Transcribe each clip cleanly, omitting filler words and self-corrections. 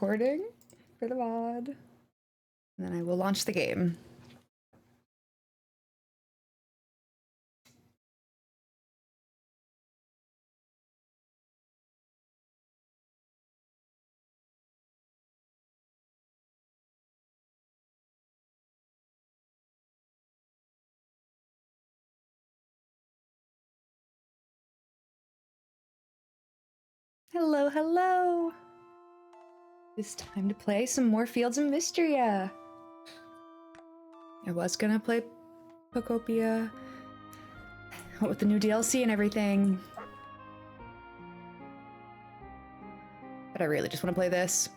recording for the VOD. And then I will launch the game. Hello, hello! It's time to play some more Fields of Mistria. I was gonna play Pocopia with the new DLC and everything, but I really just want to play this.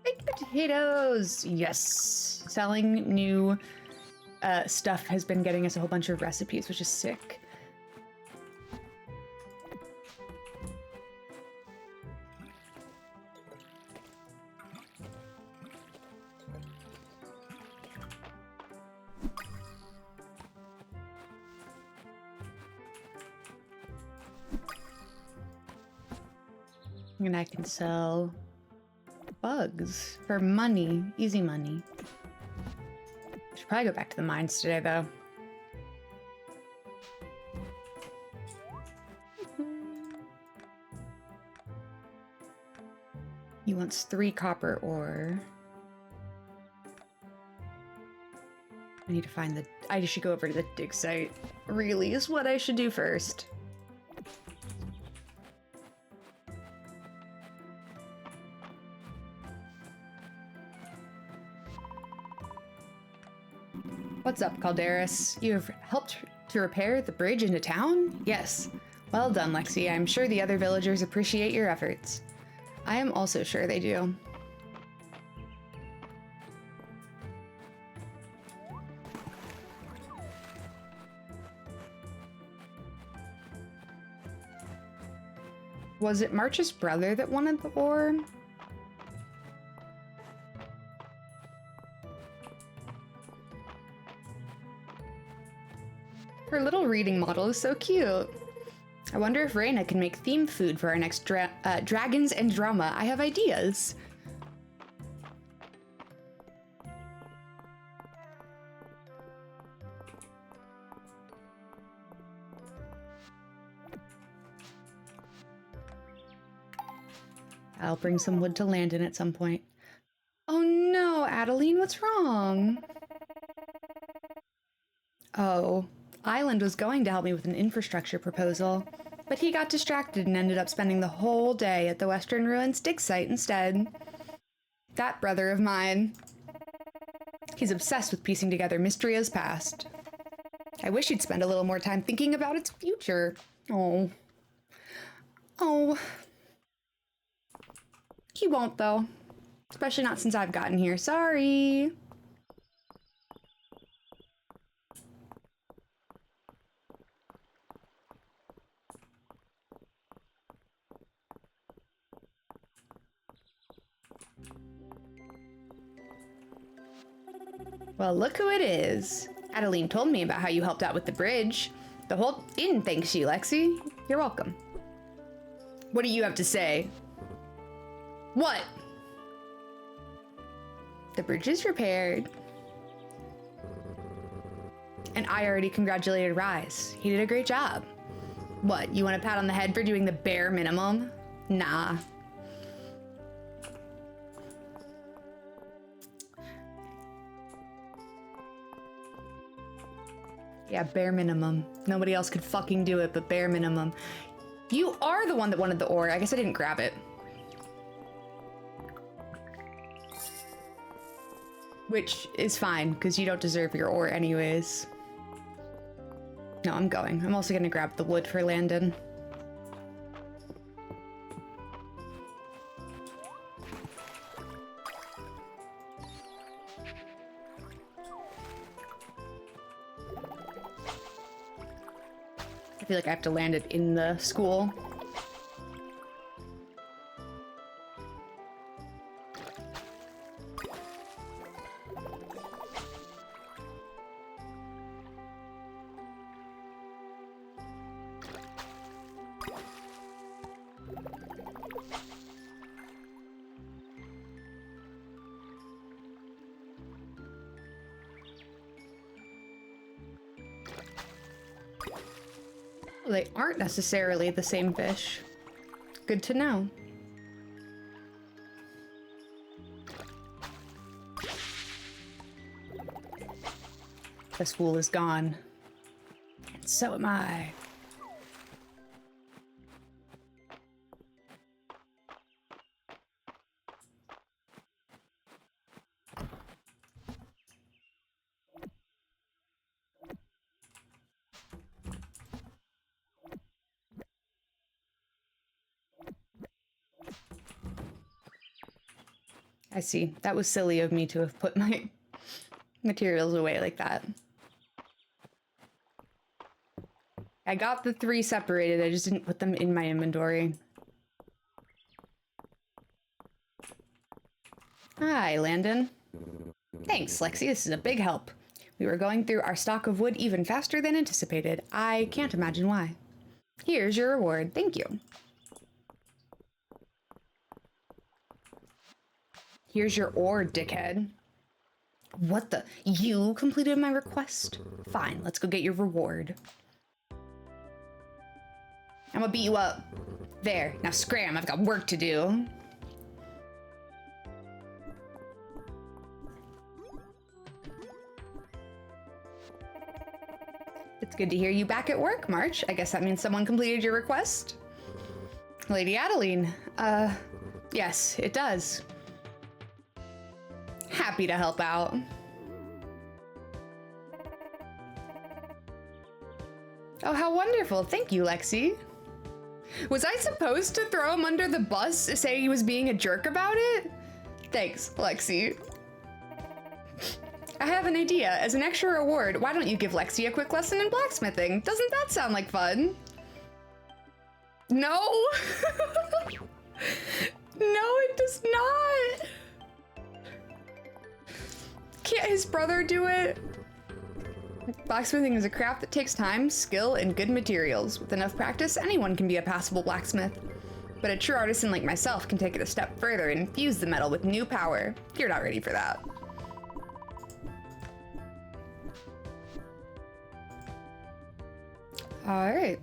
Baked potatoes! Yes! Selling new stuff has been getting us a whole bunch of recipes, which is sick. And I can sell bugs for money, easy money. Should probably go back to the mines today, though. He wants 3 copper ore. I need to find the... I should go over to the dig site. Really is what I should do first. What's up, Calderis? You have helped to repair the bridge into town? Yes. Well done, Lexi. I'm sure the other villagers appreciate your efforts. I am also sure they do. Was it March's brother that wanted the ore? Her little reading model is so cute. I wonder if Reina can make theme food for our next Dragons and Drama. I have ideas. I'll bring some wood to Landon at some point. Oh no, Adeline, what's wrong? Oh. Island was going to help me with an infrastructure proposal, but he got distracted and ended up spending the whole day at the Western Ruins dig site instead. That brother of mine. He's obsessed with piecing together Mistria's past. I wish he'd spend a little more time thinking about its future. Oh. Oh. He won't, though. Especially not since I've gotten here. Sorry. Well, look who it is. Adeline told me about how you helped out with the bridge. The whole inn thanks you, Lexi. You're welcome. What do you have to say? What? The bridge is repaired. And I already congratulated Rise. He did a great job. What, you want a pat on the head for doing the bare minimum? Nah. Yeah, bare minimum. Nobody else could fucking do it, but bare minimum. You are the one that wanted the ore. I guess I didn't grab it. Which is fine, because you don't deserve your ore anyways. No, I'm going. I'm also gonna grab the wood for Landon. I feel like I have to land it in the school. They aren't necessarily the same fish. Good to know. This fool is gone. And so am I. I see. That was silly of me to have put my materials away like that. I got the 3 separated, I just didn't put them in my inventory. Hi, Landon. Thanks, Lexi, this is a big help. We were going through our stock of wood even faster than anticipated. I can't imagine why. Here's your reward, thank you. Here's your ore, dickhead. What the? You completed my request? Fine, let's go get your reward. I'm gonna beat you up. There, now scram, I've got work to do. It's good to hear you back at work, March. I guess that means someone completed your request? Lady Adeline, yes, it does. Happy to help out. Oh, how wonderful. Thank you, Lexi. Was I supposed to throw him under the bus, saying he was being a jerk about it? Thanks, Lexi. I have an idea. As an extra reward, why don't you give Lexi a quick lesson in blacksmithing? Doesn't that sound like fun? No? No, it does not. Can't his brother do it? Blacksmithing is a craft that takes time, skill, and good materials. With enough practice, anyone can be a passable blacksmith. But a true artisan like myself can take it a step further and infuse the metal with new power. You're not ready for that. All right.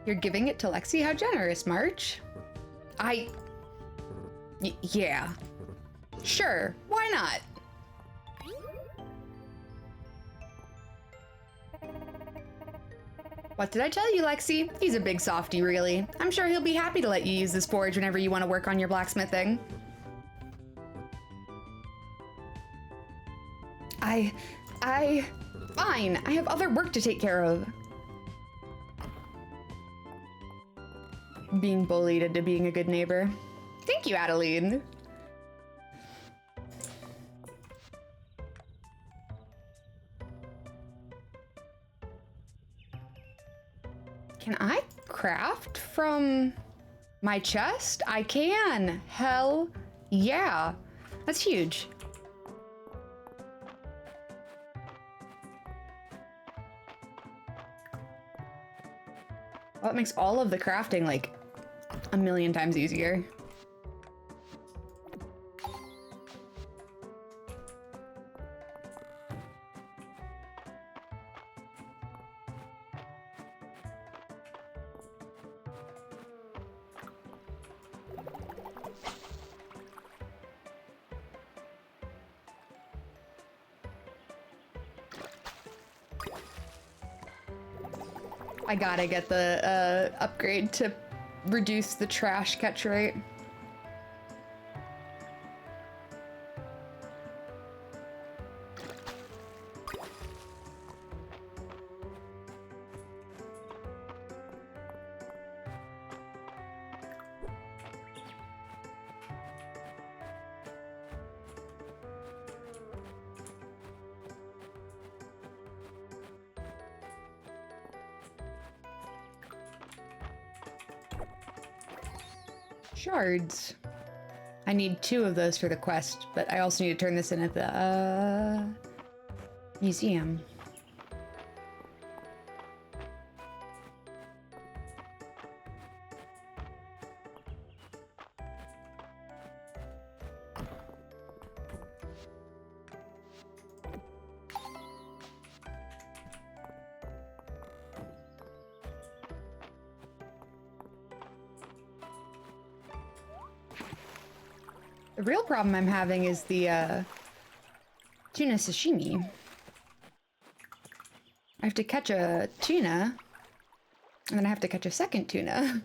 You're giving it to Lexi? How generous, March. Yeah. Sure, why not? What did I tell you, Lexi? He's a big softie, really. I'm sure he'll be happy to let you use this forge whenever you want to work on your blacksmithing. Fine. I have other work to take care of. Being bullied into being a good neighbor. Thank you, Adeline. Can I craft from my chest? I can. Hell yeah. That's huge. Well, that makes all of the crafting like a million times easier. I gotta get the upgrade to reduce the trash catch rate. Shards. I need 2 of those for the quest, but I also need to turn this in at the museum. The real problem I'm having is the tuna sashimi. I have to catch a tuna, and then I have to catch a second tuna.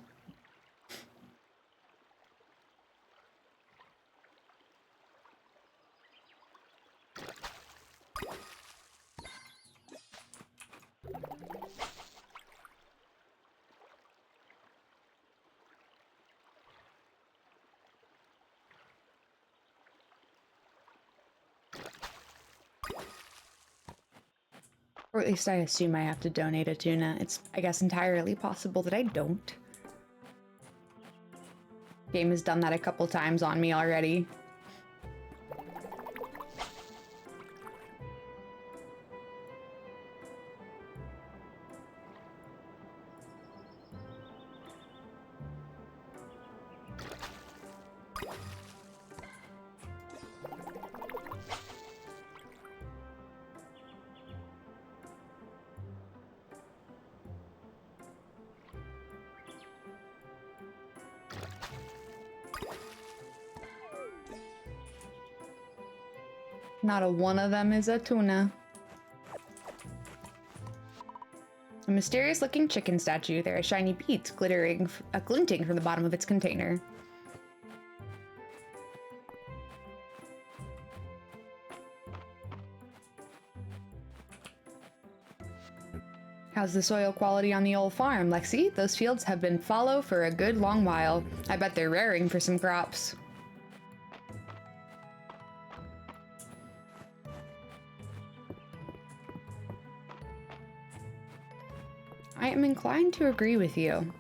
Or at least I assume I have to donate a tuna. It's, I guess, entirely possible that I don't. Game has done that a couple times on me already. Not a one of them is a tuna. A mysterious-looking chicken statue. There are shiny beads glinting from the bottom of its container. How's the soil quality on the old farm, Lexi? Those fields have been fallow for a good long while. I bet they're raring for some crops. I am inclined to agree with you.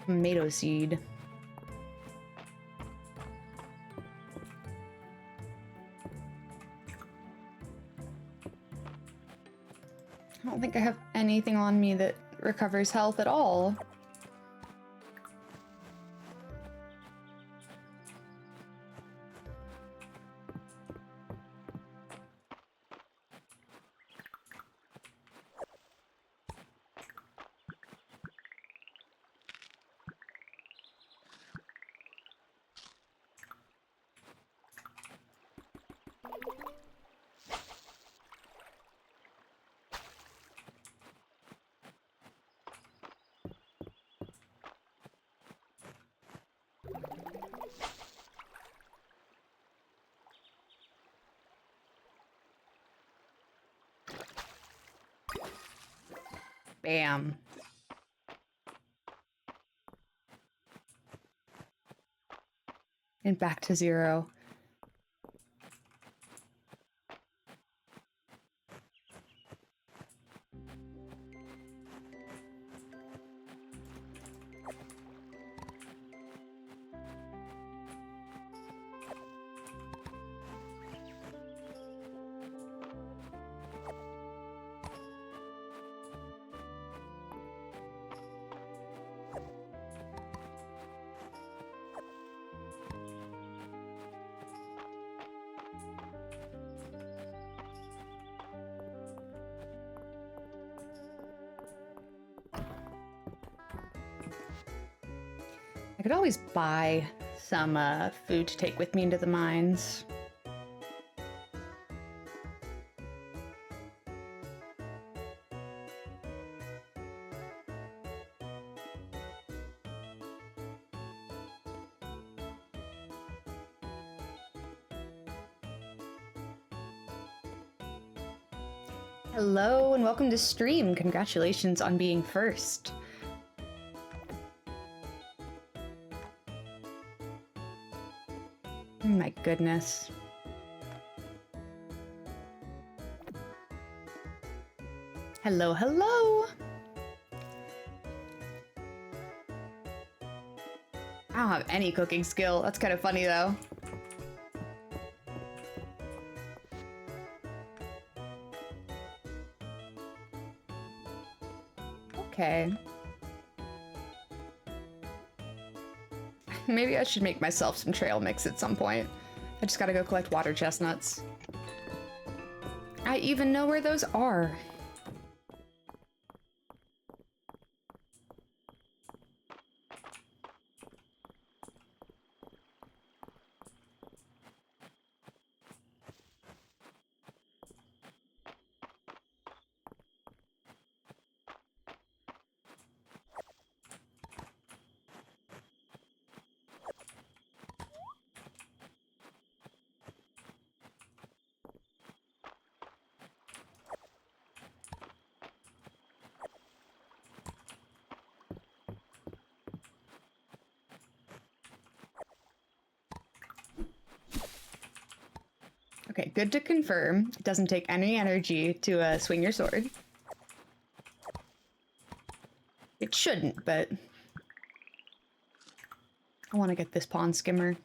Tomato seed. I don't think I have anything on me that recovers health at all. Bam. And back to zero. I could always buy some food to take with me into the mines. Hello and welcome to stream. Congratulations on being first. Oh my goodness. Hello, hello. I don't have any cooking skill. That's kind of funny though. Okay. Maybe I should make myself some trail mix at some point. I just gotta go collect water chestnuts. I even know where those are. Okay, good to confirm. It doesn't take any energy to swing your sword. It shouldn't, but I want to get this pond skimmer.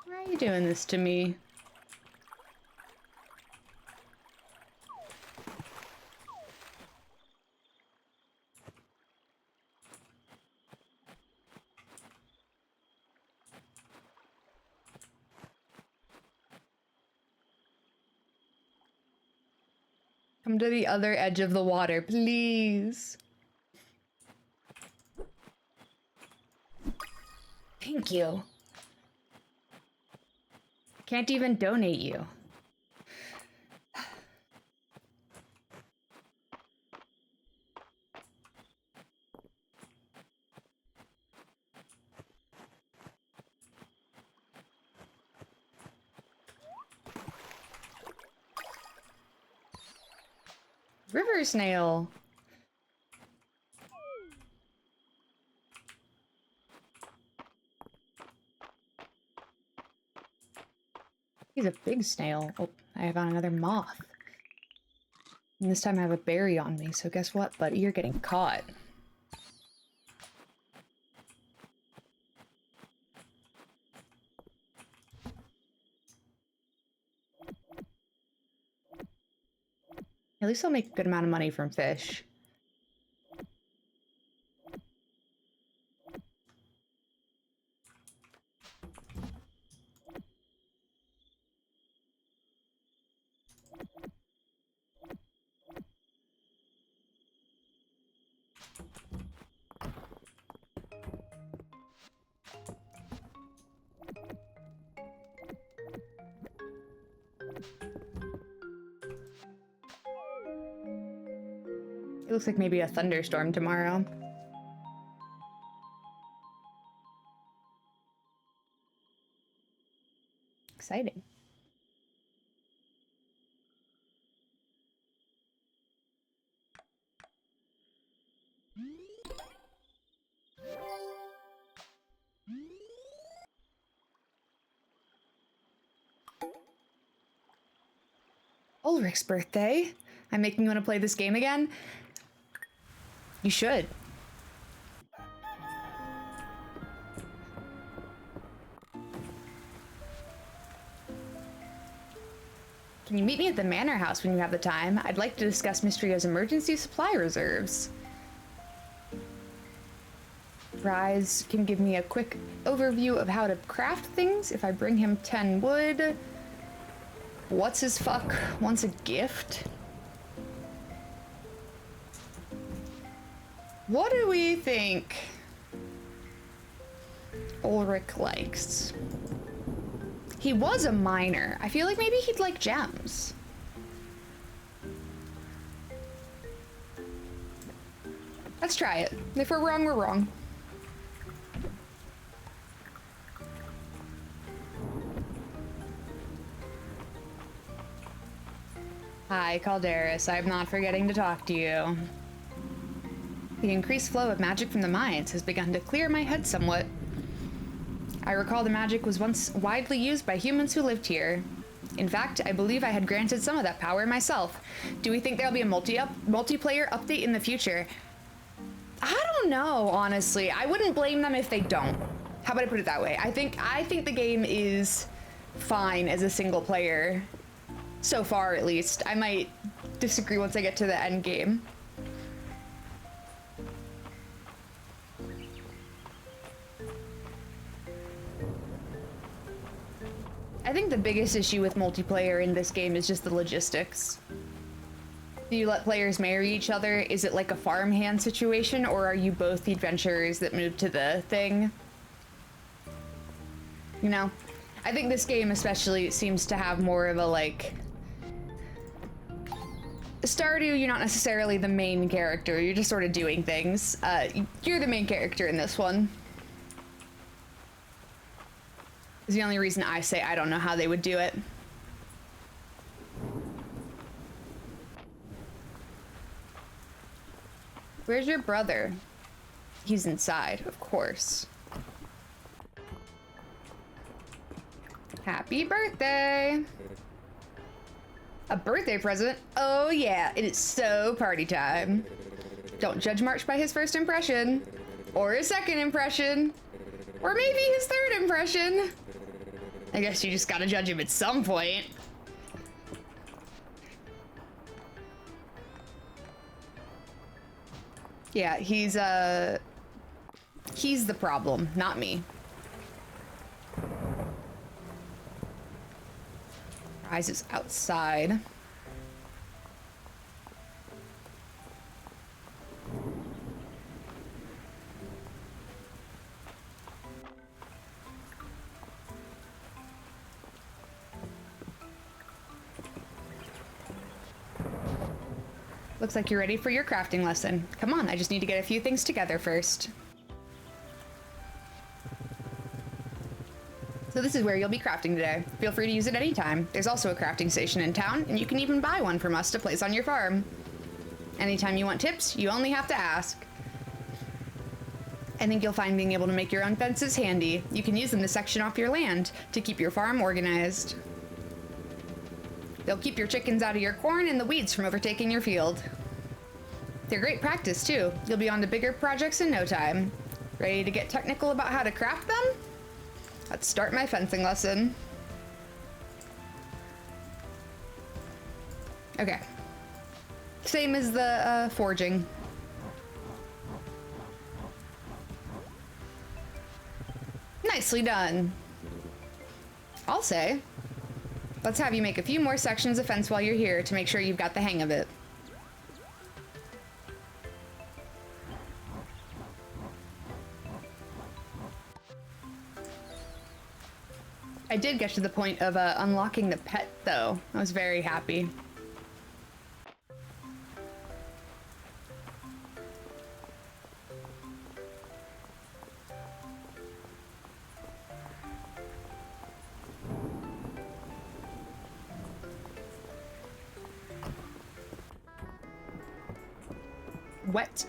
Why are you doing this to me? Come to the other edge of the water, please. Thank you. Can't even donate you. River snail. He's a big snail. Oh, I have another moth. And this time I have a berry on me, so guess what, buddy? You're getting caught. At least I'll make a good amount of money from fish. It looks like maybe a thunderstorm tomorrow. Exciting. Ulrich's birthday. I'm making you want to play this game again? You should. Can you meet me at the manor house when you have the time? I'd like to discuss Mistria's emergency supply reserves. Rise can give me a quick overview of how to craft things if I bring him 10 wood. What's his fuck wants a gift? What do we think Ulrich likes? He was a miner. I feel like maybe he'd like gems. Let's try it. If we're wrong, we're wrong. Hi, Calderis. I'm not forgetting to talk to you. The increased flow of magic from the mines has begun to clear my head somewhat. I I recall the magic was once widely used by humans who lived here. In fact, I believe I had granted some of that power myself. Do we think there'll be a multiplayer update in the future? I don't know, honestly. I wouldn't blame them if they don't. How about I put it that way? I think the game is fine as a single player. So far, at least. I might disagree once I get to the end game. I think the biggest issue with multiplayer in this game is just the logistics. Do you let players marry each other? Is it like a farmhand situation, or are you both the adventurers that moved to the thing? You know? I think this game especially seems to have more of a, like... Stardew, you're not necessarily the main character, you're just sort of doing things. You're the main character in this one. Is the only reason I say I don't know how they would do it. Where's your brother? He's inside, of course. Happy birthday! A birthday present? Oh yeah, it is so party time. Don't judge March by his first impression. Or his second impression. Or maybe his third impression. I guess you just gotta judge him at some point. Yeah, he's the problem, not me. Eyes is outside. Looks like you're ready for your crafting lesson. Come on, I just need to get a few things together first. So this is where you'll be crafting today. Feel free to use it anytime. There's also a crafting station in town, and you can even buy one from us to place on your farm. Anytime you want tips, you only have to ask. I think you'll find being able to make your own fences handy. You can use them to section off your land to keep your farm organized. They'll keep your chickens out of your corn and the weeds from overtaking your field. They're great practice too. You'll be on to bigger projects in no time. Ready to get technical about how to craft them? Let's start my fencing lesson. Okay. Same as the forging. Nicely done. I'll say. Let's have you make a few more sections of fence while you're here to make sure you've got the hang of it. I did get to the point of unlocking the pet, though. I was very happy. Wet.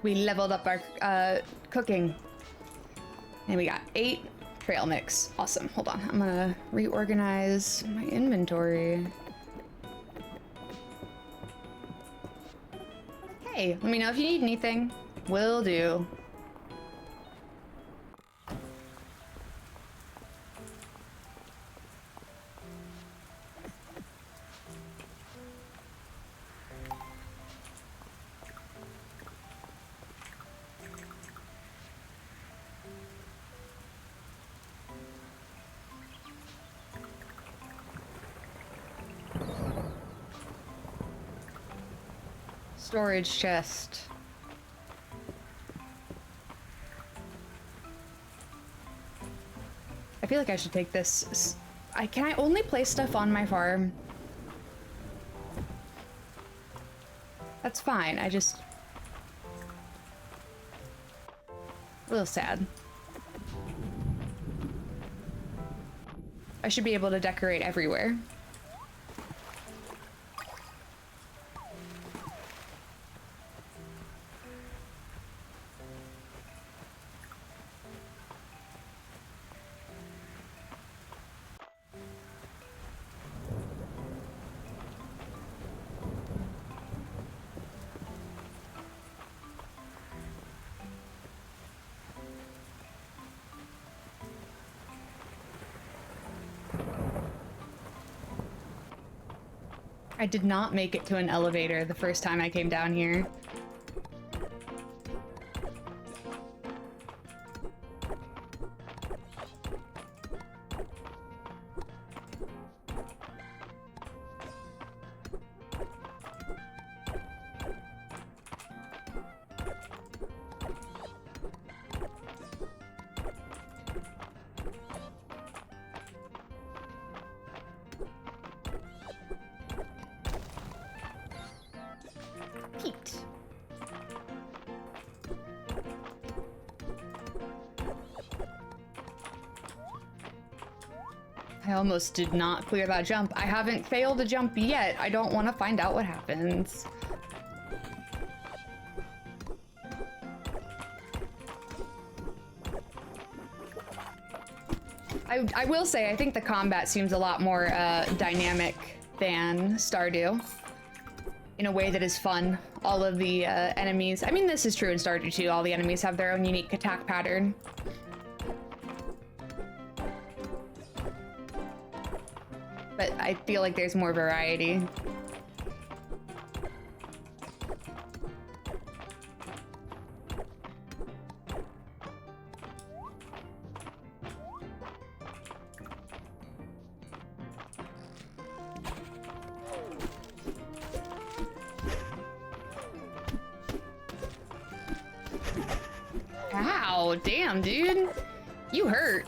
We leveled up our cooking. And we got 8 trail mix. Awesome. Hold on. I'm gonna reorganize my inventory. Hey, let me know if you need anything. Will do. Storage chest. I feel like I should take this. Can I only place stuff on my farm? That's fine. I just... a little sad. I should be able to decorate everywhere. I did not make it to an elevator the first time I came down here. Pete. I almost did not clear that jump. I haven't failed a jump yet. I don't want to find out what happens. I will say, I think the combat seems a lot more dynamic than Stardew. In a way that is fun. All of the enemies, I mean, this is true in Stardew too, all the enemies have their own unique attack pattern. But I feel like there's more variety. Ow, damn, dude. You hurt.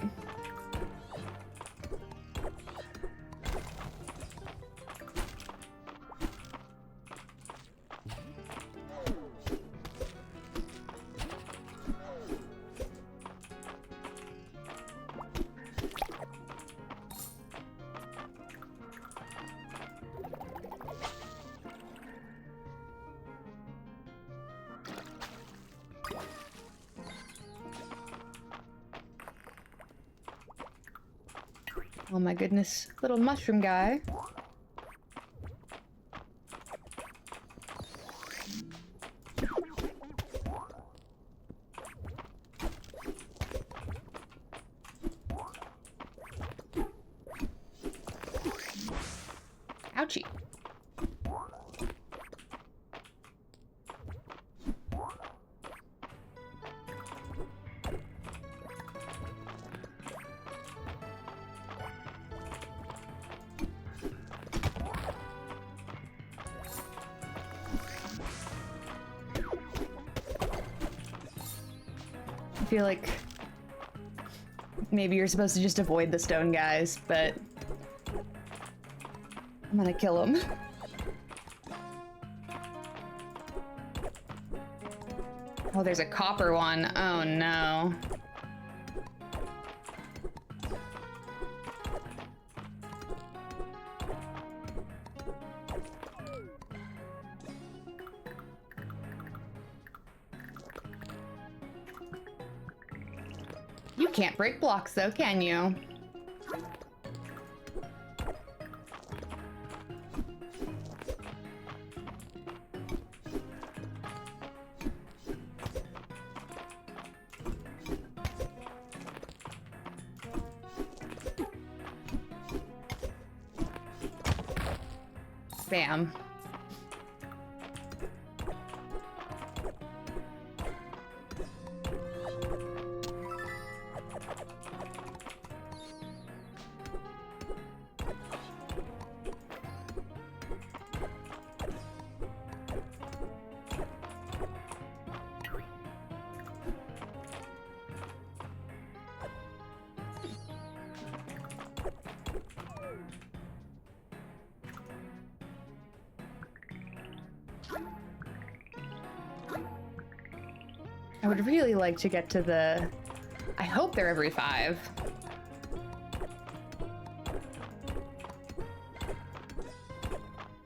Oh my goodness, little mushroom guy. Ouchie. I feel like maybe you're supposed to just avoid the stone guys, but I'm gonna kill him. Oh, there's a copper one. Oh no. You can't break blocks though, can you? Bam. I would really like to get to the... I hope they're every 5.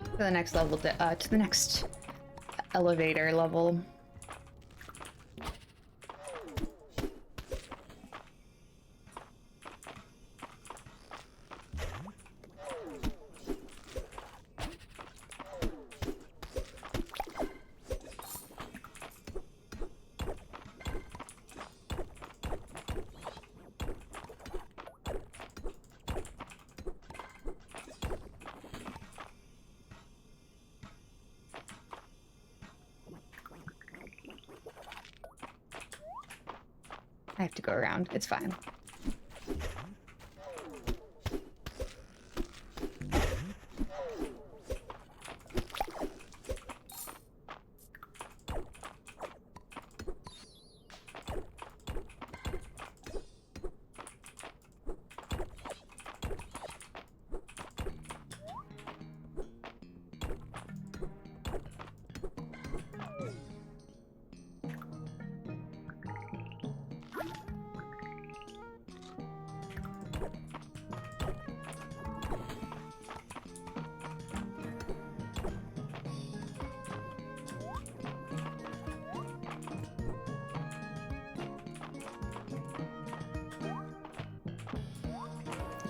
To the next level, to the next elevator level. I have to go around. It's fine.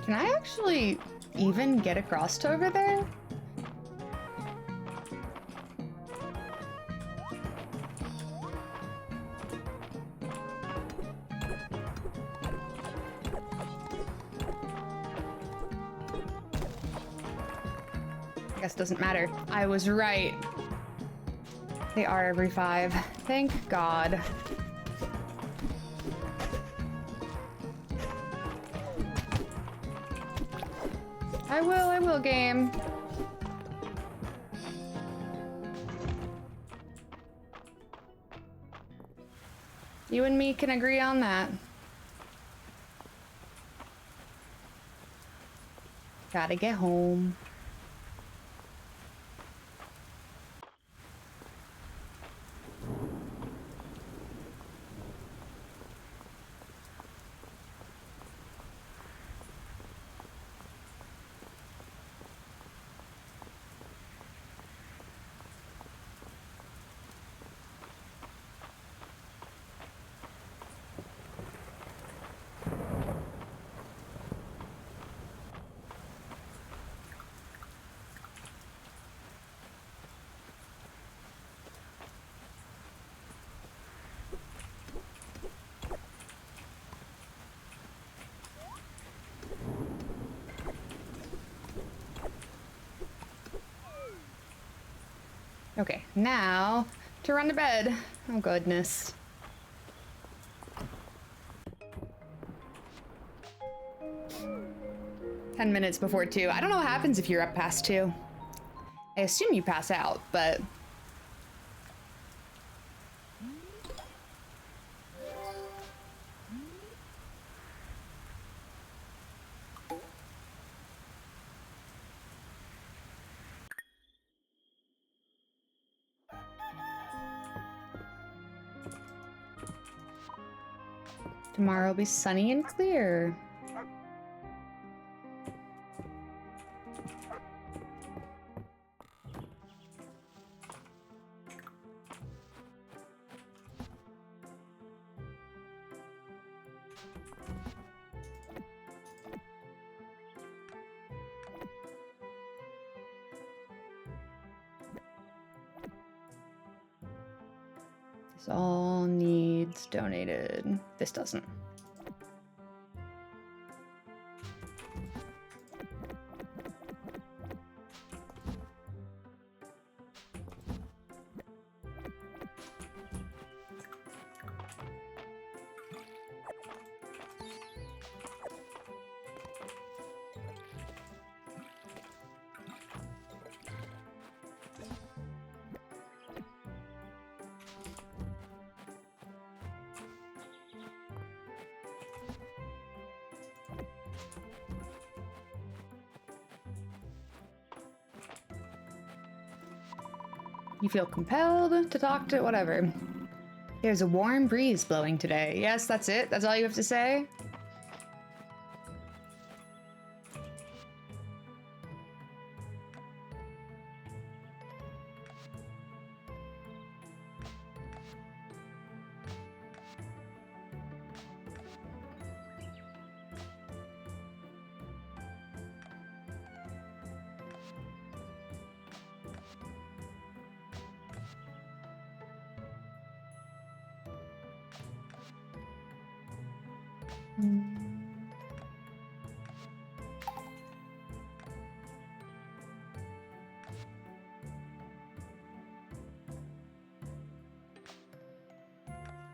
Can I actually even get across to over there? Guess doesn't matter. I was right. They are every 5. Thank God. I will, game. You and me can agree on that. Gotta get home. Okay, now to run to bed. Oh goodness. Ten minutes before 2. I don't know what happens if you're up past 2. I assume you pass out, but... Tomorrow will be sunny and clear. This all needs donated. This doesn't. You feel compelled to talk to whatever. There's a warm breeze blowing today. Yes, that's it? That's all you have to say?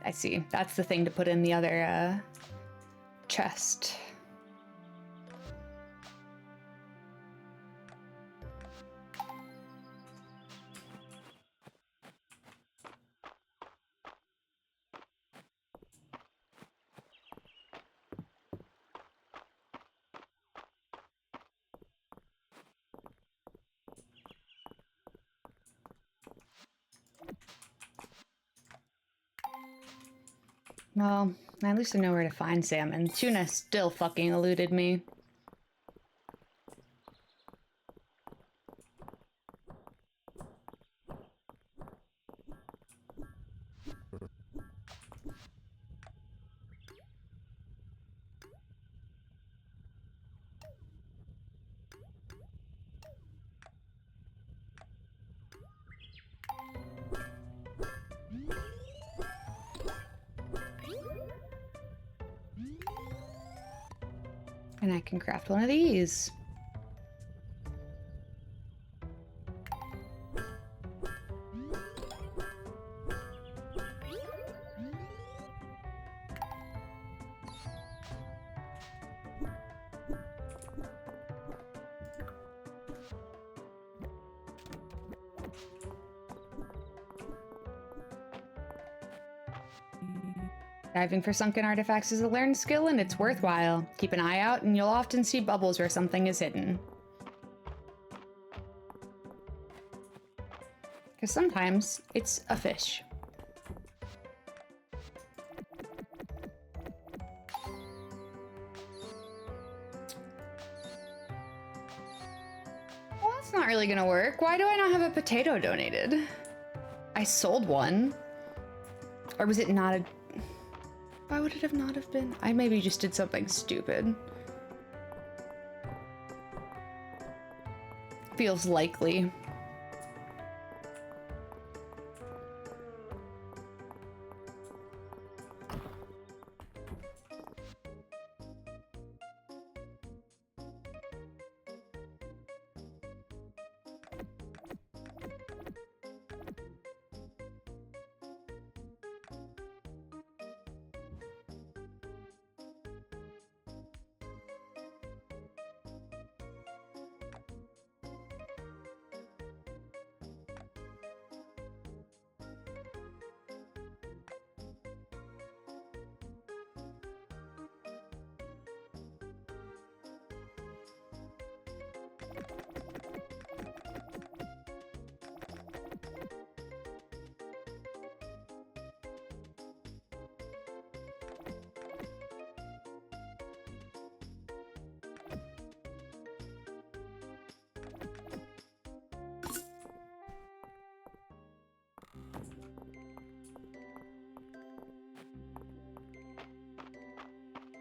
I see. That's the thing to put in the other chest. Well, at least I know where to find salmon. Tuna still fucking eluded me. And I can craft one of these. Diving for sunken artifacts is a learned skill and it's worthwhile. Keep an eye out and you'll often see bubbles where something is hidden. Because sometimes it's a fish. Well, that's not really gonna work. Why do I not have a potato donated? I sold one. Or was it not a... Why would it have not have been? I maybe just did something stupid. Feels likely.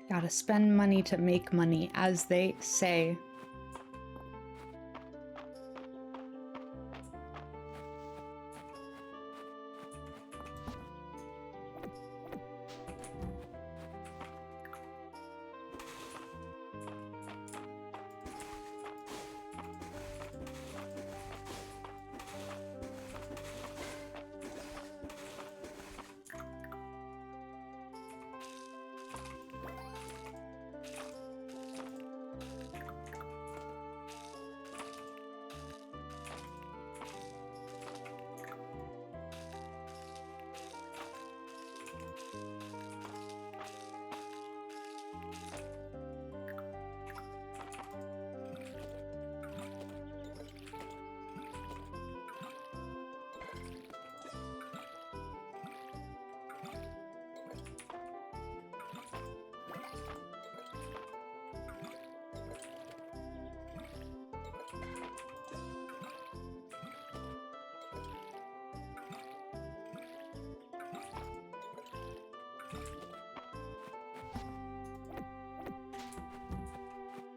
Gotta spend money to make money, as they say.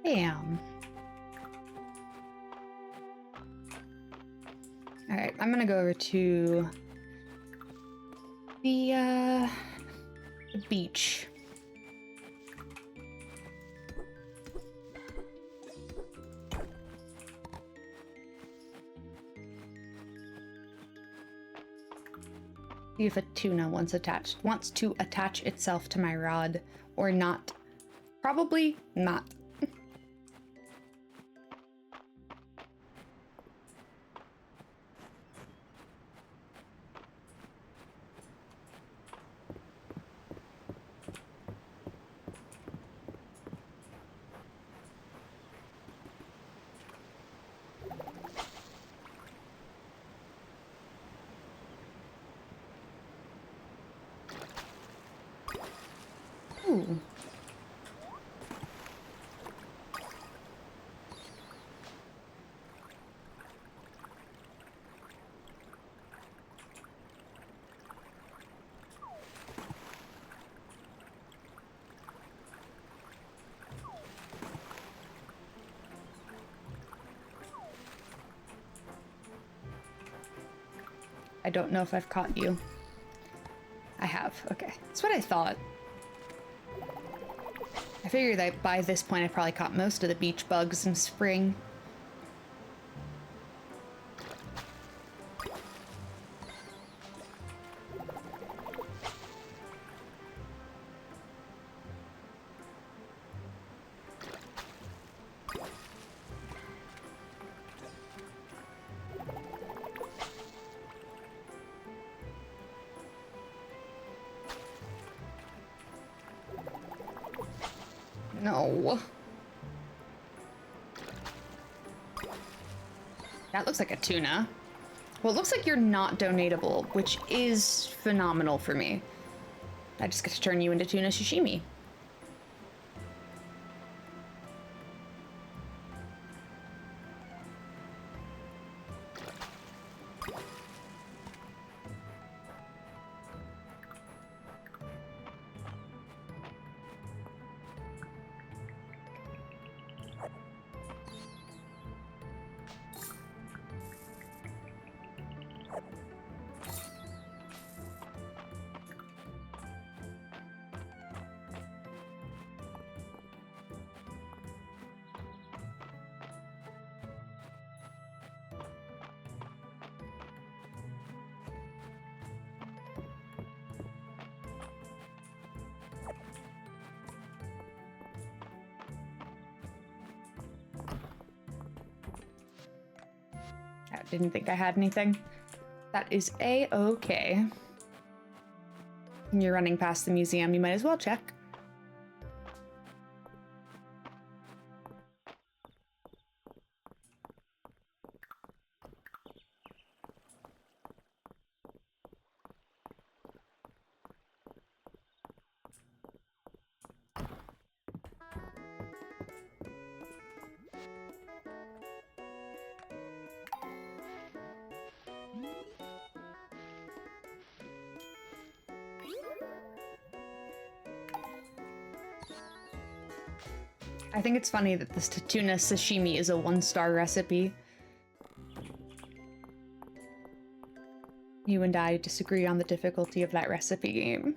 Damn. All right, I'm gonna go over to the beach. See if a tuna wants to attach itself to my rod or not. Probably not. Ooh. I don't know if I've caught you. I have. Okay. That's what I thought. I figured that by this point I probably caught most of the beach bugs in spring. No. That looks like a tuna. Well, it looks like you're not donatable, which is phenomenal for me. I just get to turn you into tuna sashimi. I didn't think I had anything. That is a-okay. You're running past the museum, you might as well check. I think it's funny that this tuna sashimi is a 1-star recipe. You and I disagree on the difficulty of that recipe game.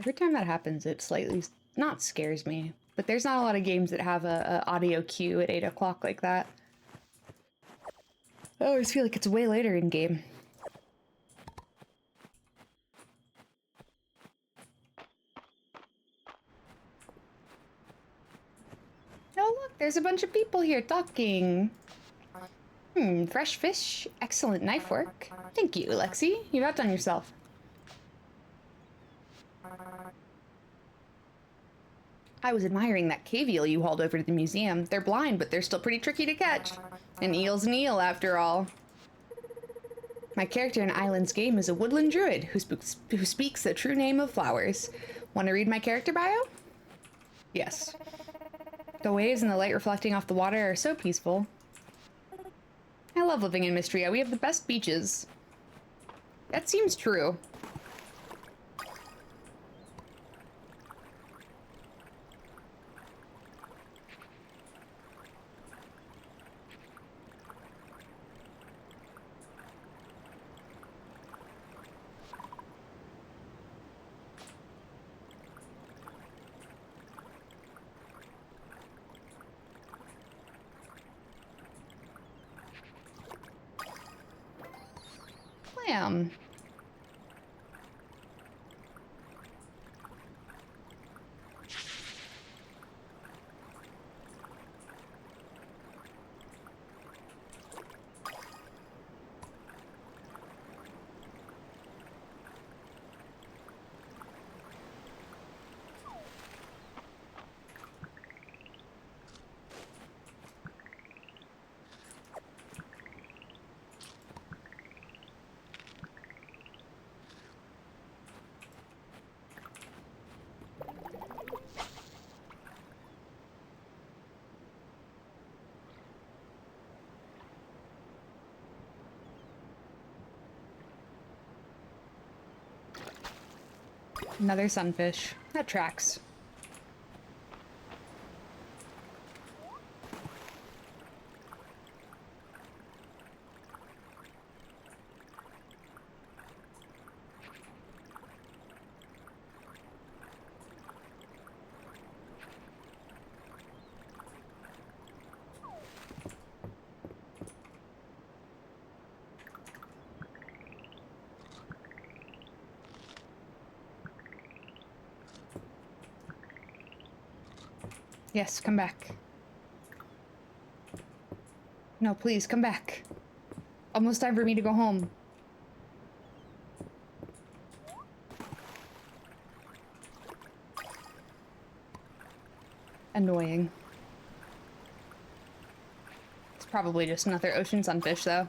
Every time that happens, it slightly not scares me, but there's not a lot of games that have a audio cue at 8 o'clock like that. I always feel like it's way later in game. Oh look, there's a bunch of people here talking. Fresh fish, excellent knife work. Thank you, Lexi. You've outdone yourself. I was admiring that cave eel you hauled over to the museum. They're blind, but they're still pretty tricky to catch. An eel's an eel, after all. My character in Island's game is a woodland druid who speaks the true name of flowers. Want to read my character bio? Yes. The waves and the light reflecting off the water are so peaceful. I love living in Mistria. We have the best beaches. That seems true. Lamb. Another sunfish. That tracks. Yes, come back. No, please, come back. Almost time for me to go home. Annoying. It's probably just another ocean sunfish, though.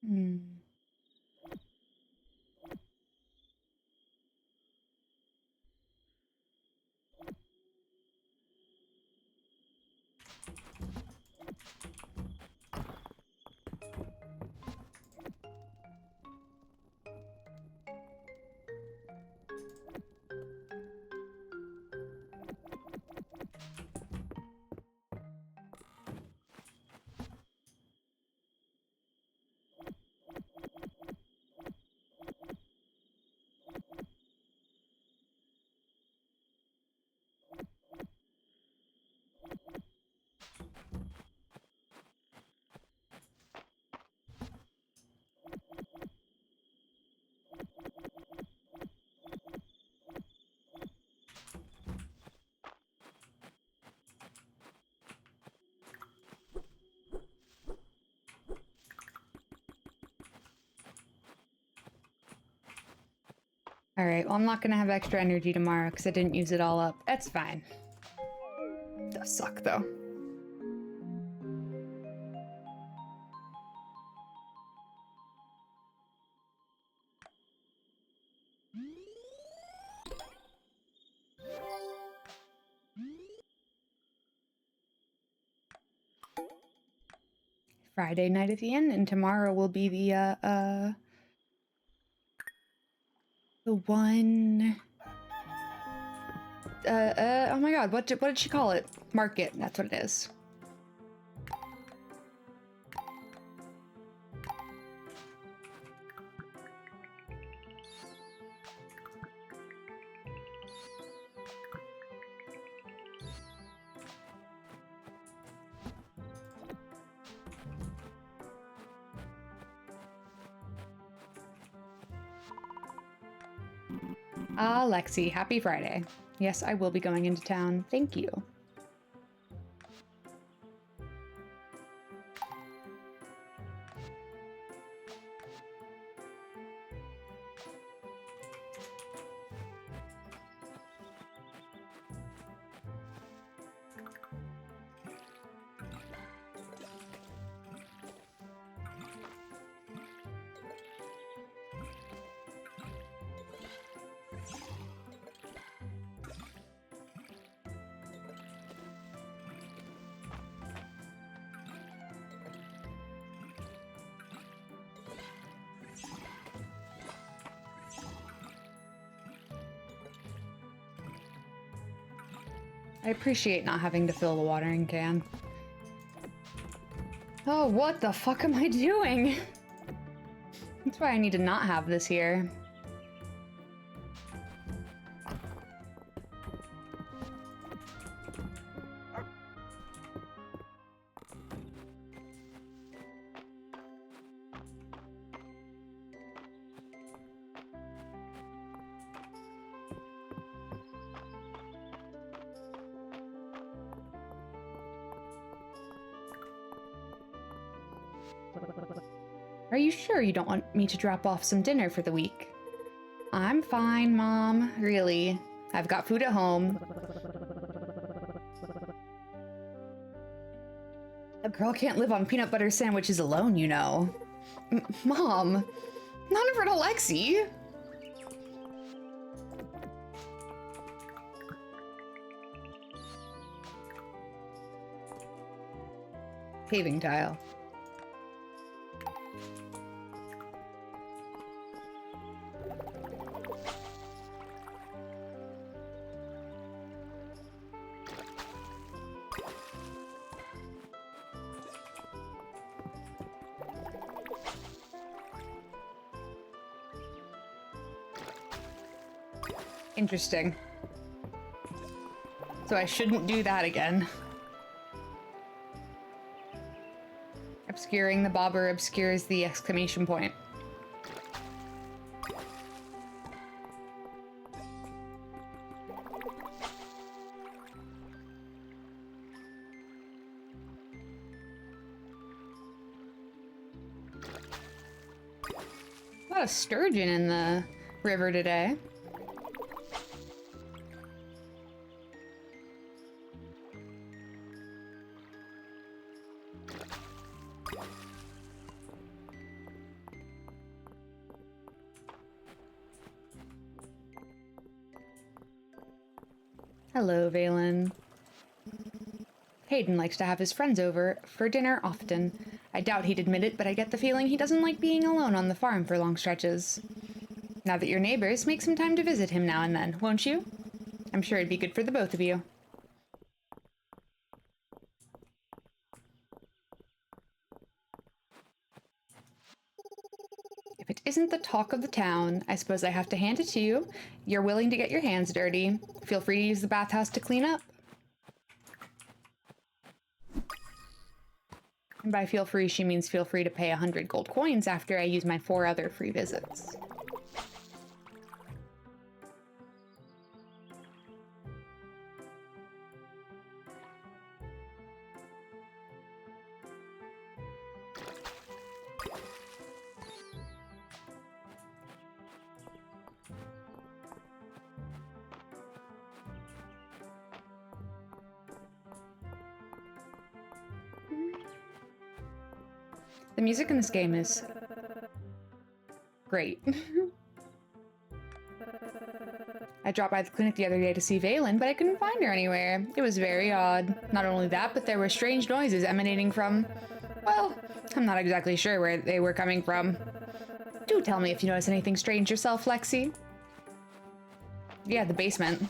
Hmm. Alright, well, I'm not gonna have extra energy tomorrow because I didn't use it all up. That's fine. Does suck, though. Friday night at the inn, and tomorrow will be the one... oh my god, what did she call it? Market, that's what it is. Ah, Lexi, happy Friday. Yes, I will be going into town. Thank you. I appreciate not having to fill the watering can. Oh, what the fuck am I doing? That's why I need to not have this here. Are you sure you don't want me to drop off some dinner for the week? I'm fine, Mom. Really. I've got food at home. A girl can't live on peanut butter sandwiches alone, you know. Mom, not in front of Lexi. Paving tile. Interesting. So I shouldn't do that again. Obscuring the bobber obscures the exclamation point. A lot of sturgeon in the river today. Hello, Valen. Hayden likes to have his friends over for dinner often. I doubt he'd admit it, but I get the feeling he doesn't like being alone on the farm for long stretches. Now that you're neighbors, make some time to visit him now and then, won't you? I'm sure it'd be good for the both of you. If it isn't the talk of the town, I suppose I have to hand it to you. You're willing to get your hands dirty. Feel free to use the bathhouse to clean up. And by feel free, she means feel free to pay 100 gold coins after I use my 4 other free visits. The music in this game is great. I dropped by the clinic the other day to see Valen, but I couldn't find her anywhere. It was very odd. Not only that, but there were strange noises emanating from... Well, I'm not exactly sure where they were coming from. Do tell me if you notice anything strange yourself, Lexi. Yeah, the basement.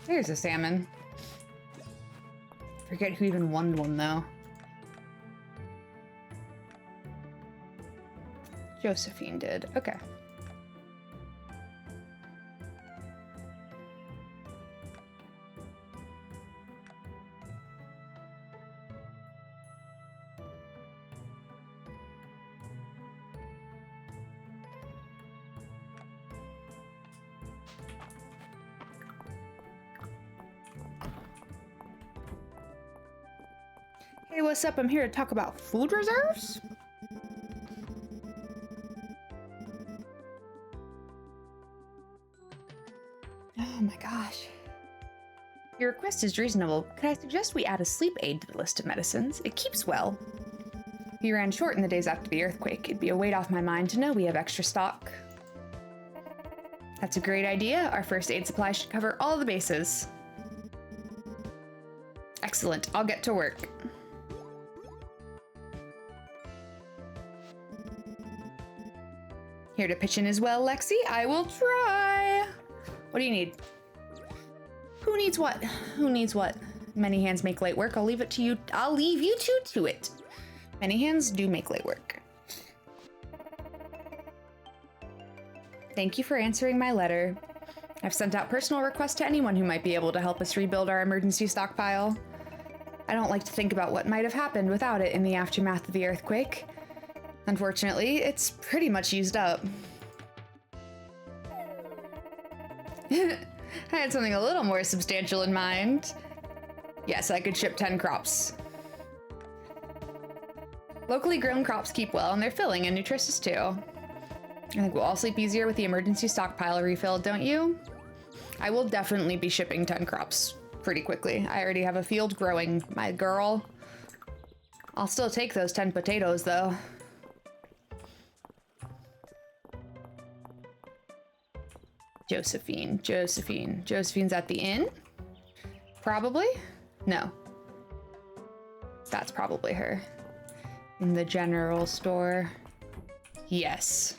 There's a salmon. Forget who even won one, though. Josephine did. Okay. Hey, what's up? I'm here to talk about food reserves. Oh my gosh. Your request is reasonable. Could I suggest we add a sleep aid to the list of medicines? It keeps well. We ran short in the days after the earthquake. It'd be a weight off my mind to know we have extra stock. That's a great idea. Our first aid supply should cover all the bases. Excellent. I'll get to work. Here to pitch in as well, Lexi. I will try. What do you need? Who needs what? Who needs what? Many hands make light work. I'll leave it to you. I'll leave you two to it. Many hands do make light work. Thank you for answering my letter. I've sent out personal requests to anyone who might be able to help us rebuild our emergency stockpile. I don't like to think about what might have happened without it in the aftermath of the earthquake. Unfortunately, it's pretty much used up. I had something a little more substantial in mind. Yes, I could ship 10 crops. Locally grown crops keep well, and they're filling and nutritious too. I think we'll all sleep easier with the emergency stockpile refilled, don't you? I will definitely be shipping 10 crops pretty quickly. I already have a field growing, my girl. I'll still take those 10 potatoes, though. Josephine's at the inn? Probably? No. That's probably her. In the general store. Yes.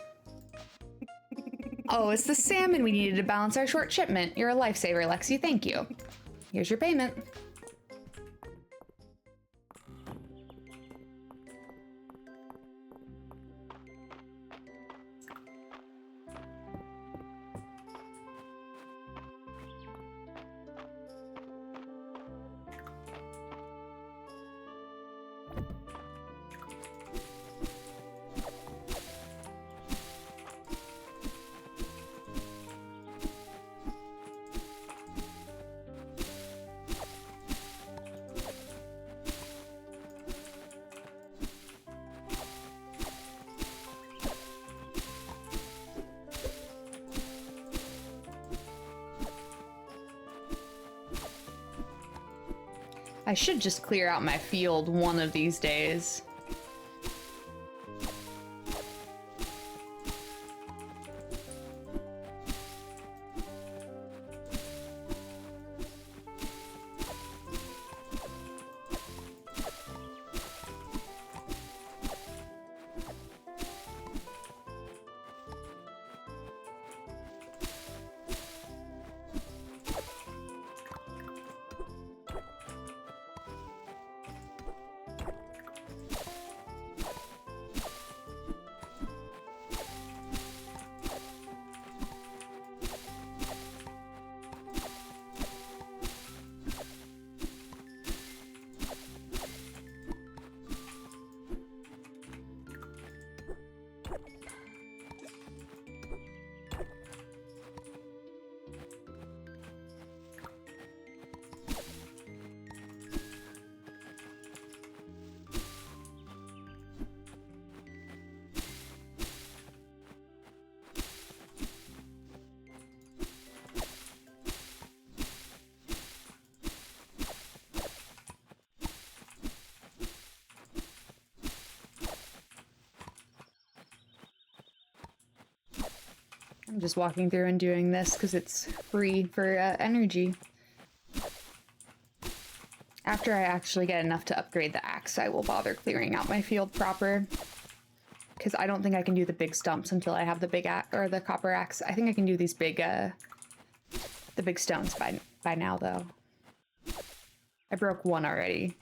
Oh, it's the salmon we needed to balance our short shipment. You're a lifesaver, Lexi. Thank you. Here's your payment. I should just clear out my field one of these days. I'm just walking through and doing this because it's free for energy. After I actually get enough to upgrade the axe, I will bother clearing out my field proper. Because I don't think I can do the big stumps until I have the big or the copper axe. I think I can do these big, the big stones by now, though. I broke one already.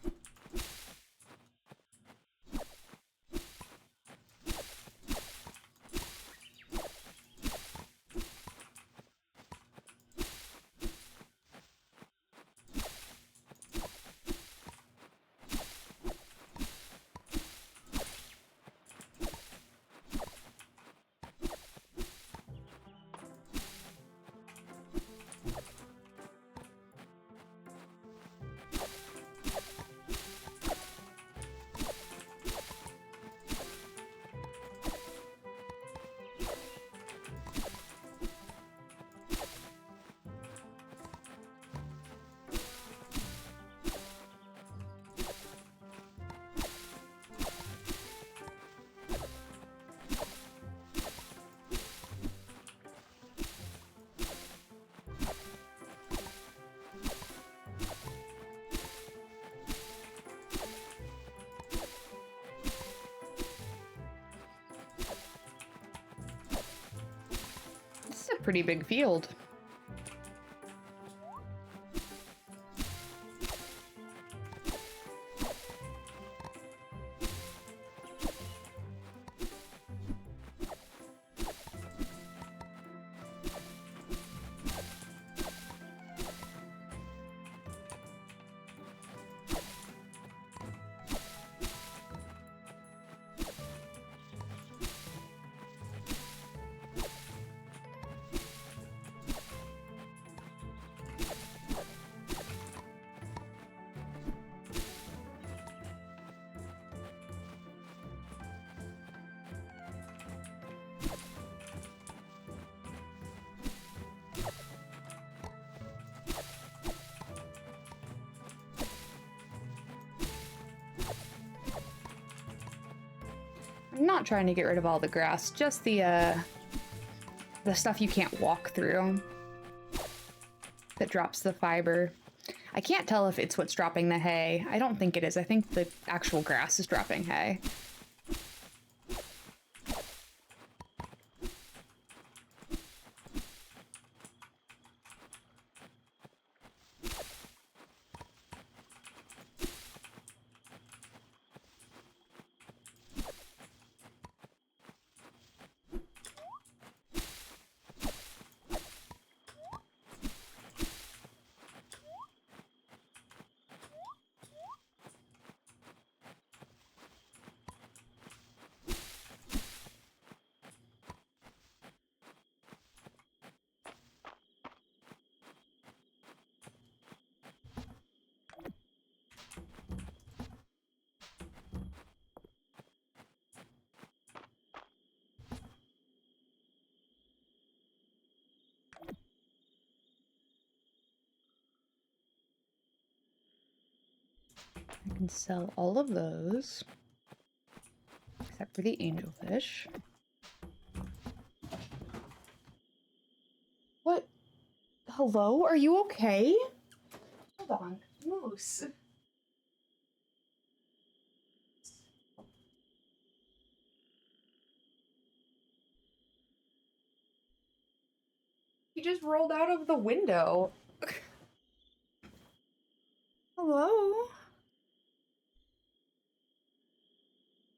This is a pretty big field. I'm not trying to get rid of all the grass, just the stuff you can't walk through that drops the fiber. I can't tell if it's what's dropping the hay. I don't think it is. I think the actual grass is dropping hay. I can sell all of those, except for the angelfish. What? Hello? Are you okay? Hold on. Moose. He just rolled out of the window. Hello?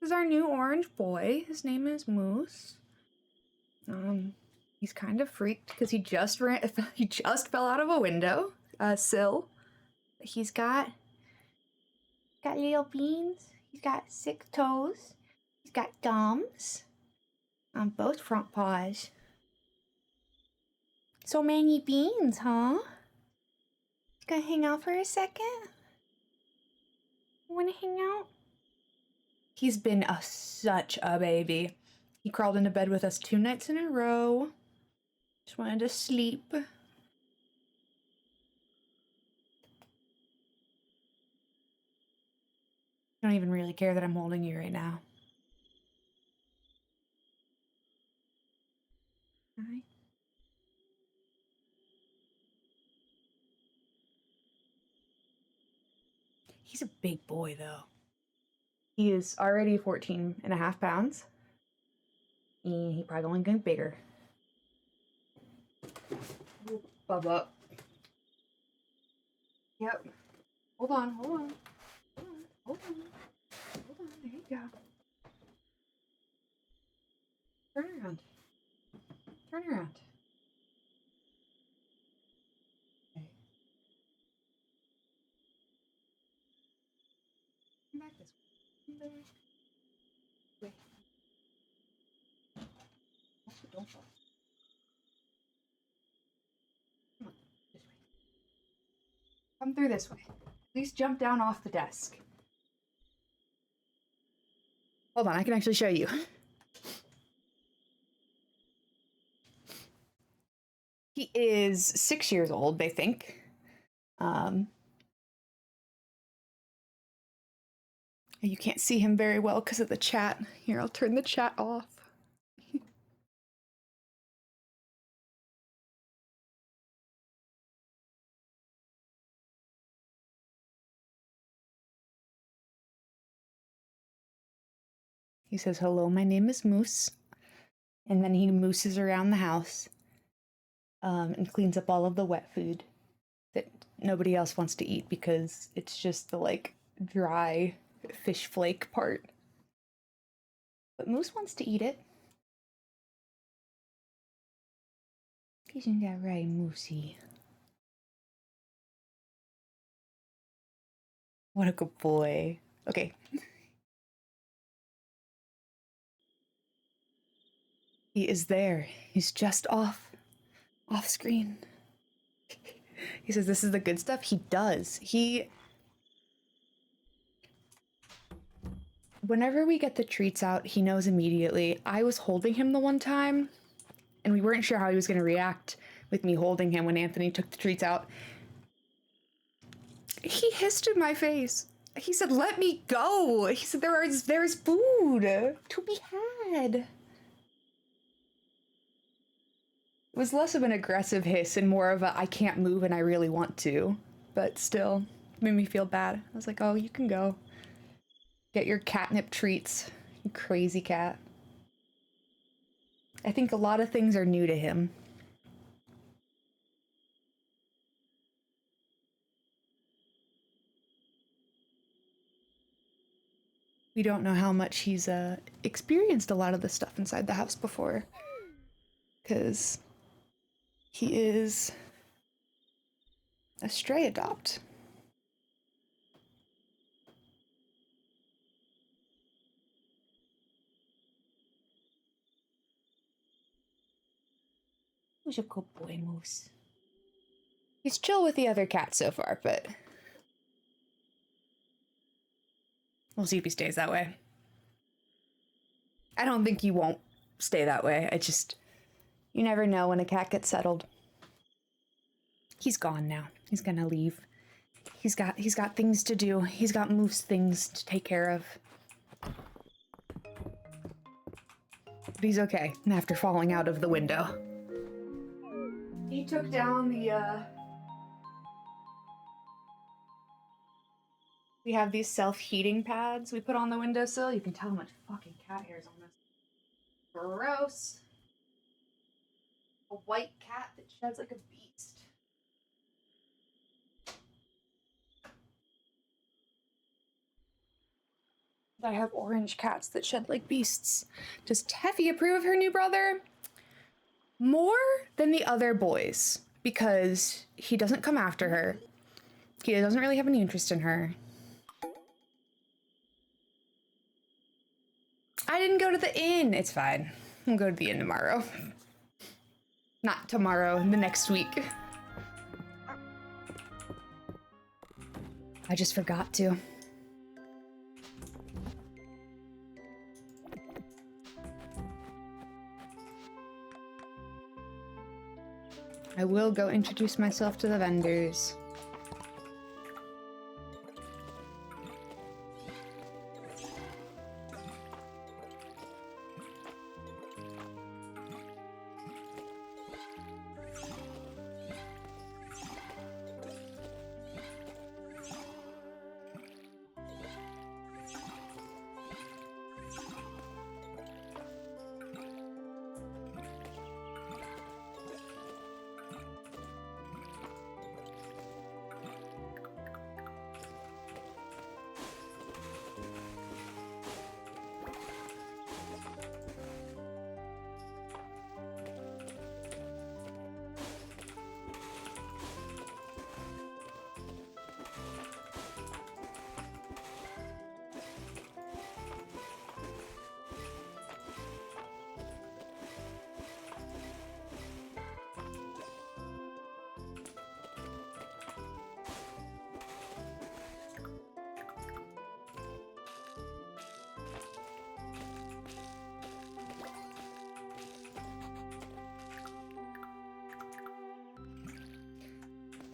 This is our new orange boy. His name is Moose. He's kind of freaked because he just fell out of a window, sill. He's got little beans. He's got 6 toes. He's got gums on both front paws. So many beans, huh? Gonna hang out for a second? Wanna hang out? He's been such a baby. He crawled into bed with us 2 nights in a row. Just wanted to sleep. I don't even really care that I'm holding you right now. Hi. He's a big boy, though. He is already 14.5 pounds. And he probably only getting bigger. Bubba. Yep. Hold on, hold on. Hold on, hold on. Hold on, there you go. Turn around. Turn around. Okay. Come back this way. Come back. Wait. Don't fall. Come on, this way. Come through this way. At least jump down off the desk. Hold on, I can actually show you. He is 6 years old, they think. You can't see him very well because of the chat. Here, I'll turn the chat off. He says, hello, my name is Moose. And then he mooses around the house and cleans up all of the wet food that nobody else wants to eat because it's just the, like, dry fish flake part. But Moose wants to eat it. Isn't that right, Moosey? What a good boy. Okay. He is there. He's just off screen. He says this is the good stuff. He does. Whenever we get the treats out, he knows immediately. I was holding him the one time, and we weren't sure how he was going to react with me holding him when Anthony took the treats out. He hissed in my face. He said, let me go. He said, there's food to be had. It was less of an aggressive hiss and more of a, I can't move and I really want to. But still, it made me feel bad. I was like, oh, you can go. Get your catnip treats, you crazy cat. I think a lot of things are new to him. We don't know how much he's experienced a lot of the stuff inside the house before. Because he is a stray adopt. Who's a good boy, Moose? He's chill with the other cats so far, but we'll see if he stays that way. I don't think he won't stay that way. You never know when a cat gets settled. He's gone now. He's gonna leave. He's got things to do. He's got Moose things to take care of. But he's okay after falling out of the window. He took down the, we have these self-heating pads we put on the windowsill. You can tell how much fucking cat hair is on this. Gross. A white cat that sheds like a beast. I have orange cats that shed like beasts. Does Teffy approve of her new brother? More than the other boys, because he doesn't come after her. He doesn't really have any interest in her. I didn't go to the inn. It's fine. We'll go to the inn tomorrow. Not tomorrow, the next week. I just forgot to. I will go introduce myself to the vendors.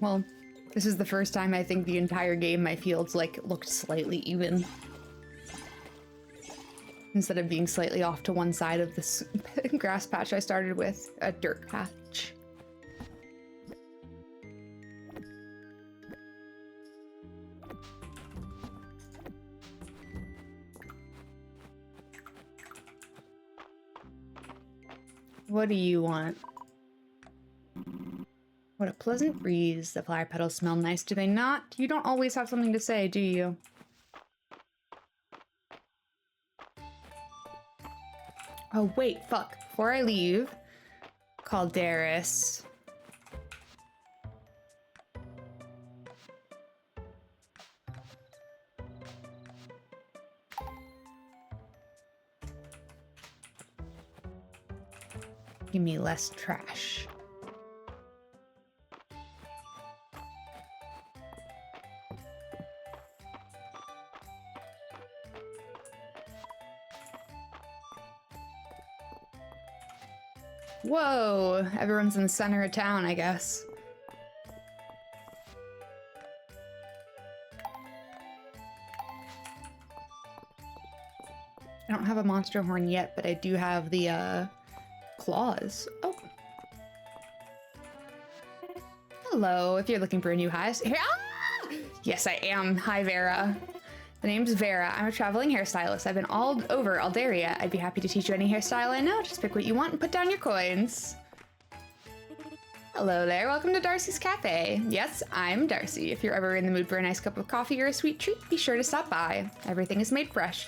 Well, this is the first time I think the entire game my fields, like, looked slightly even. Instead of being slightly off to one side of this grass patch I started with, a dirt patch. What do you want? What a pleasant breeze. The flower petals smell nice, do they not? You don't always have something to say, do you? Oh, wait, fuck. Before I leave, call Darius. Give me less trash. Whoa, everyone's in the center of town, I guess. I don't have a monster horn yet, but I do have the, claws. Oh. Hello, if you're looking for a new hairstyle. Ah! Yes, I am. Hi, Vera. The name's Vera. I'm a traveling hairstylist. I've been all over Aldaria. I'd be happy to teach you any hairstyle I know. Just pick what you want and put down your coins. Hello there. Welcome to Darcy's Cafe. Yes, I'm Darcy. If you're ever in the mood for a nice cup of coffee or a sweet treat, be sure to stop by. Everything is made fresh.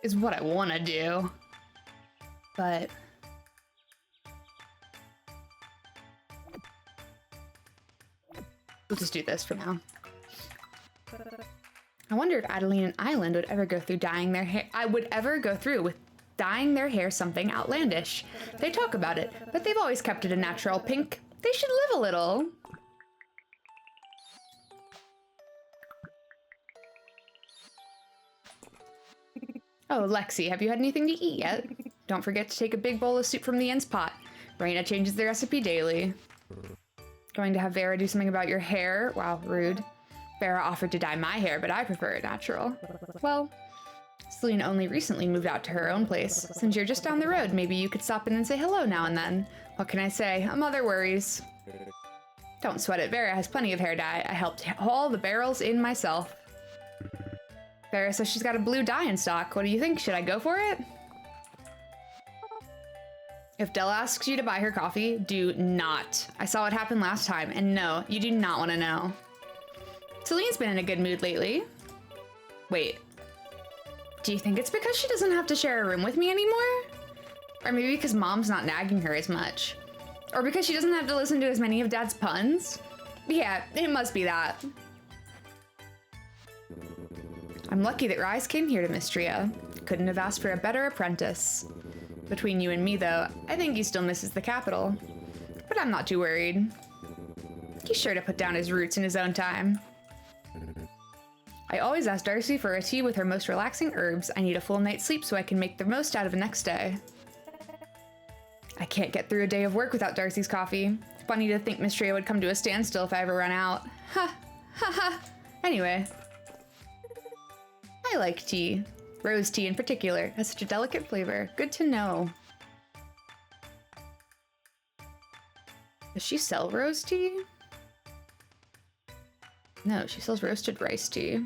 Is what I want to do, but we'll just do this for now. I wonder if Adeline and Island would ever go through dyeing their hair. I would ever go through with dyeing their hair something outlandish. They talk about it, but they've always kept it a natural pink. They should live a little. Oh, Lexi, have you had anything to eat yet? Don't forget to take a big bowl of soup from the inn's pot. Raina changes the recipe daily. Going to have Vera do something about your hair? Wow, rude. Vera offered to dye my hair, but I prefer it natural. Well, Celine only recently moved out to her own place. Since you're just down the road, maybe you could stop in and say hello now and then. What can I say? A mother worries. Don't sweat it. Vera has plenty of hair dye. I helped haul the barrels in myself. Vera says she's got a blue dye in stock. What do you think? Should I go for it? If Della asks you to buy her coffee, do not. I saw what happened last time, and no, you do not want to know. Celine's been in a good mood lately. Wait. Do you think it's because she doesn't have to share a room with me anymore? Or maybe because Mom's not nagging her as much? Or because she doesn't have to listen to as many of Dad's puns? Yeah, it must be that. I'm lucky that Rise came here to Mistria. Couldn't have asked for a better apprentice. Between you and me, though, I think he still misses the capital. But I'm not too worried. He's sure to put down his roots in his own time. I always ask Darcy for a tea with her most relaxing herbs. I need a full night's sleep so I can make the most out of the next day. I can't get through a day of work without Darcy's coffee. Funny to think Mistria would come to a standstill if I ever run out. Ha! Ha ha! Anyway. I like tea. Rose tea in particular has such a delicate flavor. Good to know. Does she sell rose tea? No, she sells roasted rice tea.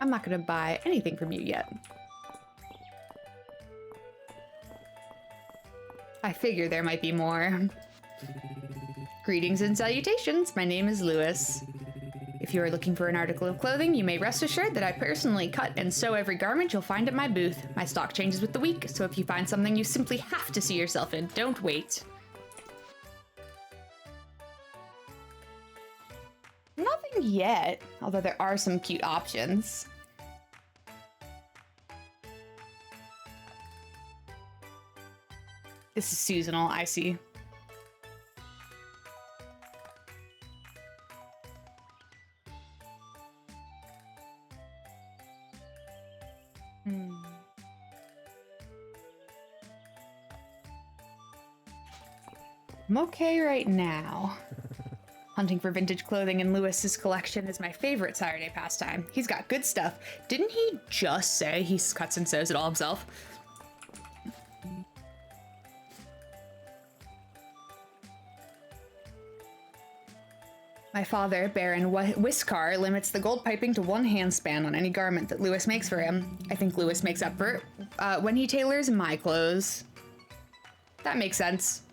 I'm not gonna buy anything from you yet. I figure there might be more. Greetings and salutations, my name is Lewis. If you are looking for an article of clothing, you may rest assured that I personally cut and sew every garment you'll find at my booth. My stock changes with the week, so if you find something you simply have to see yourself in, don't wait. Nothing yet, although there are some cute options. This is seasonal, I see. I'm okay right now. Hunting for vintage clothing in Lewis's collection is my favorite Saturday pastime. He's got good stuff. Didn't he just say he cuts and sews it all himself? My father, Baron Whiskar, limits the gold piping to 1 handspan on any garment that Lewis makes for him. I think Lewis makes up for it when he tailors my clothes. That makes sense.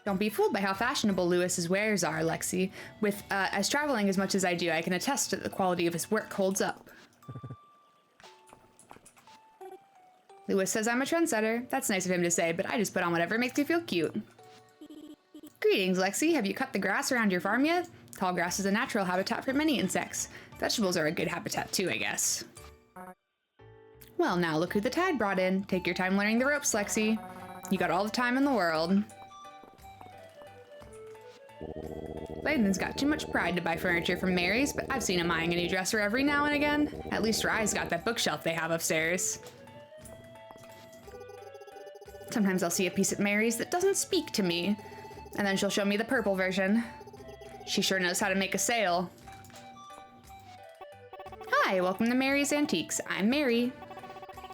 Don't be fooled by how fashionable Lewis's wares are, Lexi. With as traveling as much as I do, I can attest that the quality of his work holds up. Lewis says I'm a trendsetter. That's nice of him to say, but I just put on whatever makes me feel cute. Greetings, Lexi. Have you cut the grass around your farm yet? Tall grass is a natural habitat for many insects. Vegetables are a good habitat too, I guess. Well, now look who the tide brought in. Take your time learning the ropes, Lexi. You got all the time in the world. Layden's got too much pride to buy furniture from Mary's, but I've seen him eyeing a new dresser every now and again. At least Rye's got that bookshelf they have upstairs. Sometimes I'll see a piece at Mary's that doesn't speak to me, and then she'll show me the purple version. She sure knows how to make a sale. Hi, welcome to Mary's Antiques. I'm Mary.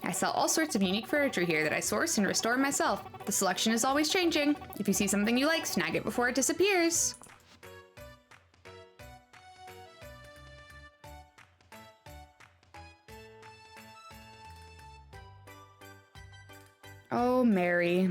I sell all sorts of unique furniture here that I source and restore myself. The selection is always changing. If you see something you like, snag it before it disappears. Oh, Mary.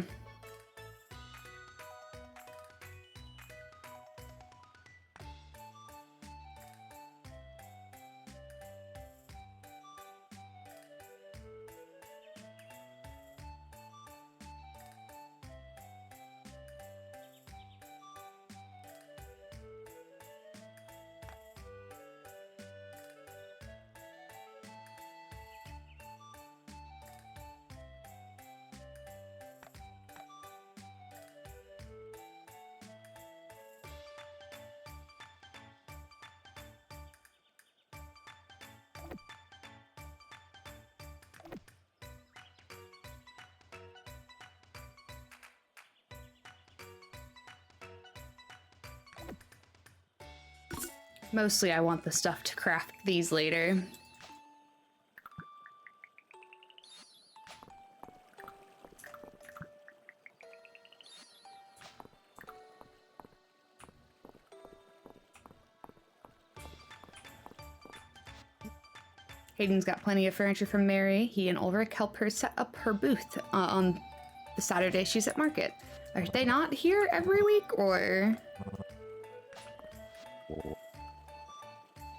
Mostly I want the stuff to craft these later. Hayden's got plenty of furniture from Mary. He and Ulrich help her set up her booth on the Saturday she's at market. Are they not here every week, or...?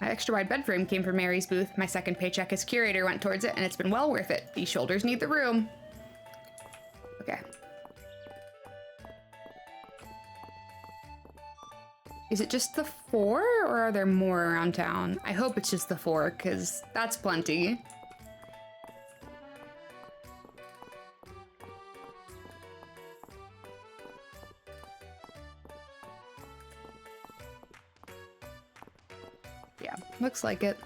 My extra wide bed frame came from Mary's booth. My second paycheck as curator went towards it, and it's been well worth it. These shoulders need the room. Okay. Is it just the 4, or are there more around town? I hope it's just the 4, because that's plenty. Yeah, looks like it.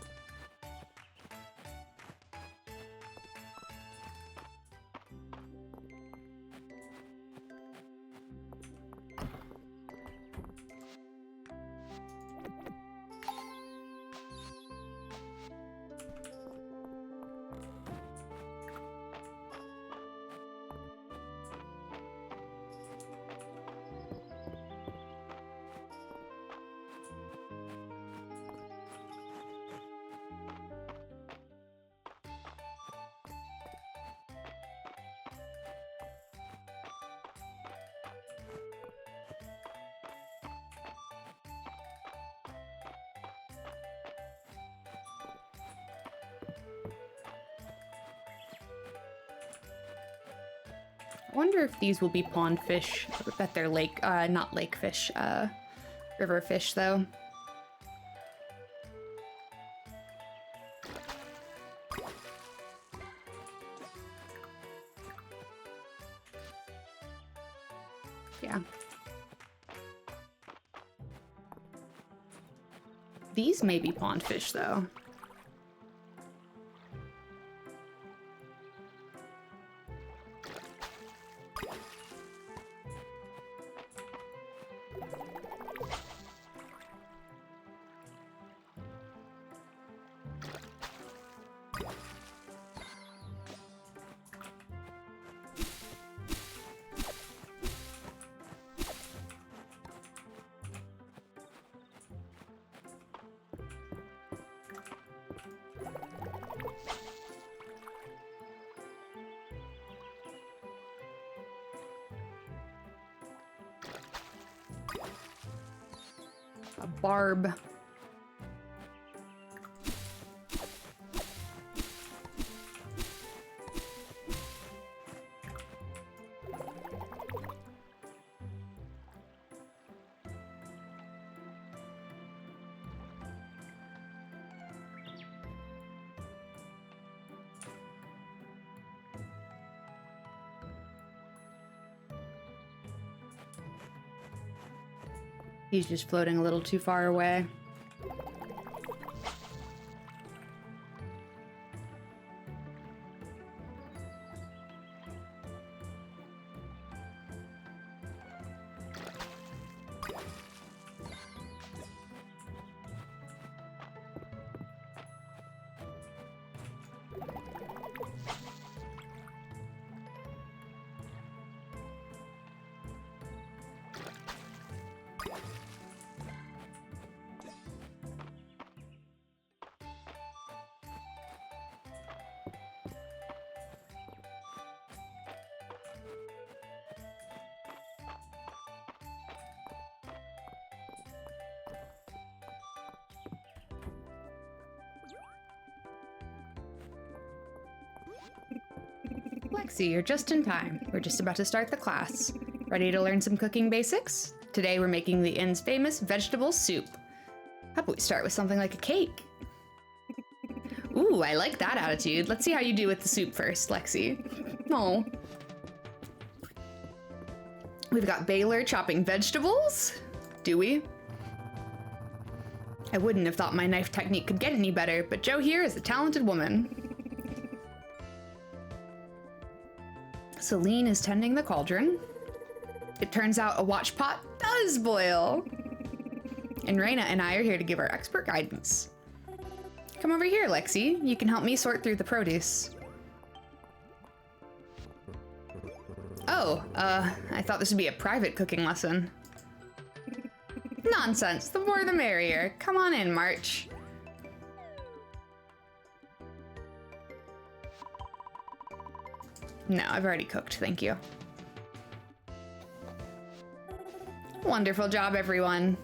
Wonder if these will be pond fish. I bet they're lake, not lake fish, river fish though. Yeah. These may be pond fish though. A barb. He's just floating a little too far away. Lexi, you're just in time. We're just about to start the class. Ready to learn some cooking basics? Today we're making the inn's famous vegetable soup. How about we start with something like a cake? Ooh, I like that attitude. Let's see how you do with the soup first, Lexi. Oh. We've got Baylor chopping vegetables. Do we? I wouldn't have thought my knife technique could get any better, but Jo here is a talented woman. Celine is tending the cauldron. It turns out a watch pot does boil. And Raina and I are here to give our expert guidance. Come over here, Lexi. You can help me sort through the produce. Oh, I thought this would be a private cooking lesson. Nonsense, the more the merrier. Come on in, March. No, I've already cooked, thank you. Wonderful job, everyone.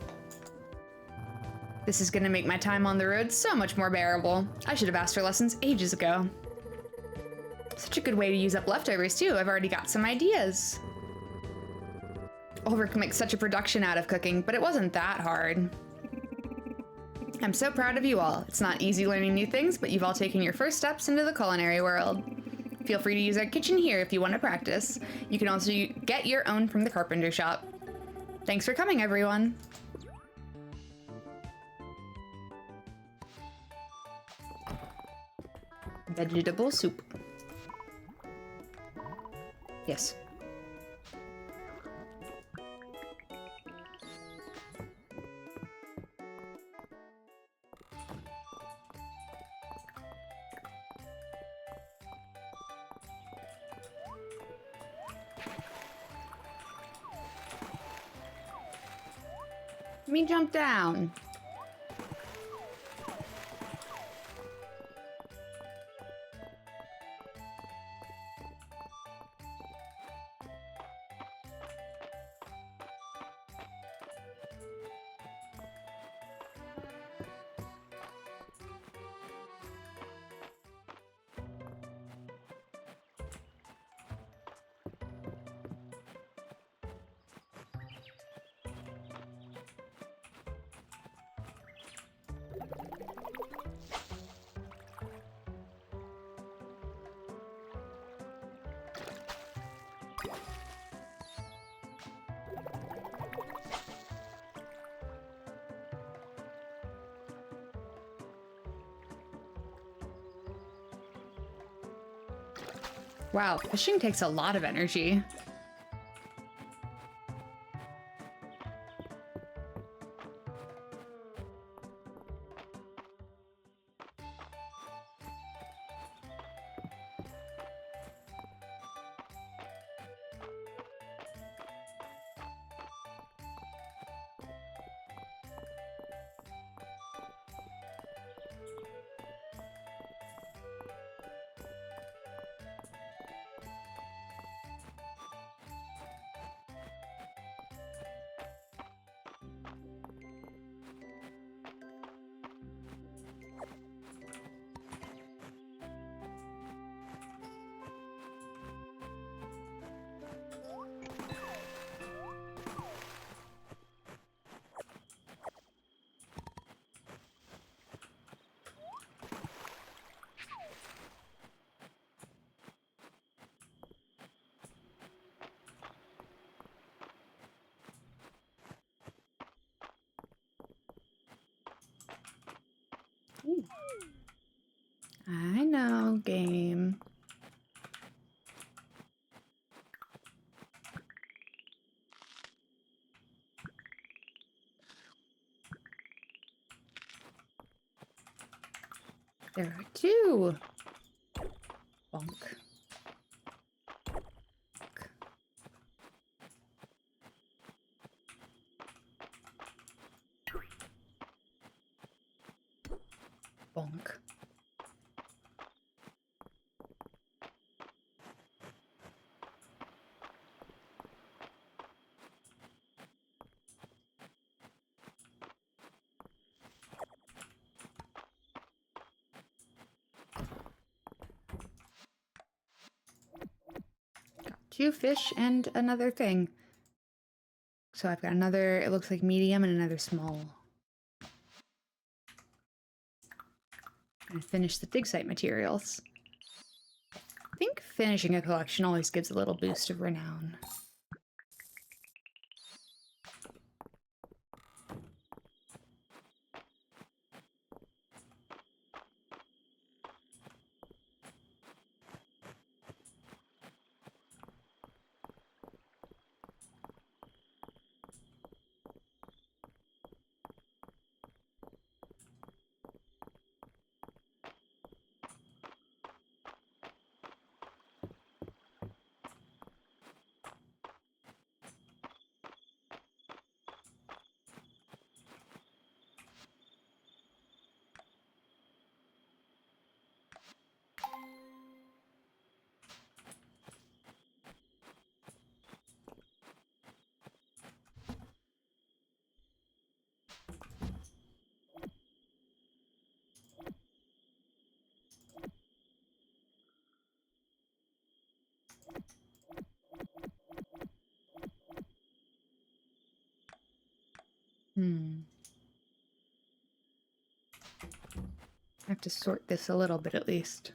This is gonna make my time on the road so much more bearable. I should have asked for lessons ages ago. Such a good way to use up leftovers, too. I've already got some ideas. Ulrich makes such a production out of cooking, but it wasn't that hard. I'm so proud of you all. It's not easy learning new things, but you've all taken your first steps into the culinary world. Feel free to use our kitchen here if you want to practice. You can also get your own from the carpenter shop. Thanks for coming, everyone. Vegetable soup. Yes. Let me jump down. Wow, fishing takes a lot of energy. Ooh. I know, game. There are two. Bonk. Bonk. Got two fish and another thing. So I've got another, it looks like medium, and another small. I'm gonna finish the dig site materials. I think finishing a collection always gives a little boost of renown. I have to sort this a little bit at least.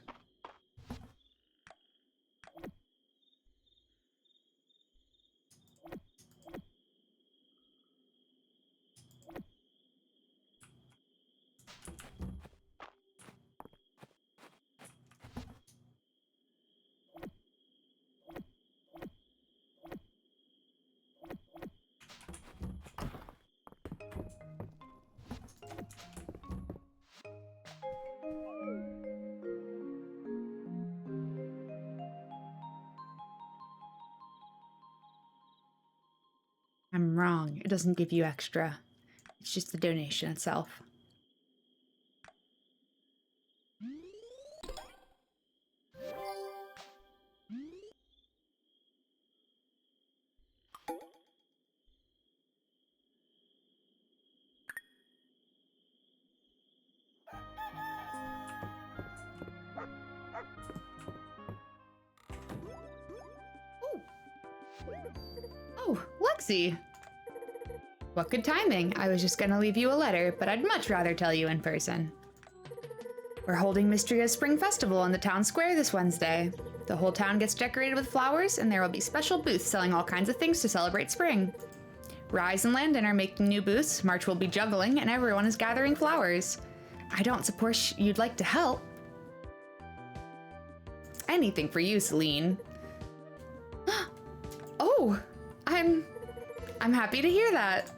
I'm wrong. It doesn't give you extra. It's just the donation itself. Oh, Lexi! What good timing. I was just gonna leave you a letter, but I'd much rather tell you in person. We're holding Mistria's Spring Festival on the town square this Wednesday. The whole town gets decorated with flowers, and there will be special booths selling all kinds of things to celebrate spring. Rise and Landon are making new booths, March will be juggling, and everyone is gathering flowers. I don't suppose you'd like to help. Anything for you, Celine. Oh, I'm happy to hear that.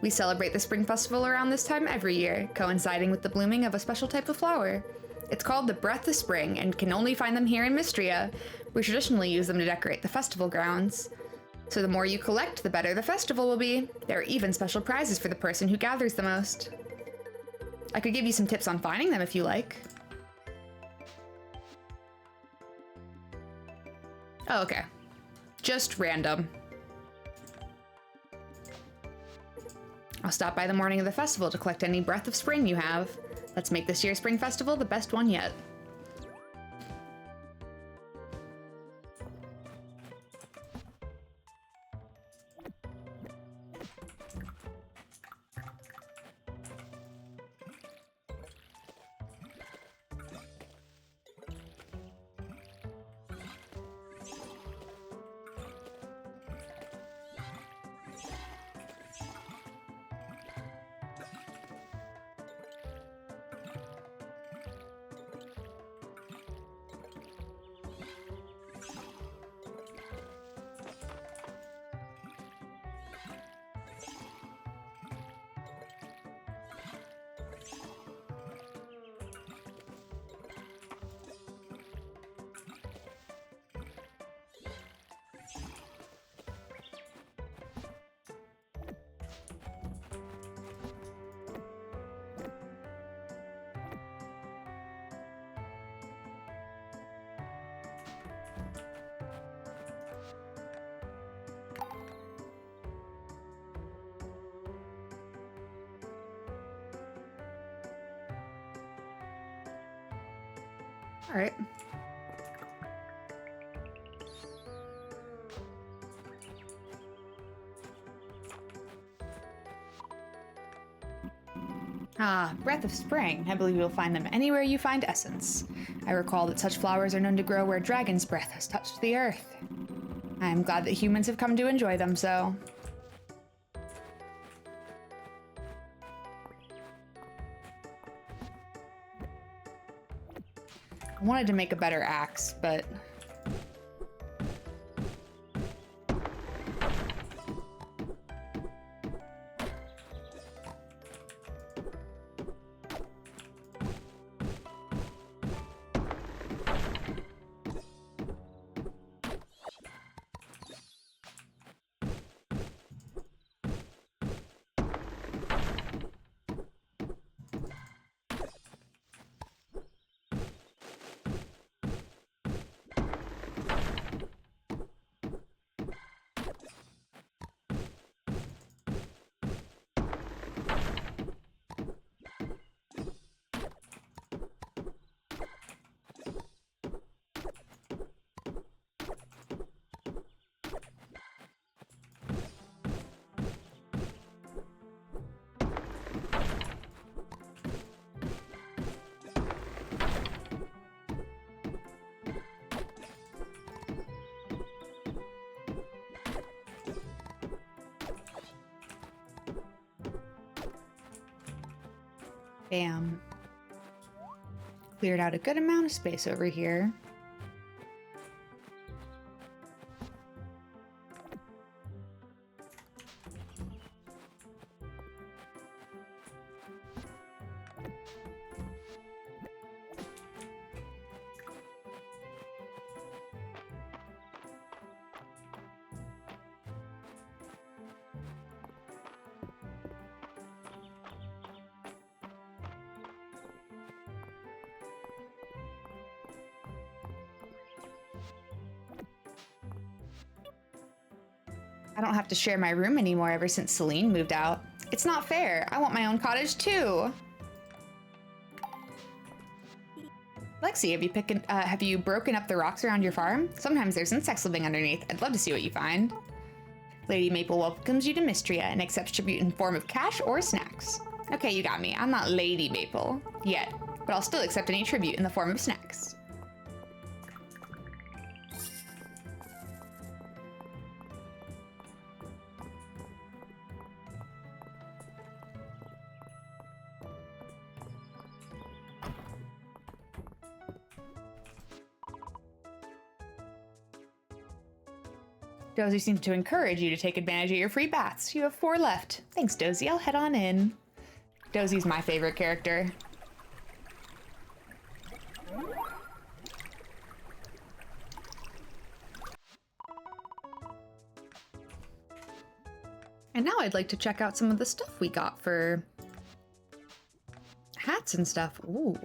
We celebrate the Spring Festival around this time every year, coinciding with the blooming of a special type of flower. It's called the Breath of Spring and can only find them here in Mistria. We traditionally use them to decorate the festival grounds. So the more you collect, the better the festival will be. There are even special prizes for the person who gathers the most. I could give you some tips on finding them if you like. Oh, okay. Just random. I'll stop by the morning of the festival to collect any Breath of Spring you have. Let's make this year's Spring Festival the best one yet. All right. Ah, Breath of Spring. I believe you'll find them anywhere you find essence. I recall that such flowers are known to grow where dragon's breath has touched the earth. I am glad that humans have come to enjoy them so. I wanted to make a better axe, but... Bam. Cleared out a good amount of space over here. I don't have to share my room anymore ever since Celine moved out. It's not fair. I want my own cottage too. Lexi, have you broken up the rocks around your farm? Sometimes there's insects living underneath. I'd love to see what you find. Lady Maple welcomes you to Mistria and accepts tribute in form of cash or snacks. Okay, you got me. I'm not Lady Maple yet, but I'll still accept any tribute in the form of snacks. Dozy seems to encourage you to take advantage of your free baths. You have 4 left. Thanks, Dozy. I'll head on in. Dozy's my favorite character. And now I'd like to check out some of the stuff we got for hats and stuff. Ooh.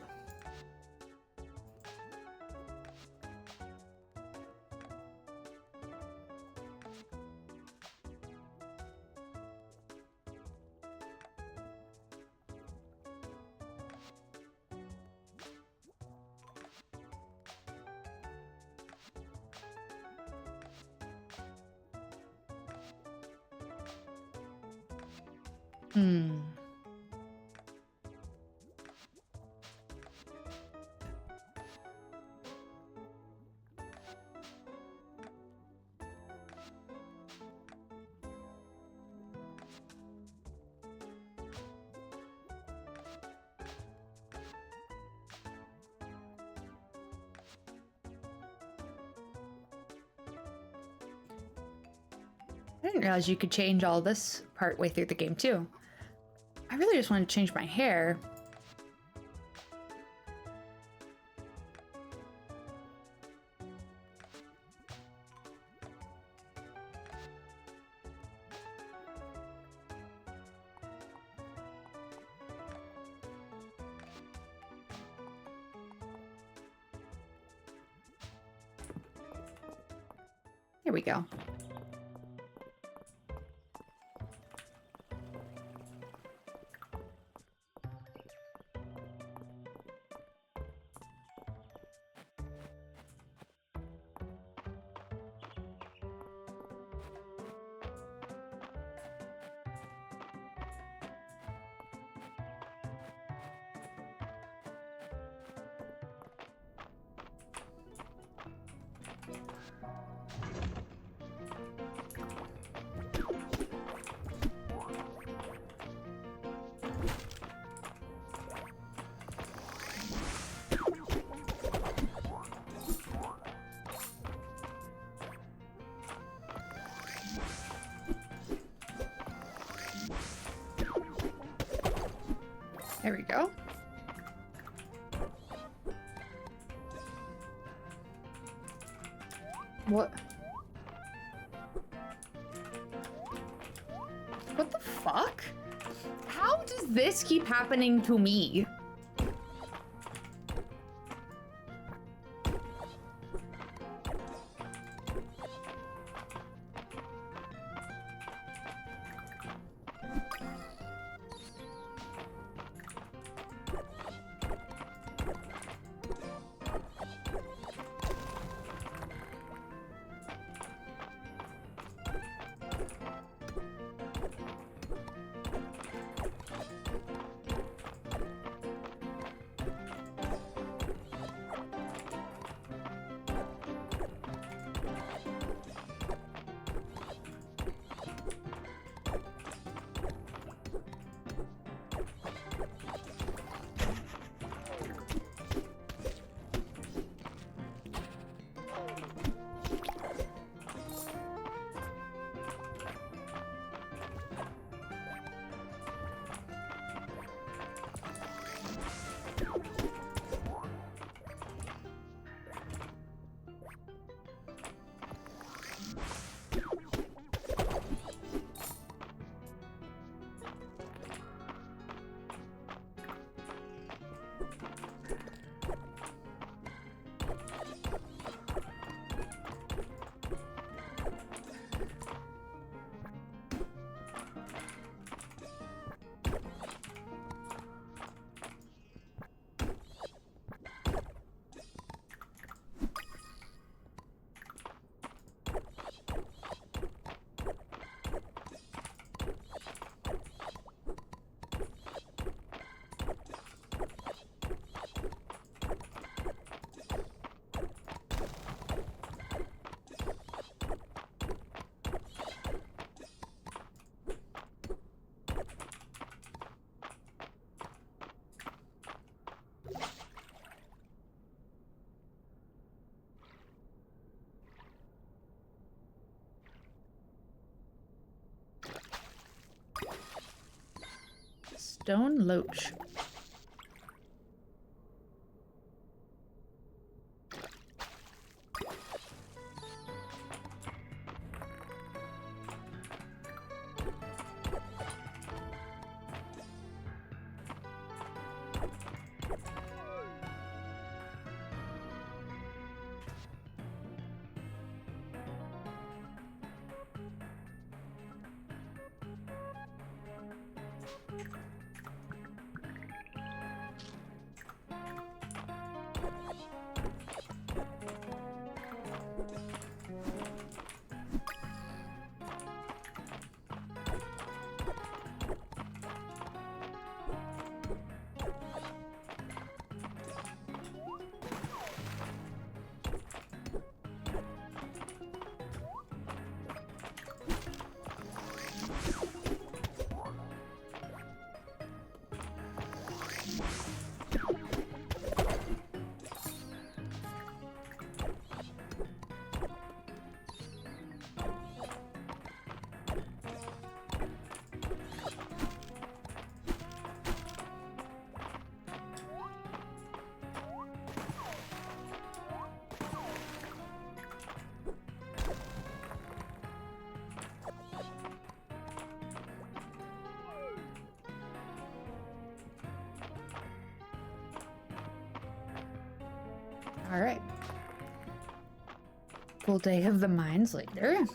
I didn't realize you could change all this part way through the game too. I really just wanted to change my hair. Here we go. There we go. What? What the fuck? How does this keep happening to me? Stone loach. All right. Full day of the mines later.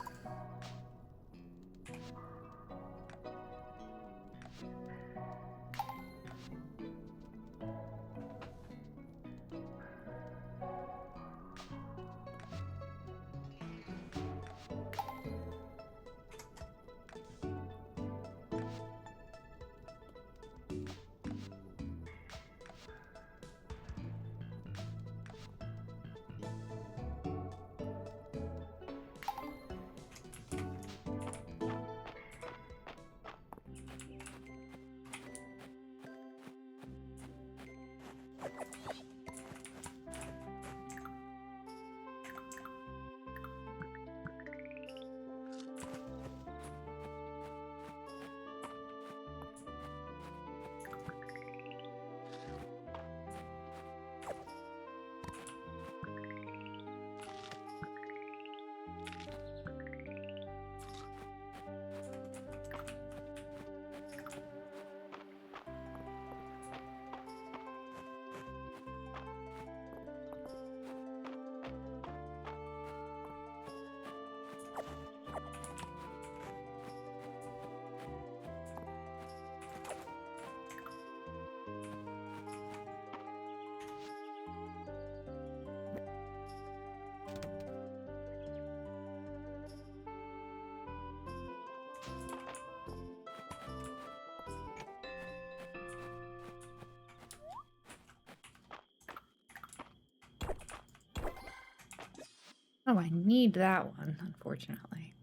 Oh, I need that one, unfortunately.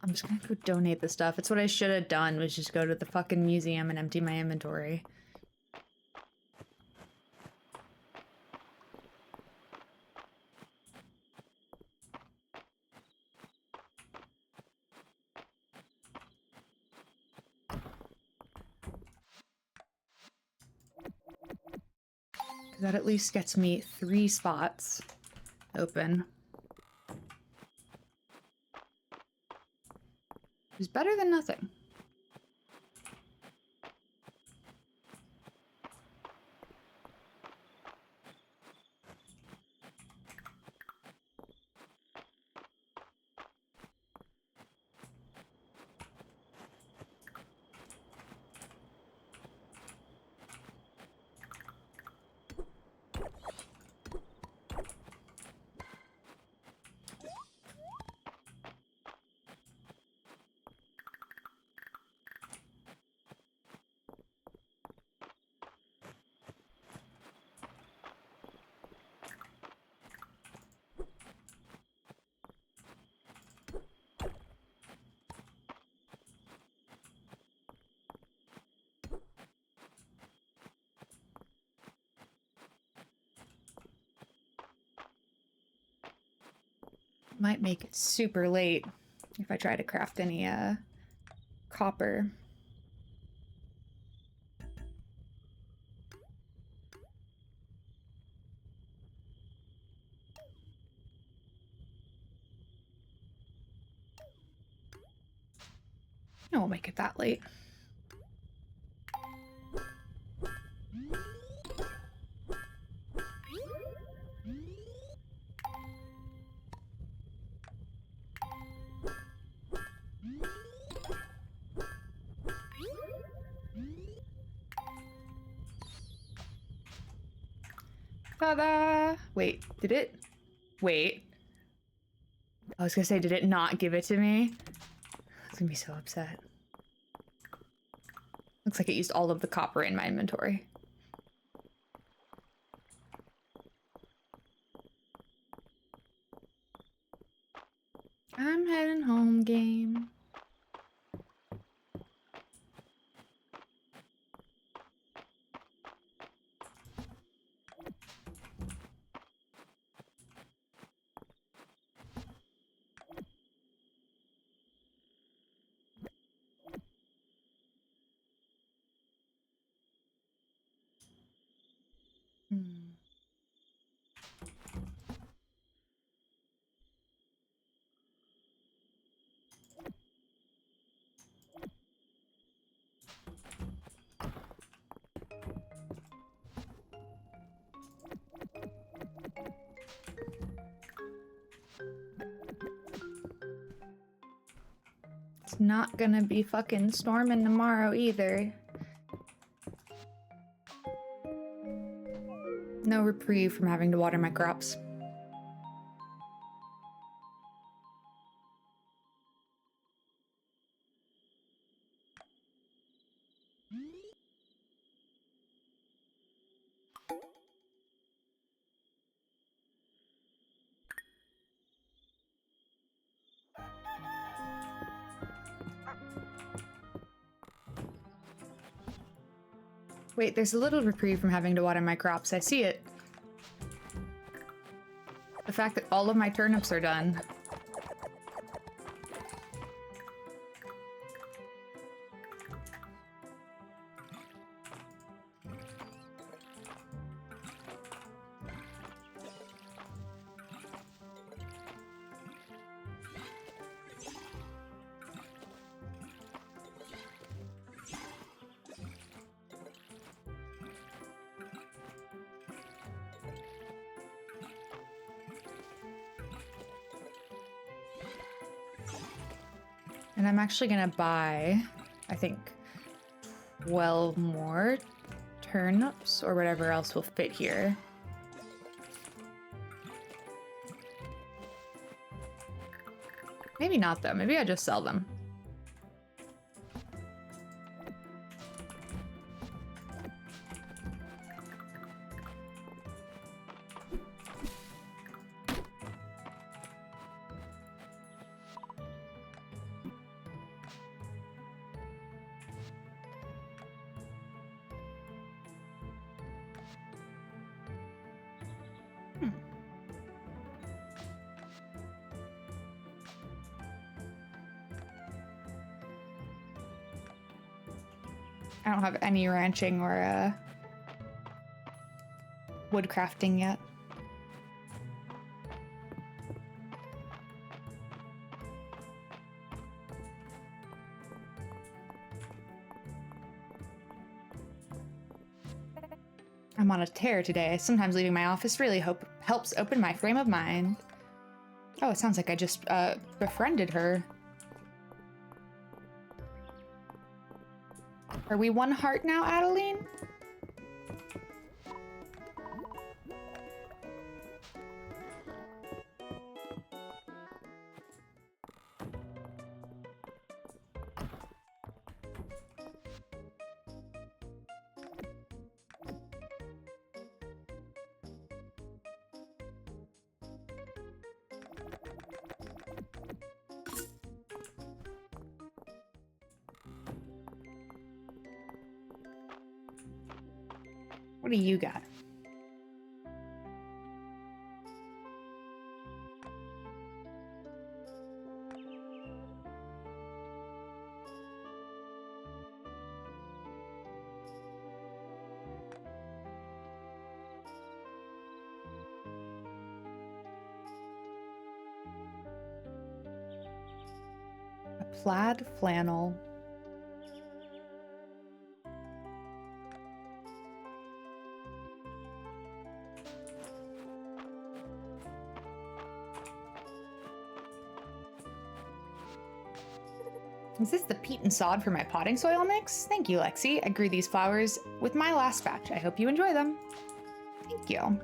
I'm just gonna go donate the stuff. It's what I should have done, was just go to the fucking museum and empty my inventory. That at least gets me 3 spots open. It's better than nothing. Might make it super late if I try to craft any copper. I won't make it that late. Ta-da! Wait, did it? Wait. I was gonna say, did it not give it to me? I was gonna be so upset. Looks like it used all of the copper in my inventory. I'm heading home, game. Hmm. It's not gonna be fucking storming tomorrow either. No reprieve from having to water my crops. Wait, there's a little reprieve from having to water my crops. I see it. The fact that all of my turnips are done. And I'm actually gonna buy, I think, 12 more turnips or whatever else will fit here. Maybe not though, maybe I just sell them. I don't have any ranching or woodcrafting yet. I'm on a tear today. Sometimes leaving my office really helps open my frame of mind. Oh, it sounds like I just befriended her. Are we one heart now, Adeline? What do you got? Plaid flannel. Is this the peat and sod for my potting soil mix? Thank you, Lexi. I grew these flowers with my last batch. I hope you enjoy them. Thank you.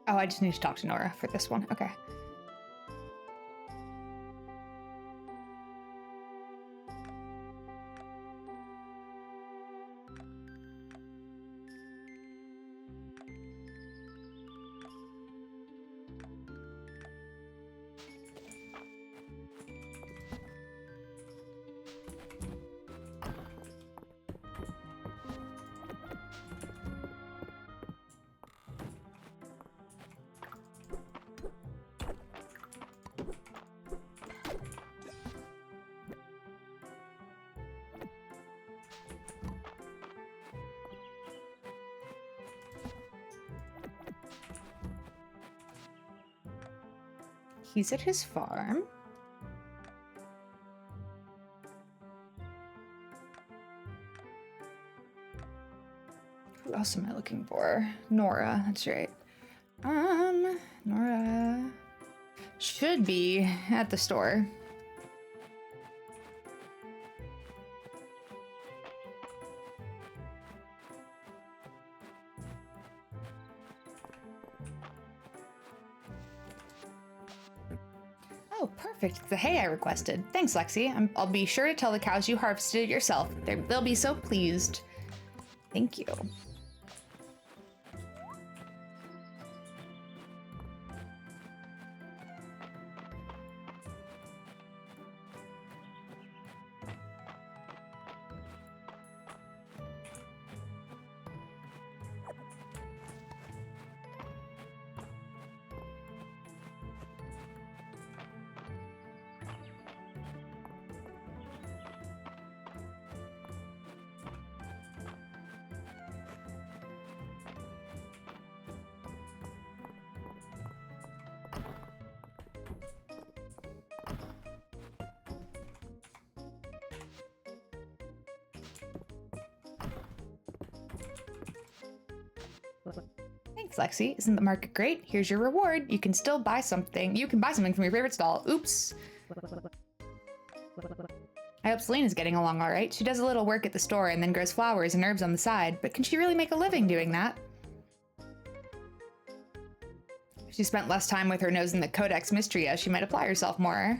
Oh, I just need to talk to Nora for this one. Okay. He's at his farm. Who else am I looking for? Nora, that's right. Nora should be at the store. Oh, perfect. The hay I requested. Thanks, Lexi. I'll be sure to tell the cows you harvested it yourself. They'll be so pleased. Thank you. Thanks, Lexi. Isn't the market great? Here's your reward. You can still buy something. You can buy something from your favorite stall. Oops. I hope Selena's getting along all right. She does a little work at the store and then grows flowers and herbs on the side. But can she really make a living doing that? If she spent less time with her nose in the Codex Mistria, she might apply herself more.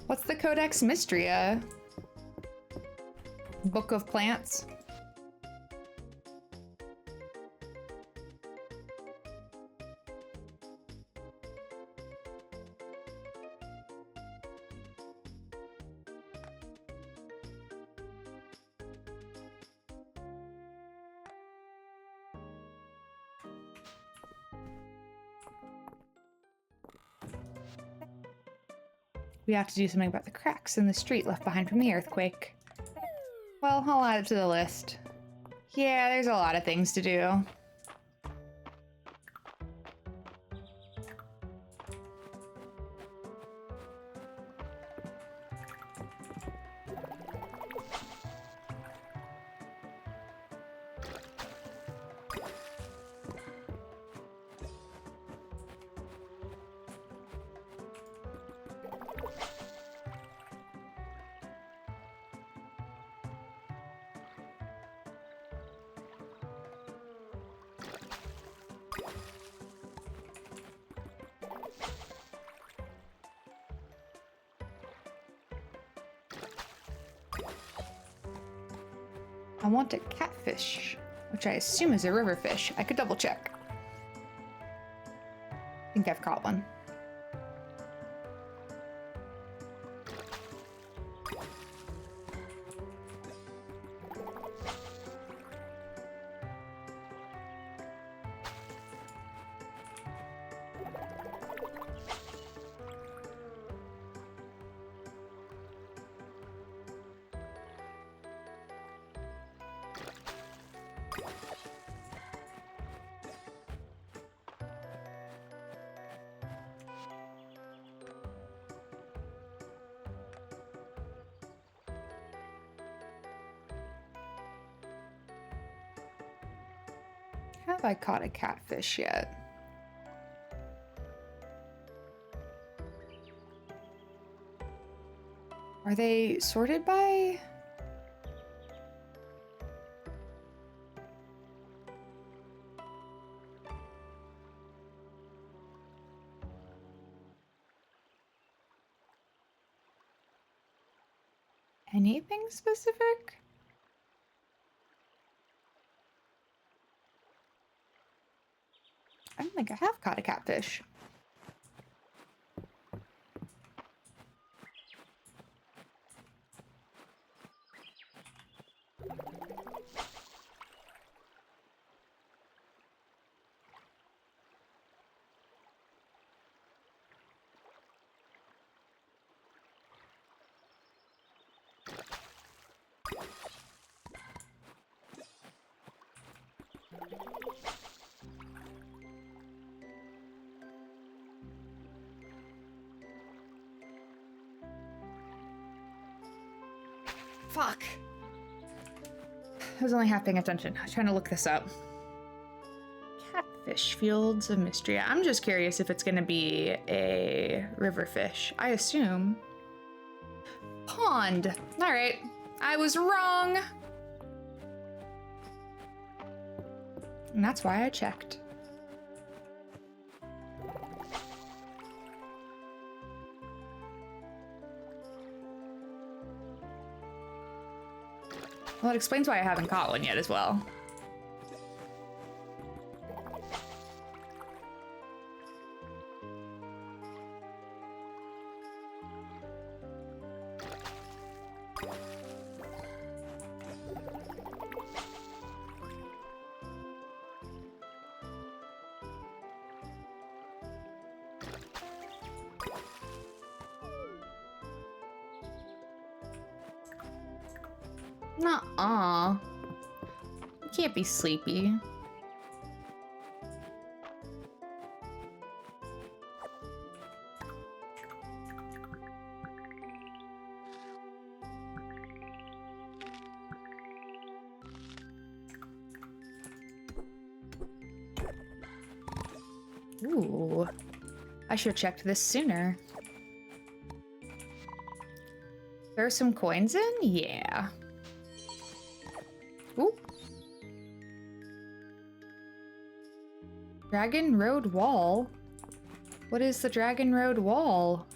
What's the Codex Mistria? Book of Plants? We have to do something about the cracks in the street left behind from the earthquake. Well, I'll add it to the list. Yeah, there's a lot of things to do. I want a catfish, which I assume is a river fish. I could double check. I think I've caught one. Have I caught a catfish yet? Are they sorted by? Anything specific? I don't think I have caught a catfish. Fuck. I was only half paying attention. I was trying to look this up. Catfish fields of mistria. I'm just curious if it's gonna be a river fish. I assume. Pond. All right. I was wrong. And that's why I checked. Well, it explains why I haven't caught one yet as well. Nuh-uh. You can't be sleepy. Ooh. I should have checked this sooner. There are some coins in? Yeah. Ooh. Dragon Road Wall? What is the Dragon Road Wall?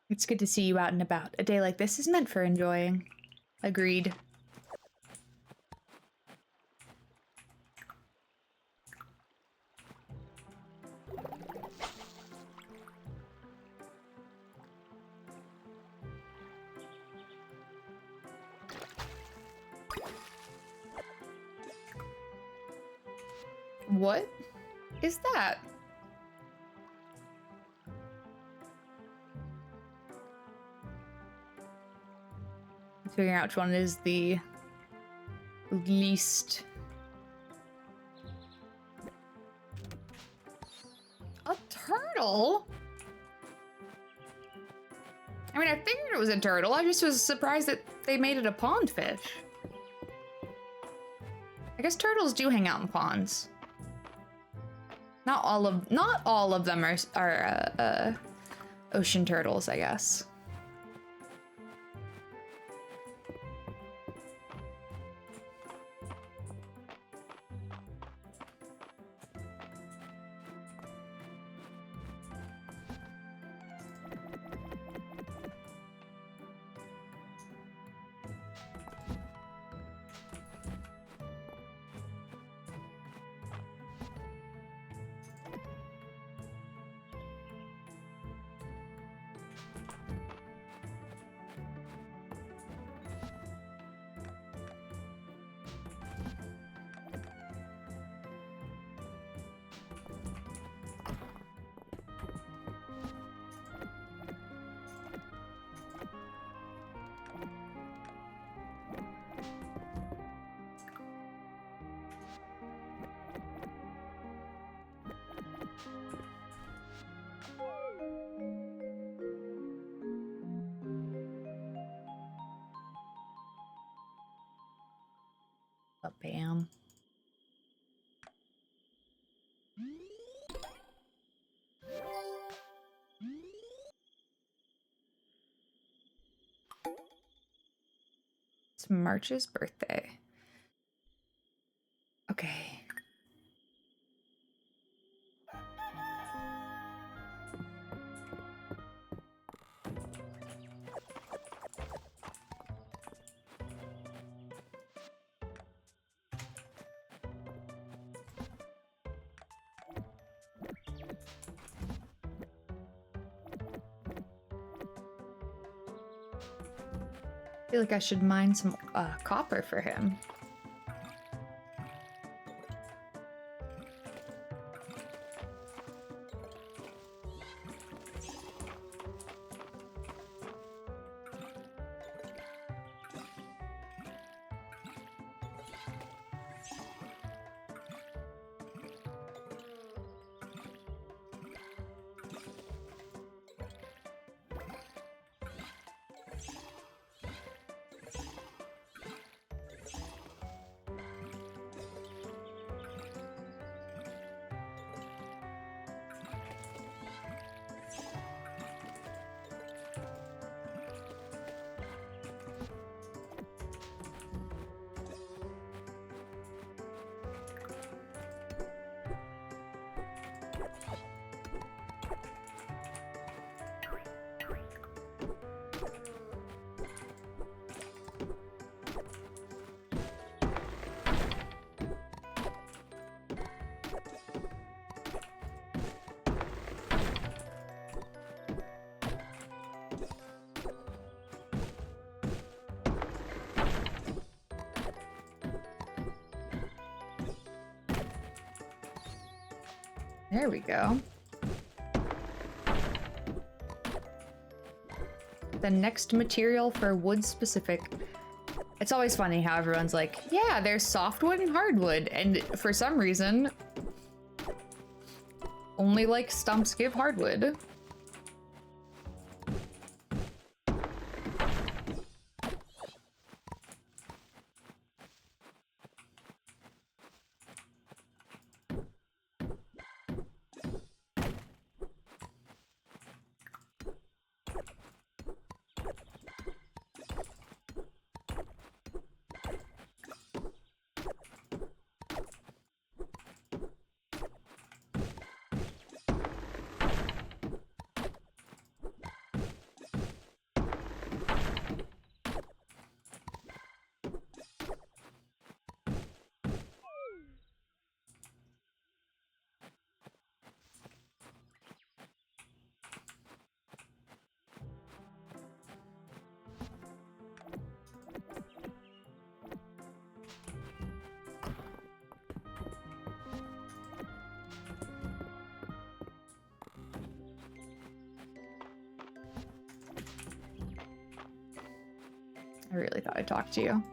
It's good to see you out and about. A day like this is meant for enjoying. Agreed. What is that? Figuring out which one is the least. A turtle? I mean, I figured it was a turtle. I just was surprised that they made it a pond fish. I guess turtles do hang out in ponds. Not all of them are ocean turtles, I guess. Bam. It's March's birthday. Okay. I feel like I should mine some copper for him. There we go. The next material for wood specific. It's always funny how everyone's like, yeah, there's softwood and hardwood. And for some reason, only like stumps give hardwood. I really thought I talked to you.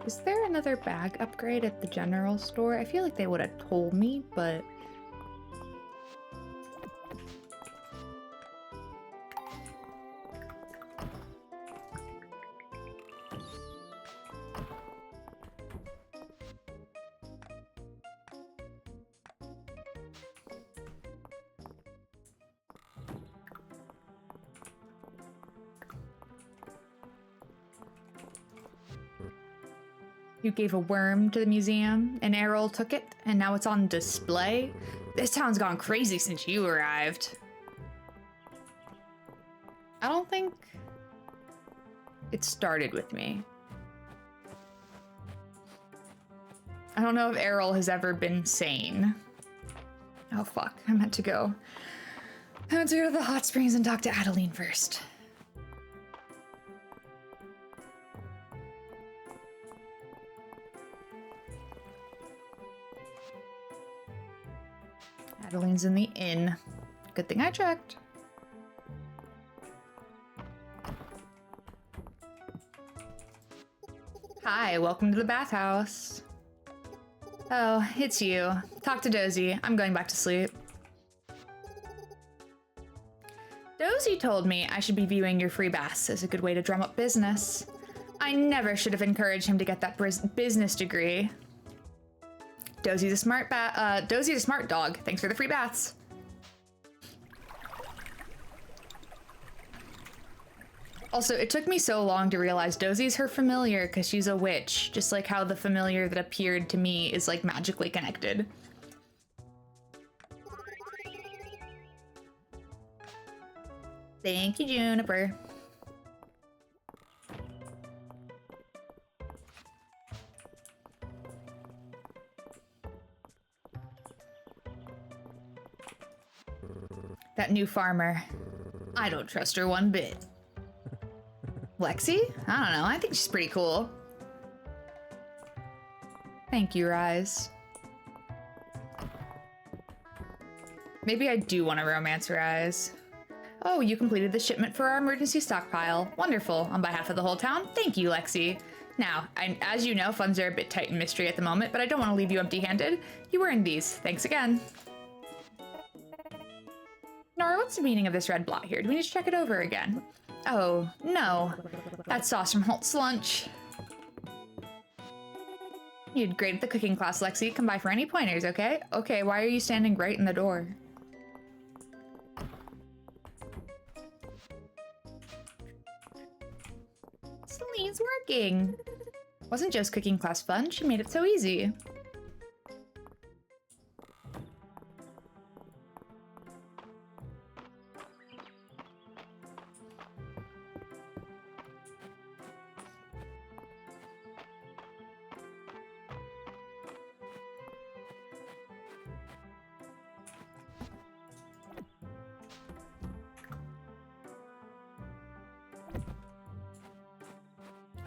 Is there another bag upgrade at the general store? I feel like they would have told me, but... You gave a worm to the museum, and Errol took it, and now it's on display? This town's gone crazy since you arrived. I don't think it started with me. I don't know if Errol has ever been sane. Oh fuck, I meant to go to the hot springs and talk to Adeline first. Adeline's in the inn. Good thing I checked. Hi, welcome to the bathhouse. Oh, it's you. Talk to Dozy. I'm going back to sleep. Dozy told me I should be viewing your free baths as a good way to drum up business. I never should have encouraged him to get that business degree. Dozy's a smart dog. Thanks for the free baths. Also, it took me so long to realize Dozy's her familiar because she's a witch, just like how the familiar that appeared to me is like magically connected. Thank you, Juniper. That new farmer. I don't trust her one bit. Lexi? I don't know, I think she's pretty cool. Thank you, Rise. Maybe I do want to romance Rise. Oh, you completed the shipment for our emergency stockpile. Wonderful. On behalf of the whole town, thank you, Lexi. Now, as you know, funds are a bit tight in Mistria at the moment, but I don't want to leave you empty-handed. You earned these. Thanks again. Nora, what's the meaning of this red blot here? Do we need to check it over again? Oh, no. That's sauce from Holt's lunch. You did great at the cooking class, Lexi. Come by for any pointers, okay? Okay, why are you standing right in the door? Celine's working. Wasn't Joe's cooking class fun? She made it so easy.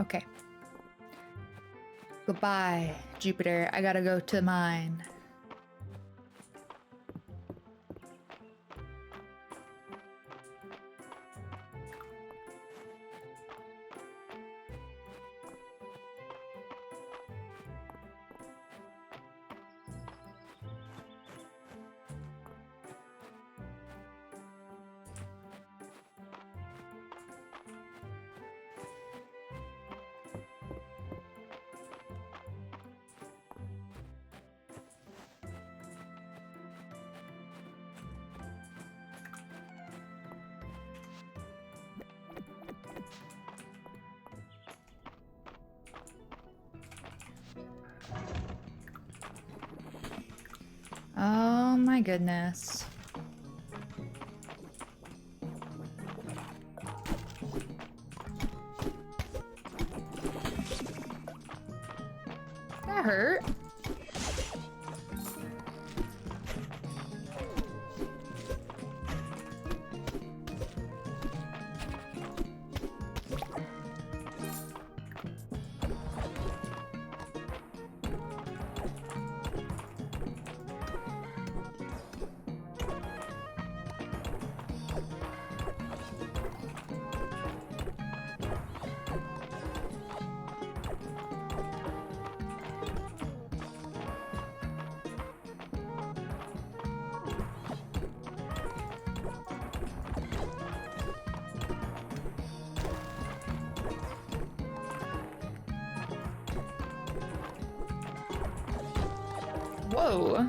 Okay. Goodbye, Jupiter. I gotta go to mine. Oh my goodness. That hurt. Whoa.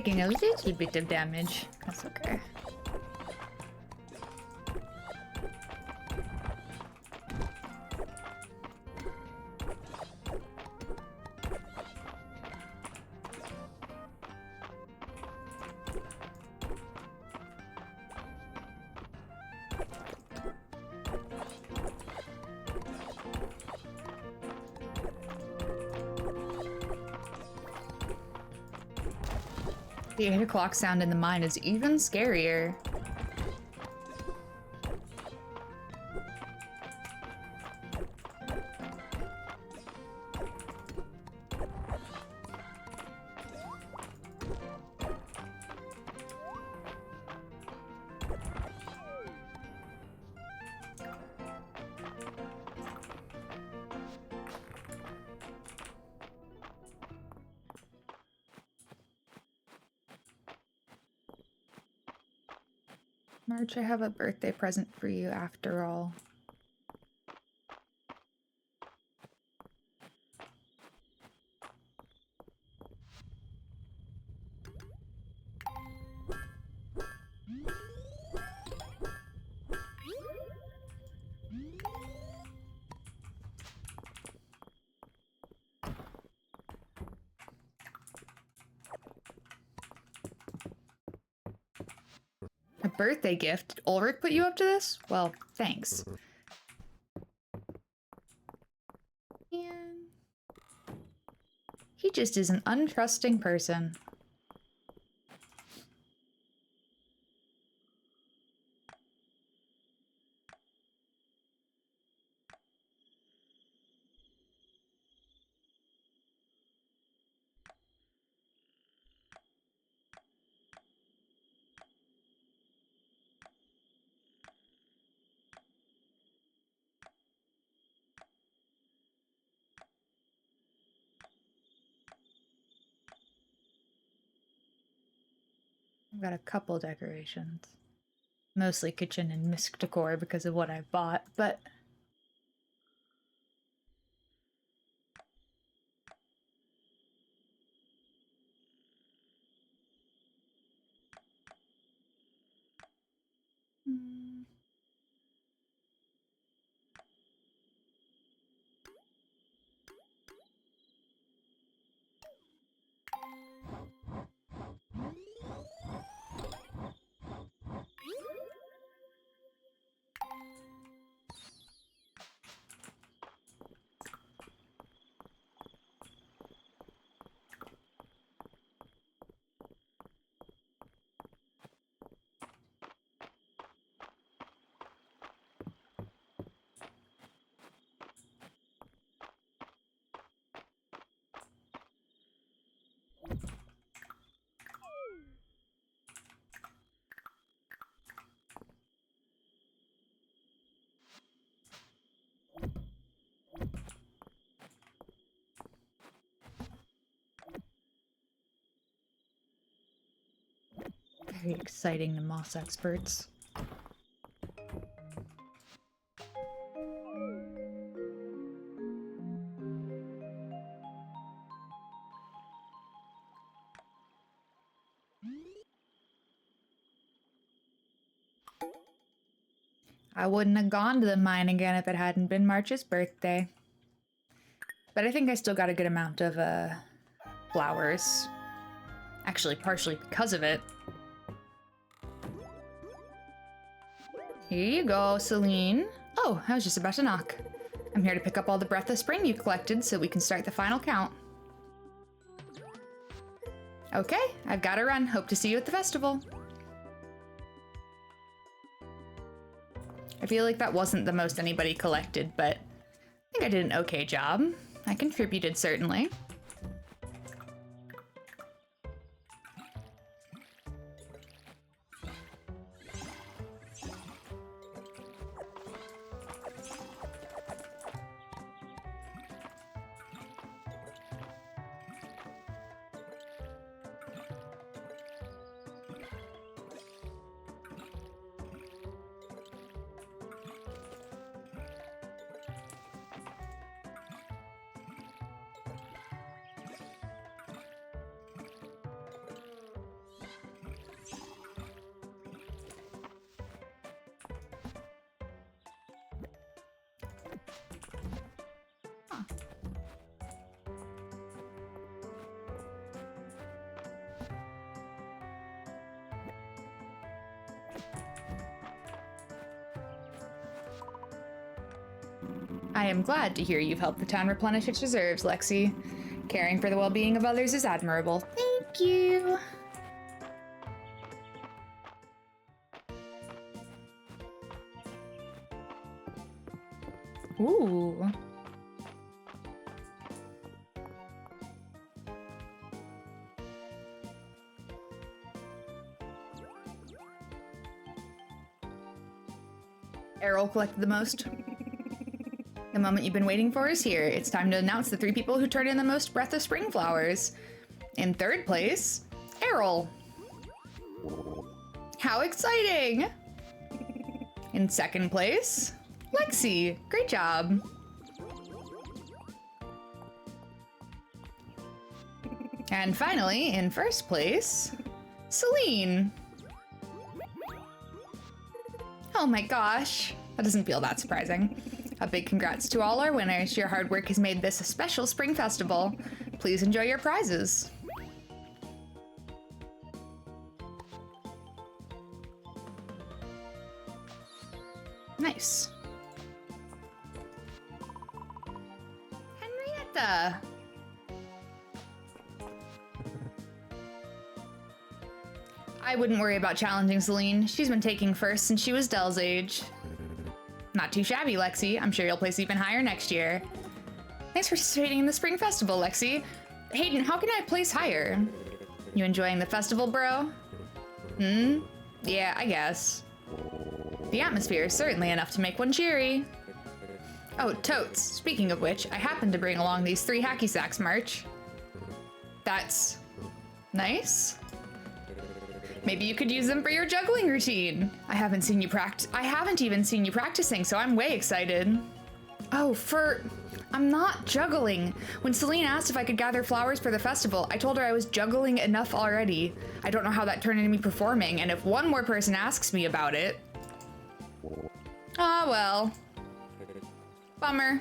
Taking a little bit of damage. That's okay. The 8 o'clock sound in the mine is even scarier. March, I have a birthday present for you after all. A birthday gift? Did Ulrich put you up to this? Well, thanks. Man. He just is an untrusting person. I've got a couple decorations. Mostly kitchen and misc decor because of what I bought, but... Hmm. Very exciting to moss experts. I wouldn't have gone to the mine again if it hadn't been March's birthday. But I think I still got a good amount of, flowers. Actually, partially because of it. Here you go, Celine. Oh, I was just about to knock. I'm here to pick up all the Breath of Spring you collected so we can start the final count. Okay, I've got to run. Hope to see you at the festival. I feel like that wasn't the most anybody collected, but I think I did an okay job. I contributed, certainly. I am glad to hear you've helped the town replenish its reserves, Lexi. Caring for the well-being of others is admirable. Thank you. Ooh. Errol collected the most. The moment you've been waiting for is here. It's time to announce the 3 people who turned in the most Breath of Spring flowers. In 3rd place, Errol. How exciting! In 2nd place, Lexi. Great job. And finally, in 1st place, Celine. Oh my gosh, that doesn't feel that surprising. A big congrats to all our winners. Your hard work has made this a special spring festival. Please enjoy your prizes. Nice. Henrietta. I wouldn't worry about challenging Celine. She's been taking first since she was Dell's age. Not too shabby, Lexi. I'm sure you'll place even higher next year. Thanks for participating in the Spring Festival, Lexi. Hayden, how can I place higher? You enjoying the festival, bro? Yeah, I guess. The atmosphere is certainly enough to make one cheery. Oh, totes. Speaking of which, I happened to bring along these 3 hacky sacks merch. That's nice. Maybe you could use them for your juggling routine. I haven't even seen you practicing, so I'm way excited. Oh, I'm not juggling. When Celine asked if I could gather flowers for the festival, I told her I was juggling enough already. I don't know how that turned into me performing, and if one more person asks me about it... Ah, well. Bummer.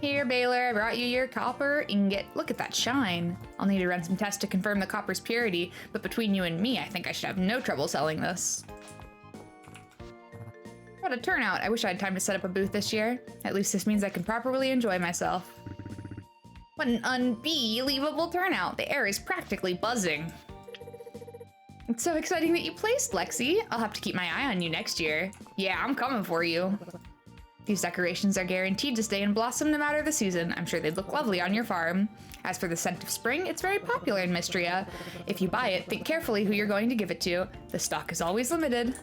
Here, Baylor, I brought you your copper ingot. Look at that shine. I'll need to run some tests to confirm the copper's purity, but between you and me, I think I should have no trouble selling this. What a turnout. I wish I had time to set up a booth this year. At least this means I can properly enjoy myself. What an unbelievable turnout. The air is practically buzzing. It's so exciting that you placed, Lexi. I'll have to keep my eye on you next year. Yeah, I'm coming for you. These decorations are guaranteed to stay in blossom no matter the season. I'm sure they'd look lovely on your farm. As for the scent of spring, it's very popular in Mistria. If you buy it, think carefully who you're going to give it to. The stock is always limited.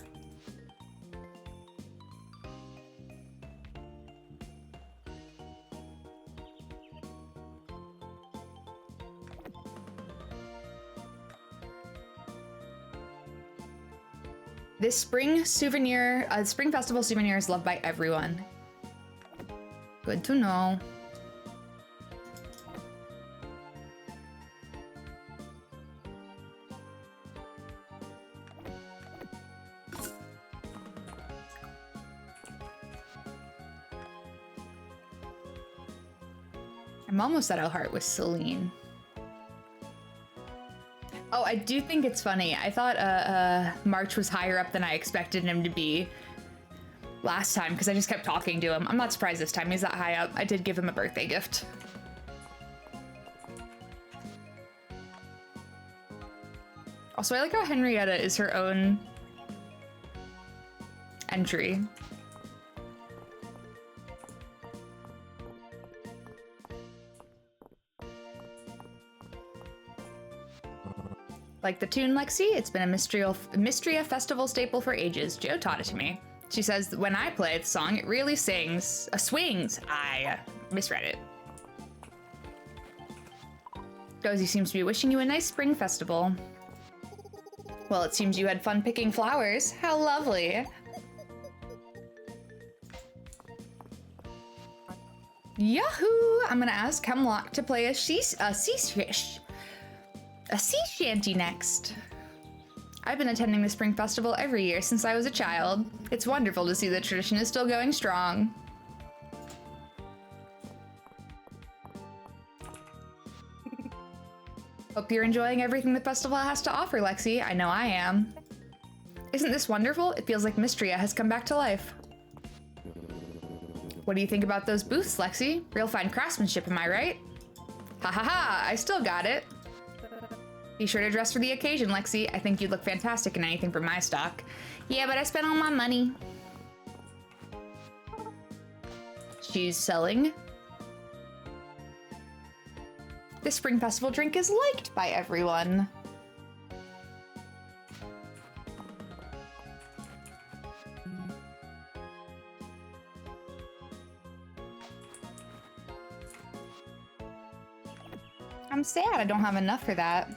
This spring festival souvenir is loved by everyone. Good to know. I'm almost at Heart with Celine. Oh, I do think it's funny. I thought March was higher up than I expected him to be last time because I just kept talking to him. I'm not surprised this time he's that high up. I did give him a birthday gift. Also, I like how Henrietta is her own entry. Like the tune, Lexi? It's been a Mistria festival staple for ages. Joe taught it to me. She says that when I play the song, it really swings. I misread it. Dozy seems to be wishing you a nice spring festival. Well, it seems you had fun picking flowers. How lovely. Yahoo! I'm gonna ask Hemlock to play a sea shanty next. I've been attending the Spring Festival every year since I was a child. It's wonderful to see the tradition is still going strong. Hope you're enjoying everything the festival has to offer, Lexi. I know I am. Isn't this wonderful? It feels like Mistria has come back to life. What do you think about those booths, Lexi? Real fine craftsmanship, am I right? Ha ha ha, I still got it. Be sure to dress for the occasion, Lexi. I think you'd look fantastic in anything from my stock. Yeah, but I spent all my money. She's selling. The Spring Festival drink is liked by everyone. I'm sad I don't have enough for that.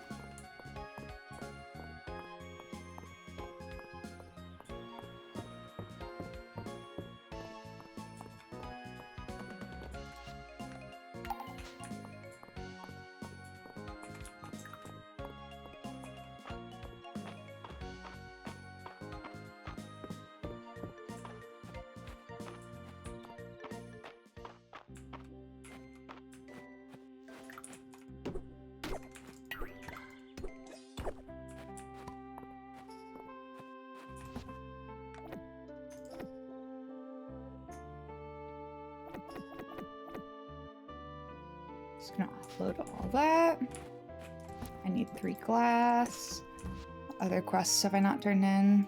Just gonna offload all that. I need 3 glass. Other quests have I not turned in?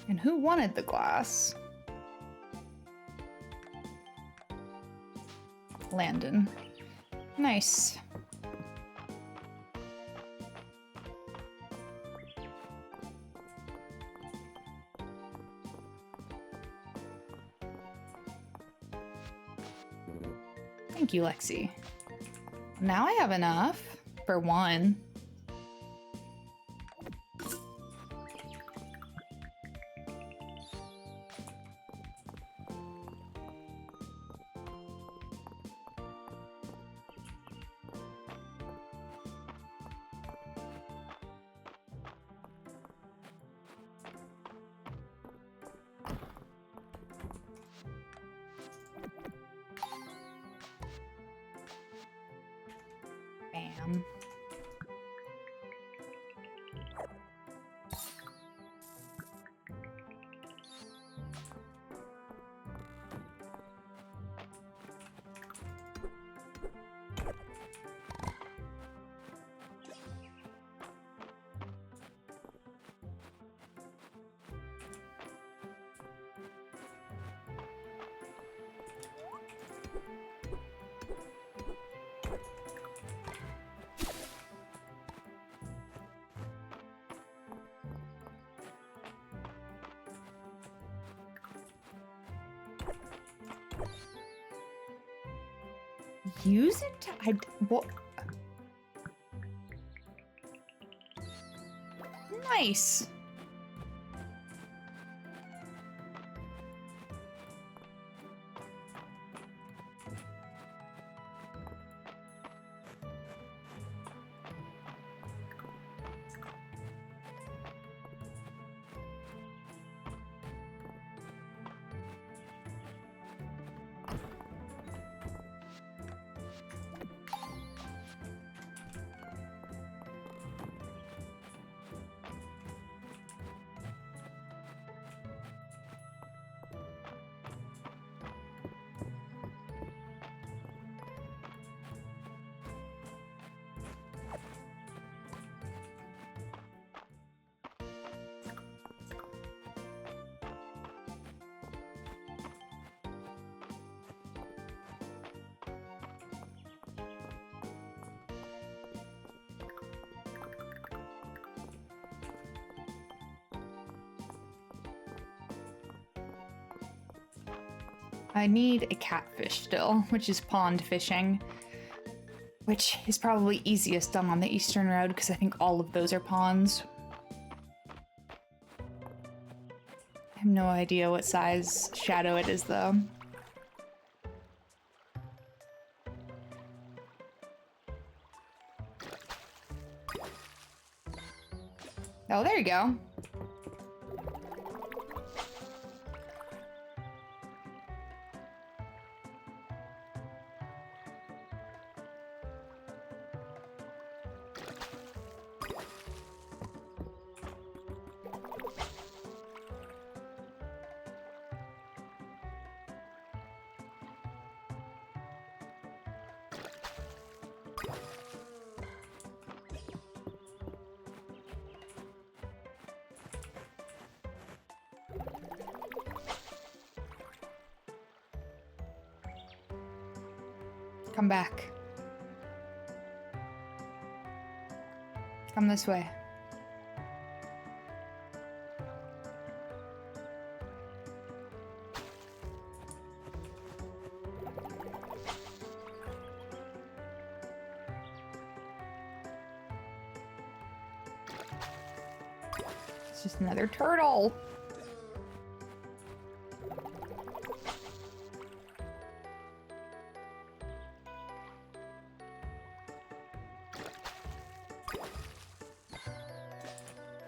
And who wanted the glass? Landon. Nice. Thank you, Lexi. Now I have enough for 1. Bam. Use it to... what? Nice. I need a catfish still, which is pond fishing, which is probably easiest done on the Eastern Road because I think all of those are ponds. I have no idea what size shadow it is though. Oh, there you go. Come back. Come this way. It's just another turtle.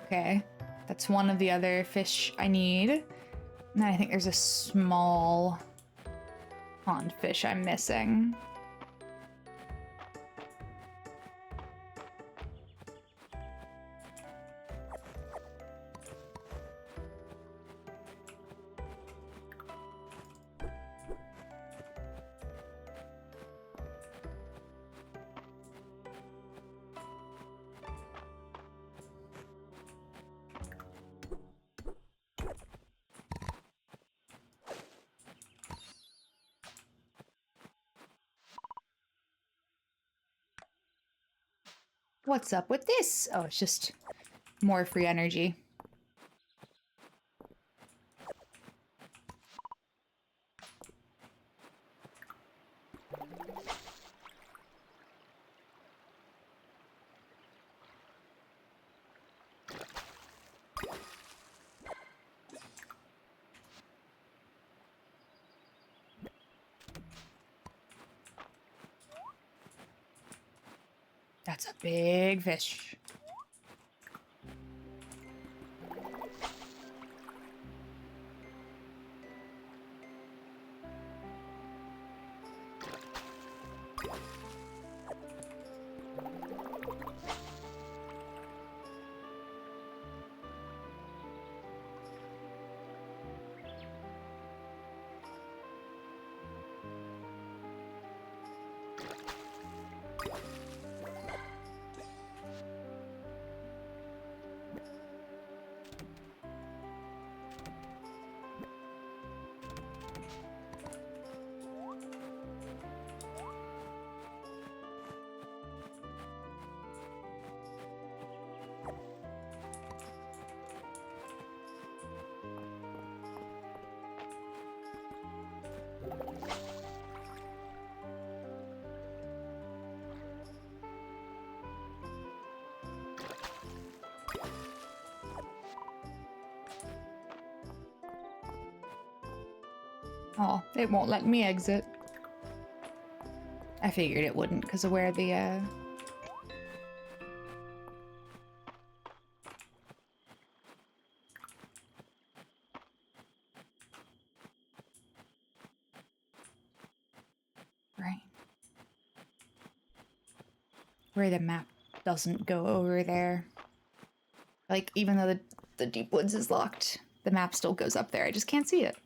Okay, that's one of the other fish I need. And then I think there's a small pond fish I'm missing. What's up with this? Oh, it's just more free energy. That's a big fish. Oh, it won't let me exit. I figured it wouldn't because of where the, right. Where the map doesn't go over there. Like, even though the deep woods is locked, the map still goes up there. I just can't see it.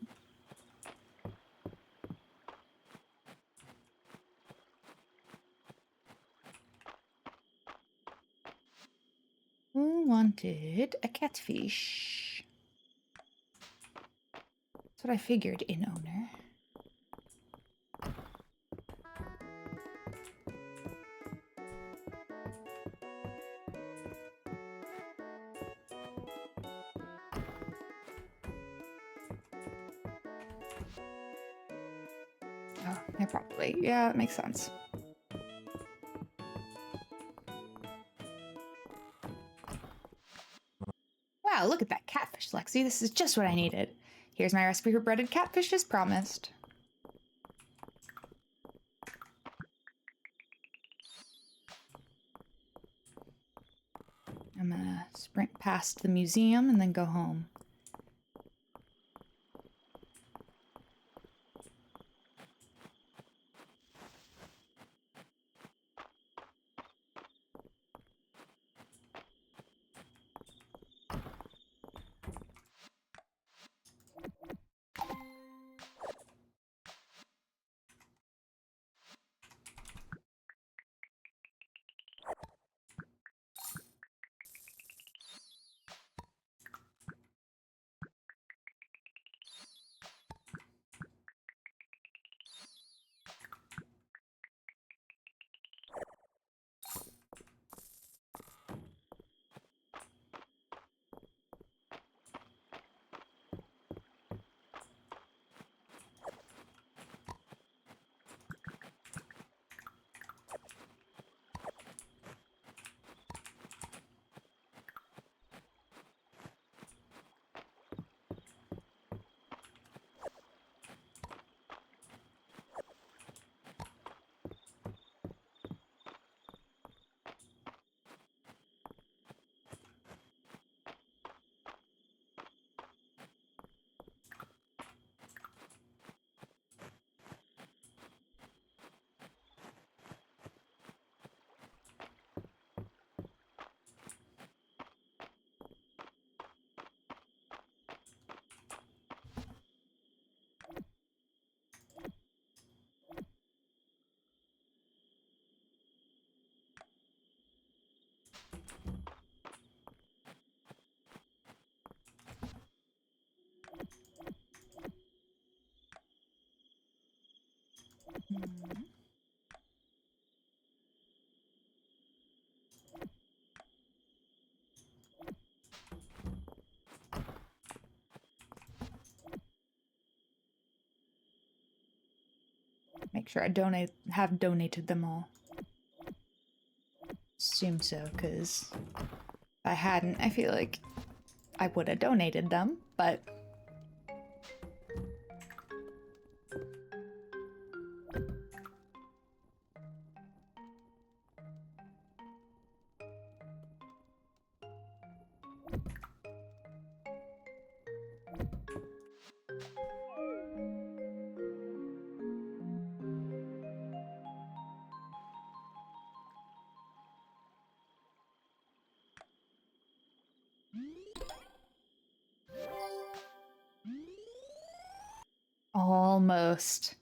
Who wanted a catfish? That's what I figured, inn owner. Oh, yeah, probably. Yeah, that makes sense. Wow, look at that catfish, Lexi. This is just what I needed. Here's my recipe for breaded catfish as promised. I'm gonna sprint past the museum and then go home. Make sure I have donated them all. Assume so, because if I hadn't, I feel like I would have donated them, but almost.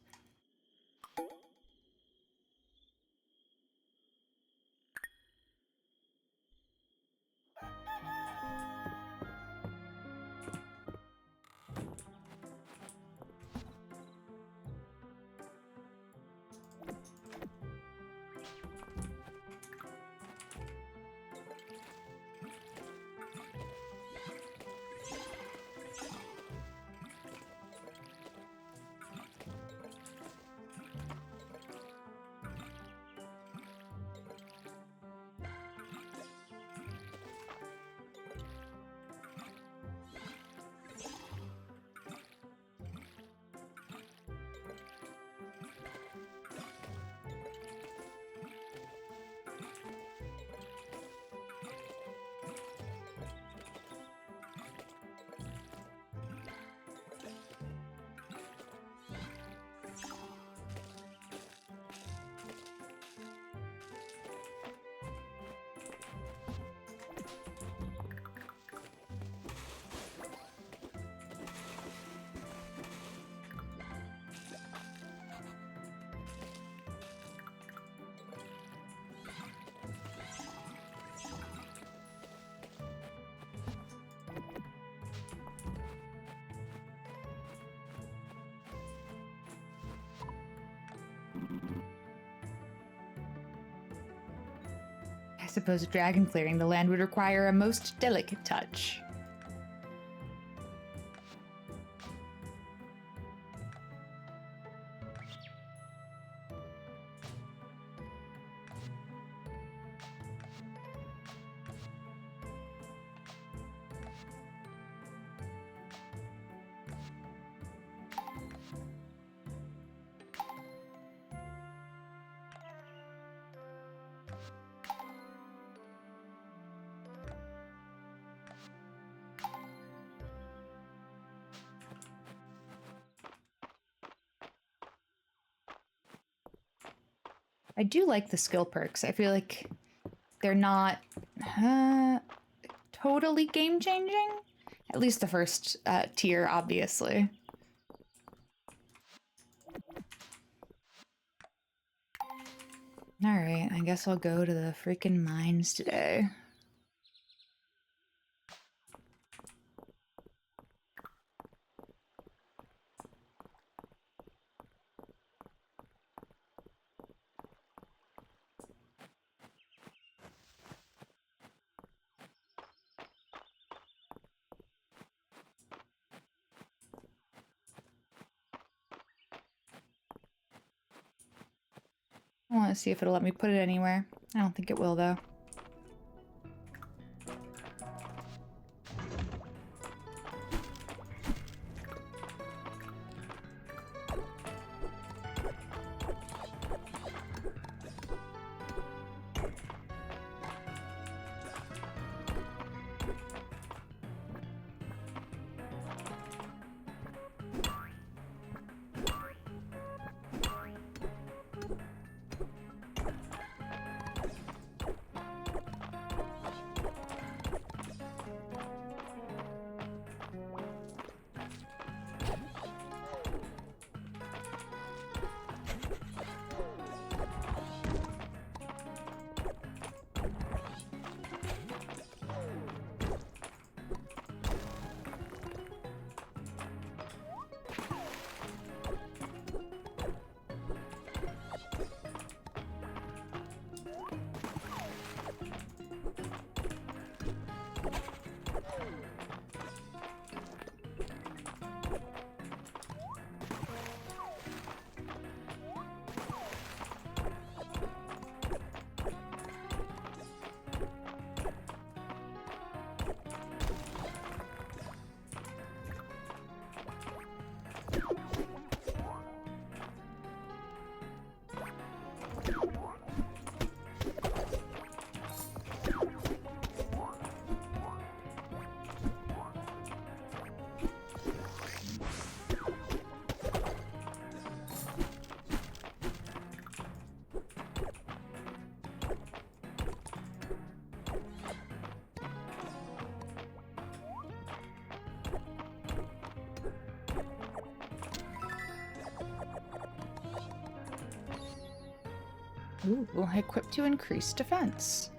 I suppose dragon clearing the land would require a most delicate touch. I do like the skill perks. I feel like they're not totally game-changing. At least the first tier, obviously. Alright, I guess I'll go to the freaking mines today. I want to see if it'll let me put it anywhere. I don't think it will, though. Ooh, equipped to increase defense.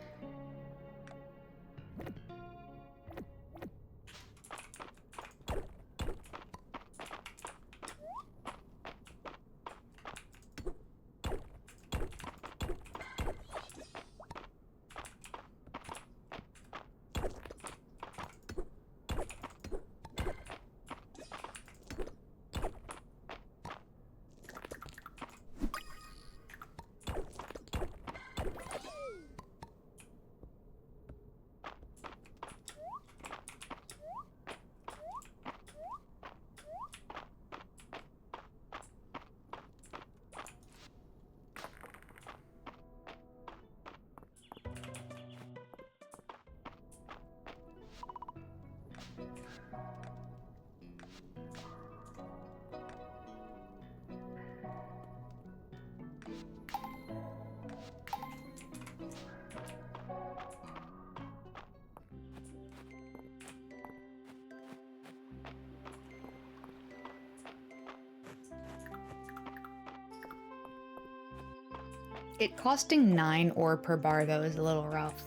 It costing 9 ore per bar, though, is a little rough.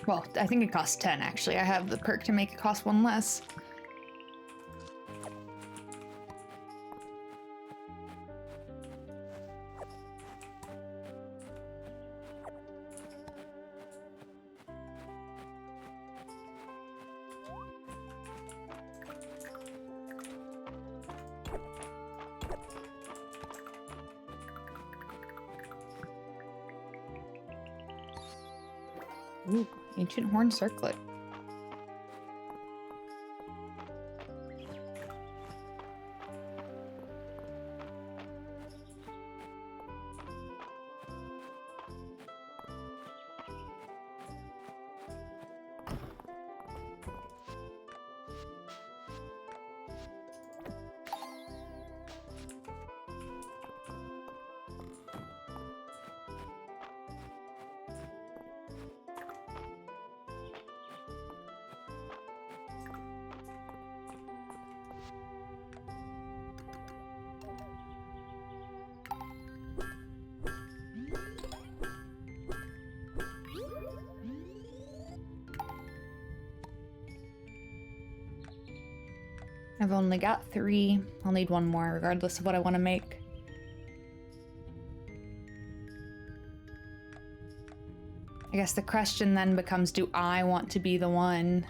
Well, I think it costs 10, actually. I have the perk to make it cost 1 less. Ooh, ancient horn circlet. I've only got 3. I'll need 1 more, regardless of what I want to make. I guess the question then becomes, do I want to be the one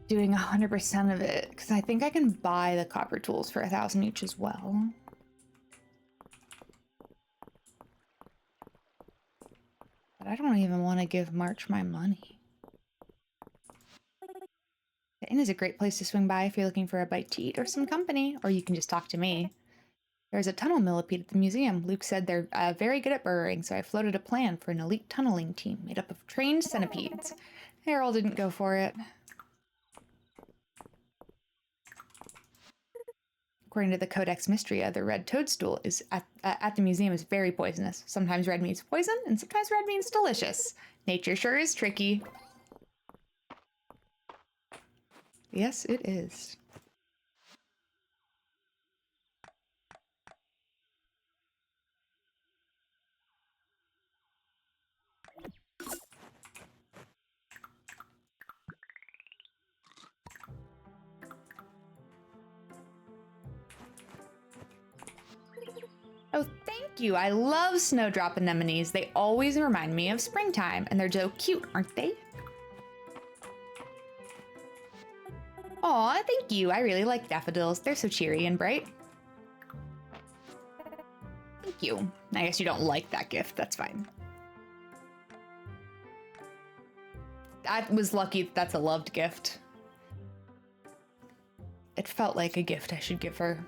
doing 100% of it? Because I think I can buy the copper tools for 1,000 each as well. But I don't even want to give March my money. The inn is a great place to swing by if you're looking for a bite to eat or some company, or you can just talk to me. There's a tunnel millipede at the museum. Luke said they're very good at burrowing, so I floated a plan for an elite tunneling team made up of trained centipedes. Errol didn't go for it. According to the Codex Mistria, the red toadstool is at the museum is very poisonous. Sometimes red means poison, and sometimes red means delicious. Nature sure is tricky. Yes, it is. Oh, thank you. I love snowdrop anemones. They always remind me of springtime, and they're so cute, aren't they? Aw, thank you. I really like daffodils. They're so cheery and bright. Thank you. I guess you don't like that gift. That's fine. I was lucky that that's a loved gift. It felt like a gift I should give her.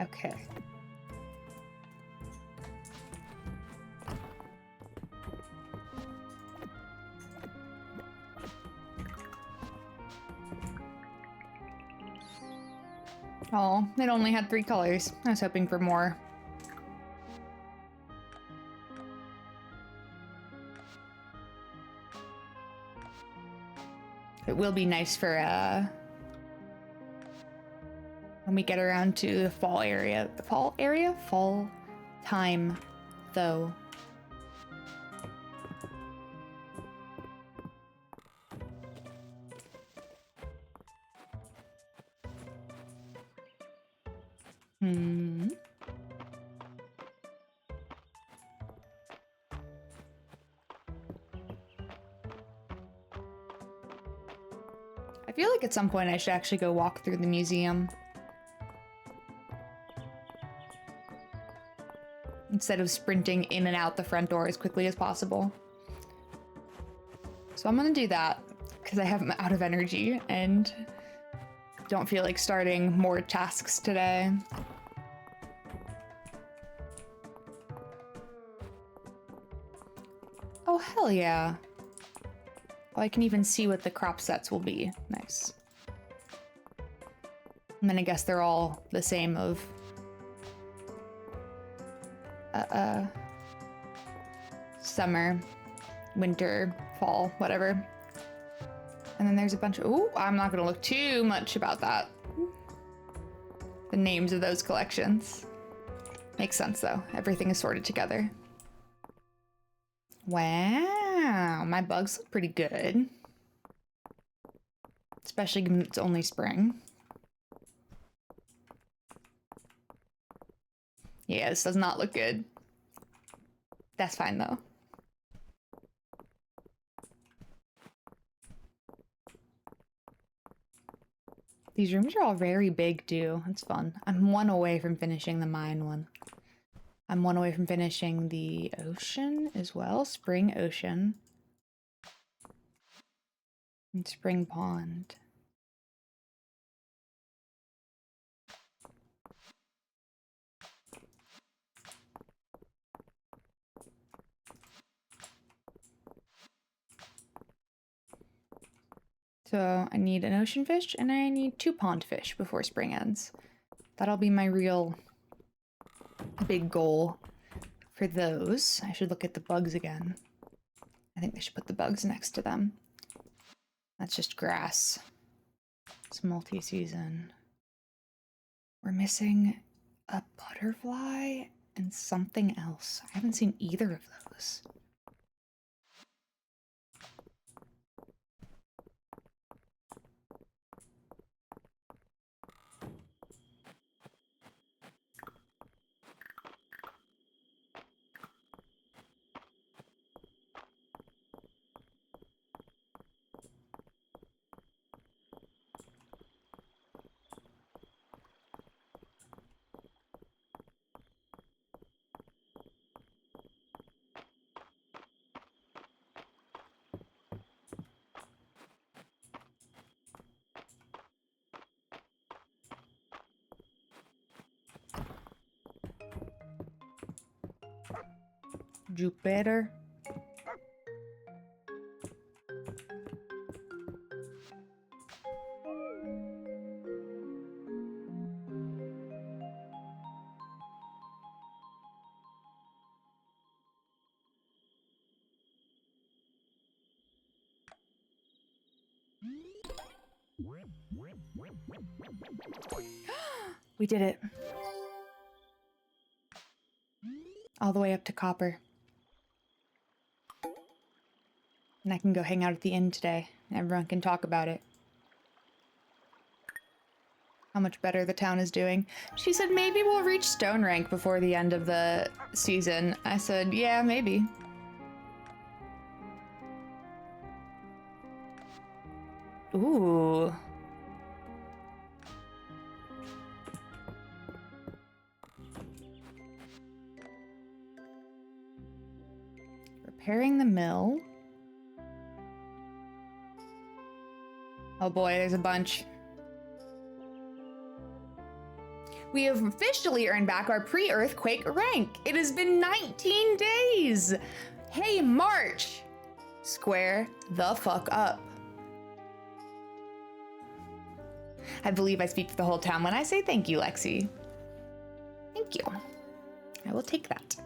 Okay. Oh, it only had 3 colors. I was hoping for more. It will be nice for, when we get around to the fall area. The fall area? Fall time, though. I feel like at some point I should actually go walk through the museum. Instead of sprinting in and out the front door as quickly as possible. So I'm gonna do that, because I have out of energy and don't feel like starting more tasks today. Oh, hell yeah. Oh, I can even see what the crop sets will be. Nice. And then I guess they're all the same of... summer, winter, fall, whatever. And then there's a bunch of... Ooh, I'm not gonna look too much about that. The names of those collections. Makes sense, though. Everything is sorted together. Wow, my bugs look pretty good. Especially given it's only spring. Yeah, this does not look good. That's fine, though. These rooms are all very big, too. It's fun. I'm one away from finishing the mine one. I'm one away from finishing the ocean as well. Spring Ocean. And Spring Pond. So I need an ocean fish and I need 2 pond fish before spring ends. That'll be my real big goal for those. I should look at the bugs again. I think they should put the bugs next to them. That's just grass. It's multi-season. We're missing a butterfly and something else. I haven't seen either of those. Jupiter. We did it. All the way up to copper. And I can go hang out at the inn today. Everyone can talk about it. How much better the town is doing. She said maybe we'll reach stone rank before the end of the season. I said, yeah, maybe. Ooh. Repairing the mill. Oh boy, there's a bunch. We have officially earned back our pre-earthquake rank. It has been 19 days. Hey, March. Square the fuck up. I believe I speak for the whole town when I say thank you, Lexi. Thank you. I will take that.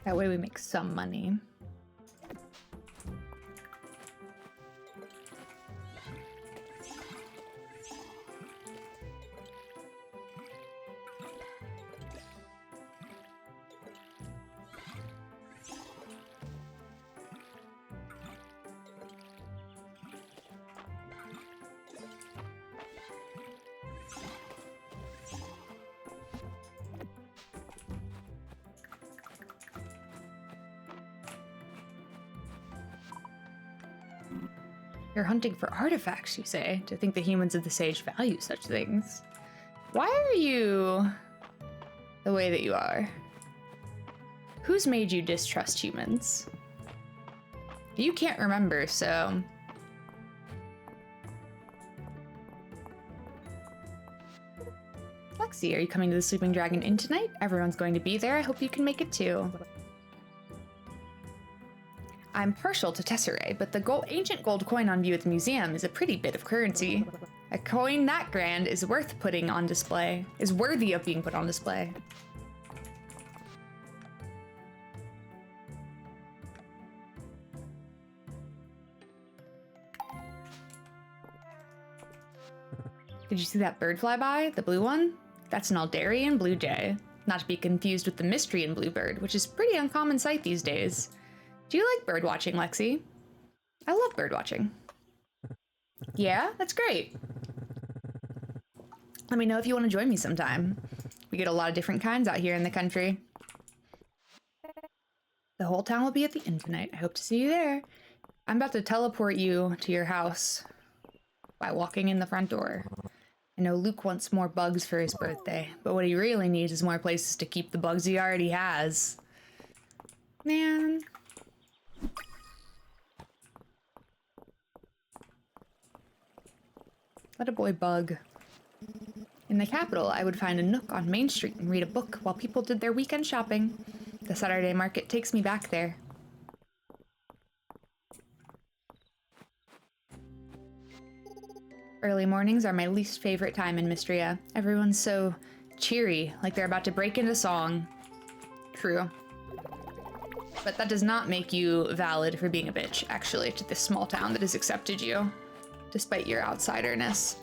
That way we make some money. You're hunting for artifacts, you say, to think the humans of this age value such things. Why are you the way that you are? Who's made you distrust humans? You can't remember, so... Lexi, are you coming to the Sleeping Dragon Inn tonight? Everyone's going to be there. I hope you can make it too. I'm partial to tesserae, but the ancient gold coin on view at the museum is a pretty bit of currency. A coin that grand is worth putting on display, is worthy of being put on display. Did you see that bird fly by? The blue one? That's an Aldarian blue jay. Not to be confused with the Mistrian bluebird, which is a pretty uncommon sight these days. Do you like bird watching, Lexi? I love bird watching. Yeah, that's great. Let me know if you want to join me sometime. We get a lot of different kinds out here in the country. The whole town will be at the inn tonight. I hope to see you there. I'm about to teleport you to your house by walking in the front door. I know Luke wants more bugs for his birthday, but what he really needs is more places to keep the bugs he already has. Man. Let a boy bug. In the capital, I would find a nook on Main Street and read a book while people did their weekend shopping. The Saturday market takes me back there. Early mornings are my least favorite time in Mistria. Everyone's so cheery, like they're about to break into song. True. But that does not make you valid for being a bitch, actually, to this small town that has accepted you, despite your outsiderness.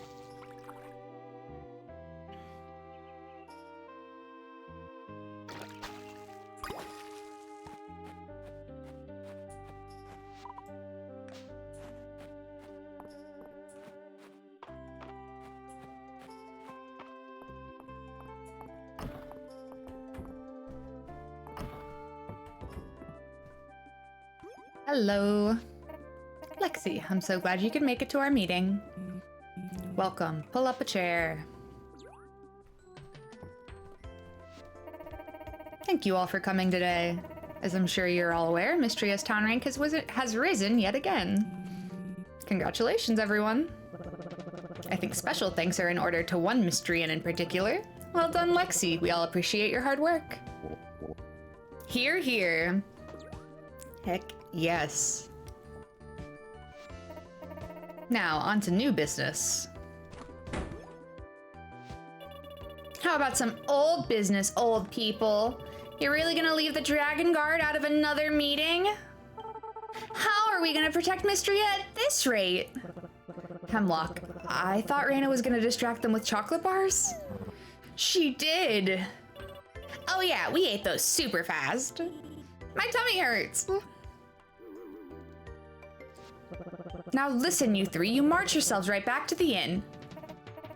Hello. Lexi, I'm so glad you could make it to our meeting. Welcome. Pull up a chair. Thank you all for coming today. As I'm sure you're all aware, Mistria's town rank has risen yet again. Congratulations, everyone. I think special thanks are in order to one Mistrian in particular. Well done, Lexi. We all appreciate your hard work. Hear, hear. Heck yes. Now, on to new business. How about some old business, old people? You're really gonna leave the Dragon Guard out of another meeting? How are we gonna protect Mistria at this rate? Hemlock, I thought Raina was gonna distract them with chocolate bars? She did. Oh yeah, we ate those super fast. My tummy hurts. Now listen, you three, you march yourselves right back to the inn.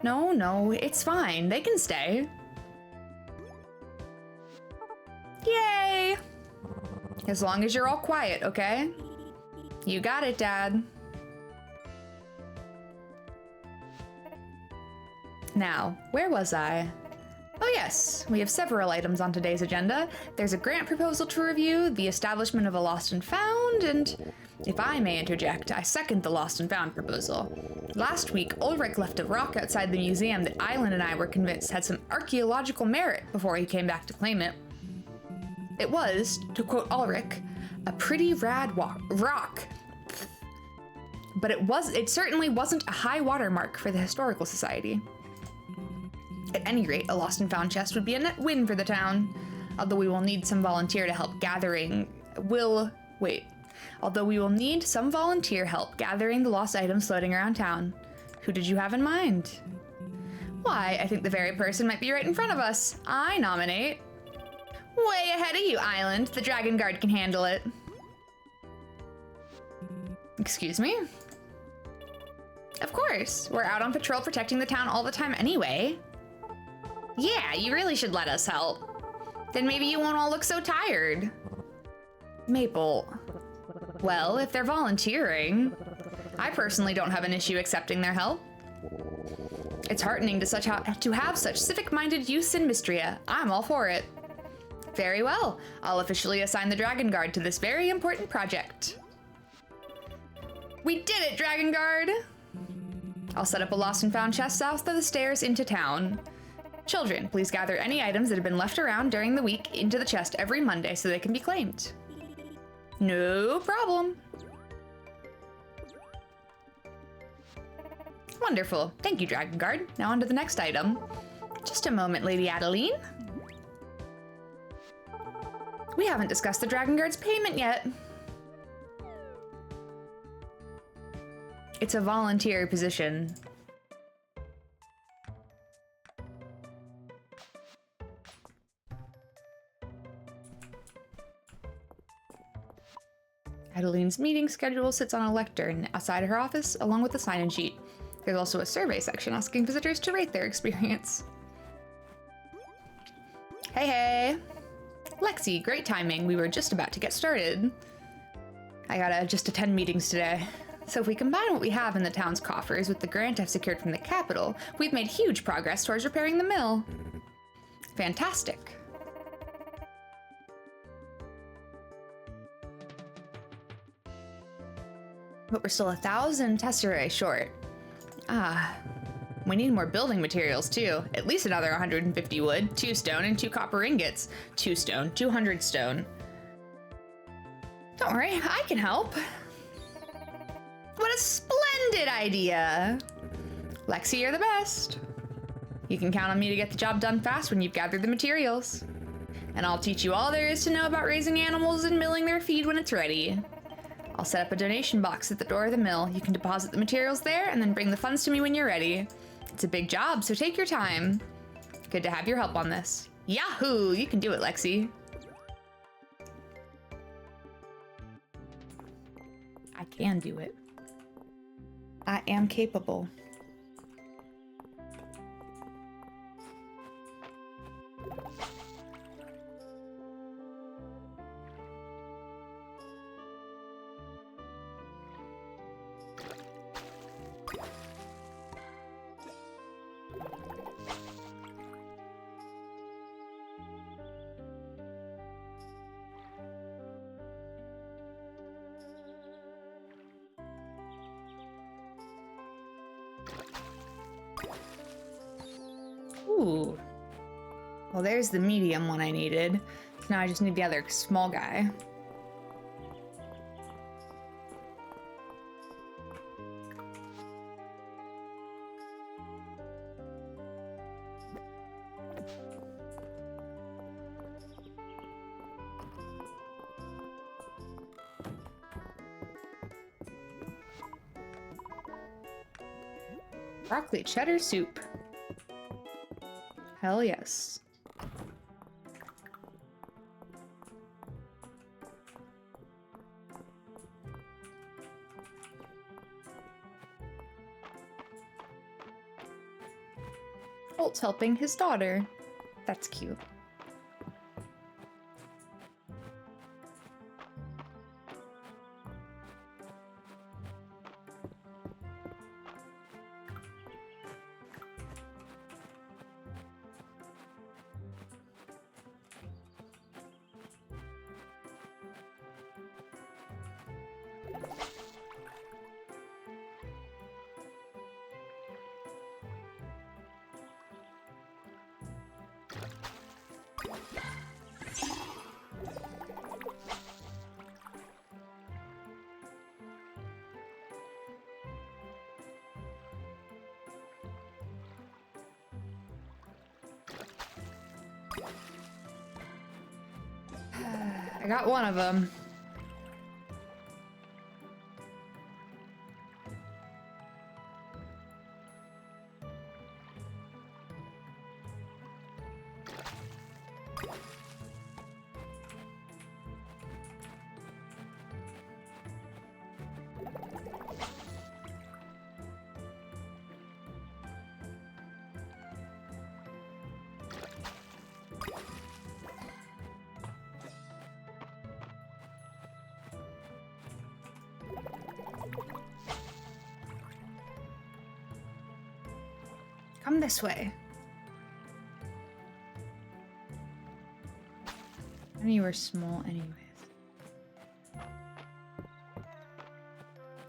No, it's fine. They can stay. Yay! As long as you're all quiet, okay? You got it, Dad. Now, where was I? Oh yes, we have several items on today's agenda. There's a grant proposal to review, the establishment of a lost and found, and if I may interject, I second the lost and found proposal. Last week, Ulrich left a rock outside the museum that Island and I were convinced had some archaeological merit before he came back to claim it. It was, to quote Ulrich, a pretty rad rock. But it certainly wasn't a high watermark for the Historical Society. At any rate, a lost and found chest would be a net win for the town. Although we will need some volunteer help gathering the lost items floating around town. Who did you have in mind? Why, I think the very person might be right in front of us. I nominate. Way ahead of you, Island. The Dragon Guard can handle it. Excuse me? Of course. We're out on patrol protecting the town all the time anyway. Yeah, you really should let us help. Then maybe you won't all look so tired. Maple. Well, if they're volunteering, I personally don't have an issue accepting their help. It's heartening to have such civic-minded youths in Mistria. I'm all for it. Very well. I'll officially assign the Dragon Guard to this very important project. We did it, Dragon Guard! I'll set up a lost and found chest south of the stairs into town. Children, please gather any items that have been left around during the week into the chest every Monday so they can be claimed. No problem. Wonderful. Thank you, Dragon Guard. Now on to the next item. Just a moment, Lady Adeline. We haven't discussed the Dragon Guard's payment yet. It's a volunteer position. Adeline's meeting schedule sits on a lectern outside her office, along with a sign-in sheet. There's also a survey section asking visitors to rate their experience. Hey, hey! Lexi, great timing. We were just about to get started. I gotta just attend meetings today. So if we combine what we have in the town's coffers with the grant I've secured from the capital, we've made huge progress towards repairing the mill. Fantastic. But we're still 1,000 tesserae short. We need more building materials too. At least another 150 wood, 2 stone, and 2 copper ingots. 2 stone, 200 stone. Don't worry, I can help. What a splendid idea! Lexi, you're the best. You can count on me to get the job done fast when you've gathered the materials. And I'll teach you all there is to know about raising animals and milling their feed when it's ready. I'll set up a donation box at the door of the mill. You can deposit the materials there and then bring the funds to me when you're ready. It's a big job, so take your time. Good to have your help on this. Yahoo! You can do it, Lexi. I can do it. I am capable. Ooh. Well, there's the medium one I needed. Now I just need the other small guy. Broccoli cheddar soup. Hell yes. Holt's helping his daughter. That's cute. I got one of them. Come this way. I mean, you were small anyways.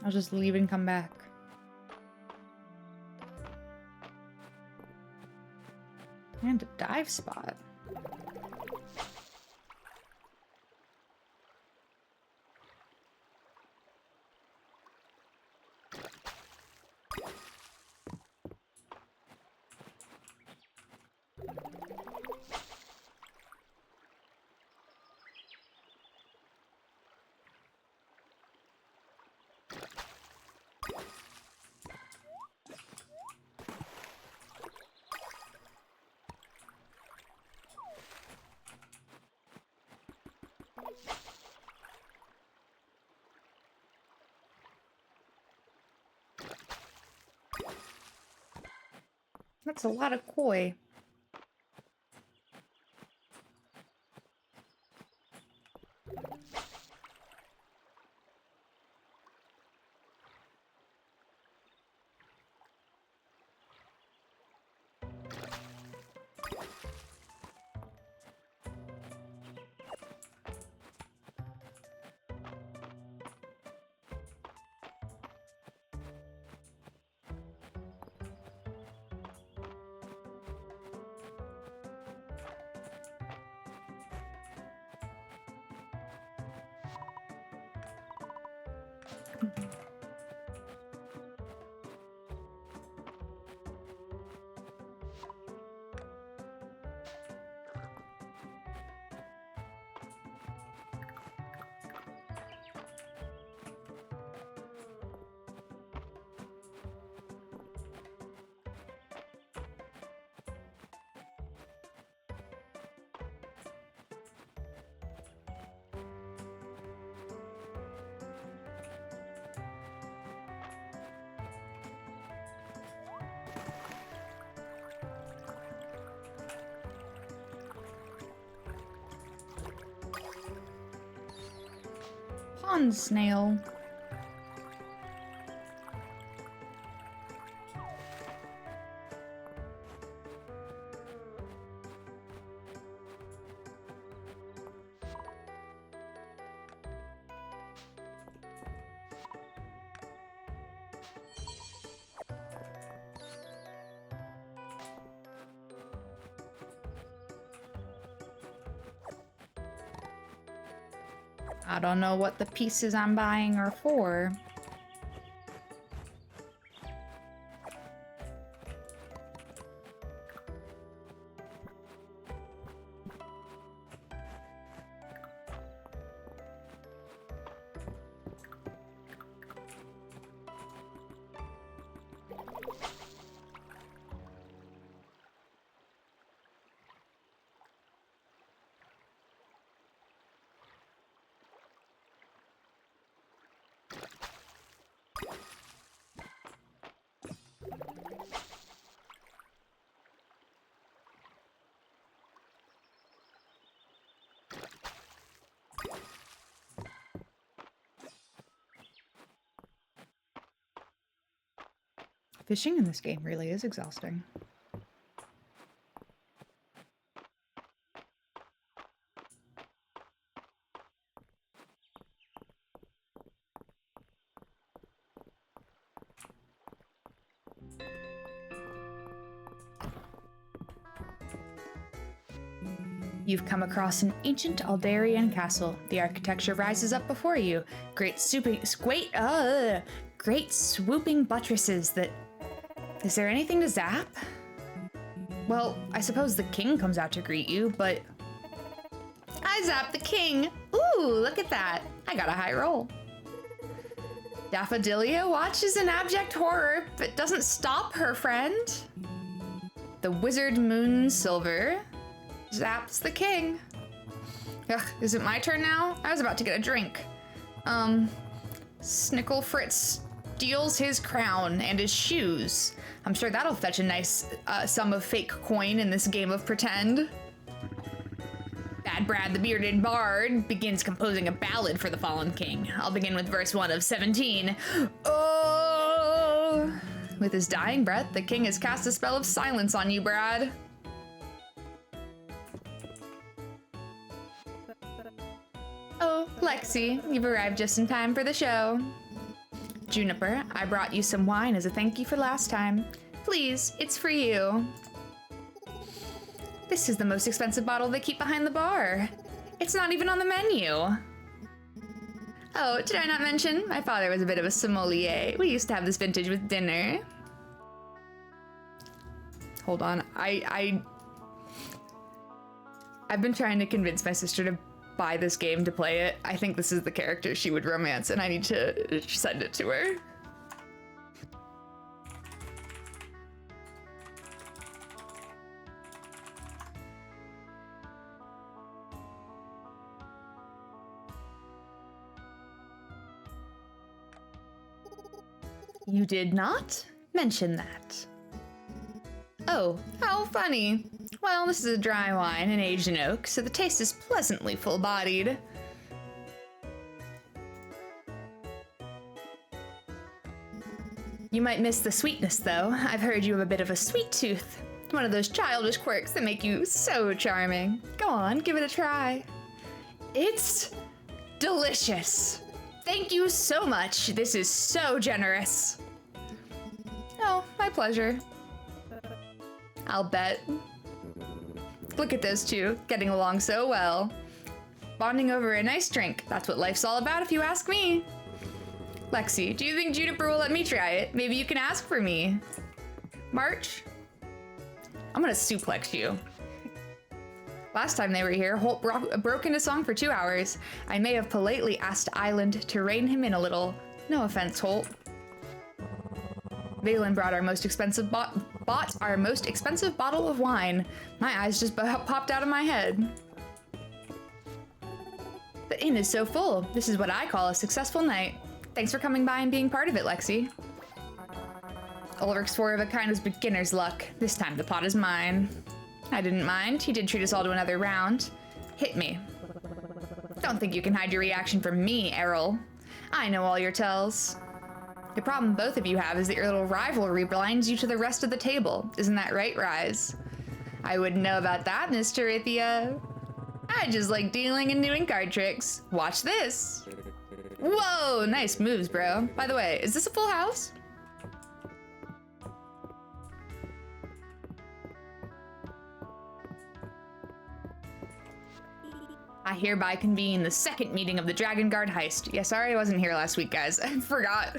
I'll just leave and come back. And a dive spot. That's a lot of koi. Pond snail. I don't know what the pieces I'm buying are for. Fishing in this game really is exhausting. You've come across an ancient Aldarian castle. The architecture rises up before you. Great swooping buttresses that... Is there anything to zap? Well, I suppose the king comes out to greet you, but... I zapped the king! Ooh, look at that! I got a high roll. Daffodilia watches in abject horror, but doesn't stop her friend. The wizard Moon Silver zaps the king. Ugh, is it my turn now? I was about to get a drink. Snickle Fritz steals his crown and his shoes. I'm sure that'll fetch a nice sum of fake coin in this game of pretend. Bad Brad the Bearded Bard begins composing a ballad for the fallen king. I'll begin with verse 1 of 17. Oh! With his dying breath, the king has cast a spell of silence on you, Brad. Oh, Lexi, you've arrived just in time for the show. Juniper, I brought you some wine as a thank you for last time. Please, it's for you. This is the most expensive bottle they keep behind the bar. It's not even on the menu. Oh, did I not mention? My father was a bit of a sommelier. We used to have this vintage with dinner. Hold on, I've been trying to convince my sister to buy this game to play it. I think this is the character she would romance, and I need to send it to her. You did not mention that. Oh, how funny. Well, this is a dry wine and aged in oak, so the taste is pleasantly full-bodied. You might miss the sweetness, though. I've heard you have a bit of a sweet tooth. One of those childish quirks that make you so charming. Go on, give it a try. It's delicious. Thank you so much. This is so generous. Oh, my pleasure. I'll bet. Look at those two, getting along so well. Bonding over a nice drink. That's what life's all about if you ask me. Lexi, do you think Juniper will let me try it? Maybe you can ask for me. March? I'm gonna suplex you. Last time they were here, Holt broke into song for 2 hours. I may have politely asked Island to rein him in a little. No offense, Holt. Valen brought our most expensive bought our most expensive bottle of wine. My eyes just popped out of my head. The inn is so full. This is what I call a successful night. Thanks for coming by and being part of it, Lexi. Ulrich's 4 of a kind was beginner's luck. This time the pot is mine. I didn't mind. He did treat us all to another round. Hit me. Don't think you can hide your reaction from me, Errol. I know all your tells. The problem both of you have is that your little rivalry blinds you to the rest of the table. Isn't that right, Rise? I wouldn't know about that, Miss Terithia. I just like dealing and doing card tricks. Watch this. Whoa, nice moves, bro. By the way, is this a full house? I hereby convene the second meeting of the Dragon Guard heist. Yeah, sorry I wasn't here last week, guys. I forgot.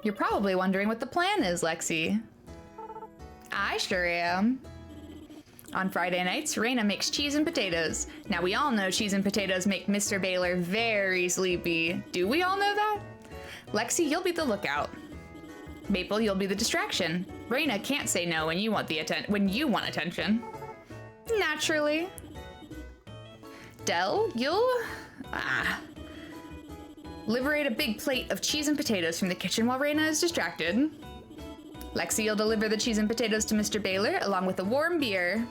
You're probably wondering what the plan is, Lexi. I sure am. On Friday nights, Raina makes cheese and potatoes. Now we all know cheese and potatoes make Mr. Baylor very sleepy. Do we all know that? Lexi, you'll be the lookout. Maple, you'll be the distraction. Raina can't say no when you want want attention. Naturally. Dell, you'll liberate a big plate of cheese and potatoes from the kitchen while Raina is distracted. Lexi, you'll deliver the cheese and potatoes to Mr. Baylor along with a warm beer.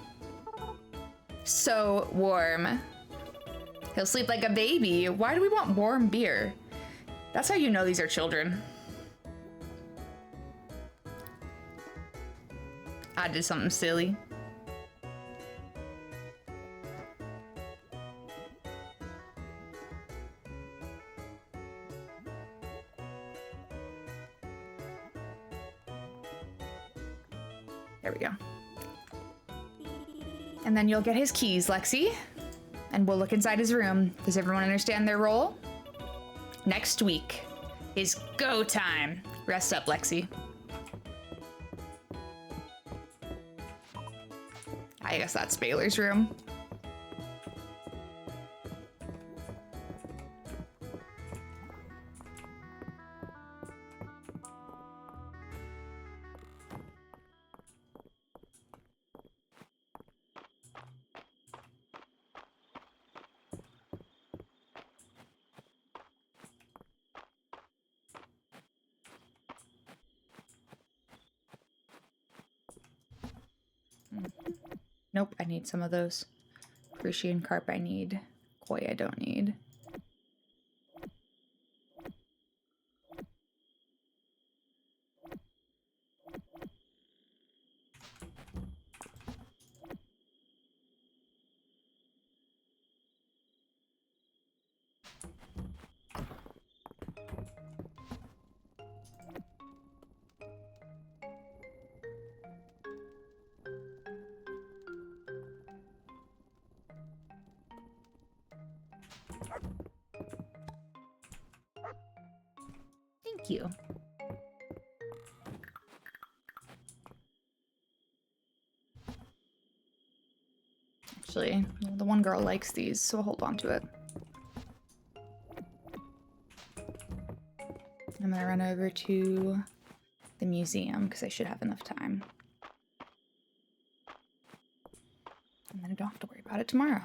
So warm. He'll sleep like a baby. Why do we want warm beer? That's how you know these are children. I did something silly. There we go. And then you'll get his keys, Lexi. And we'll look inside his room. Does everyone understand their role? Next week is go time. Rest up, Lexi. I guess that's Baylor's room. Nope, I need some of those. Crucian carp I need. Koi I don't need. Thank you. Actually, the one girl likes these, so I'll hold on to it. I'm gonna run over to the museum because I should have enough time. And then I don't have to worry about it tomorrow.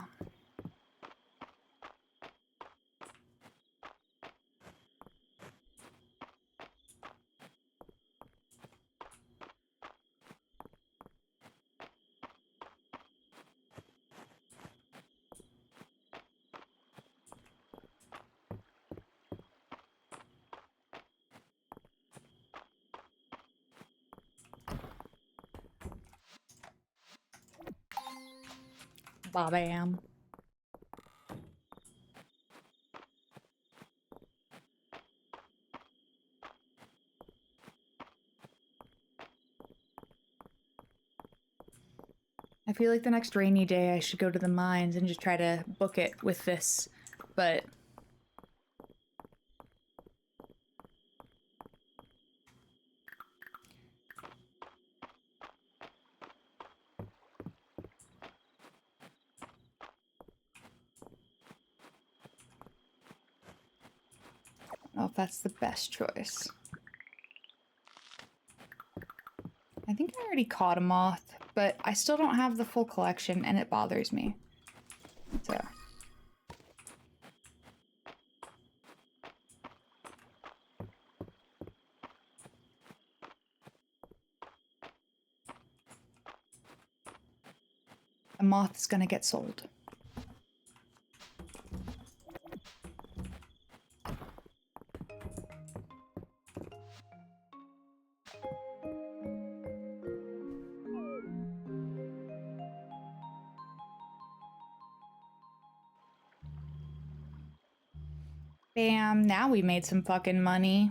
Bam. I feel like the next rainy day I should go to the mines and just try to book it with this, but I don't know if that's the best choice. I think I already caught a moth, but I still don't have the full collection and it bothers me. So. A moth is gonna get sold. Bam, now we made some fucking money.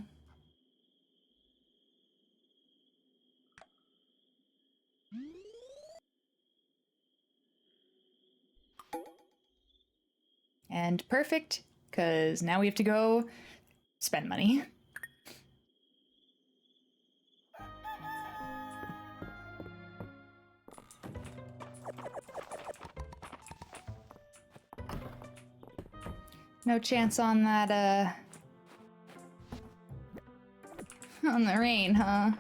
And perfect, because now we have to go spend money. No chance on that, on the rain, huh?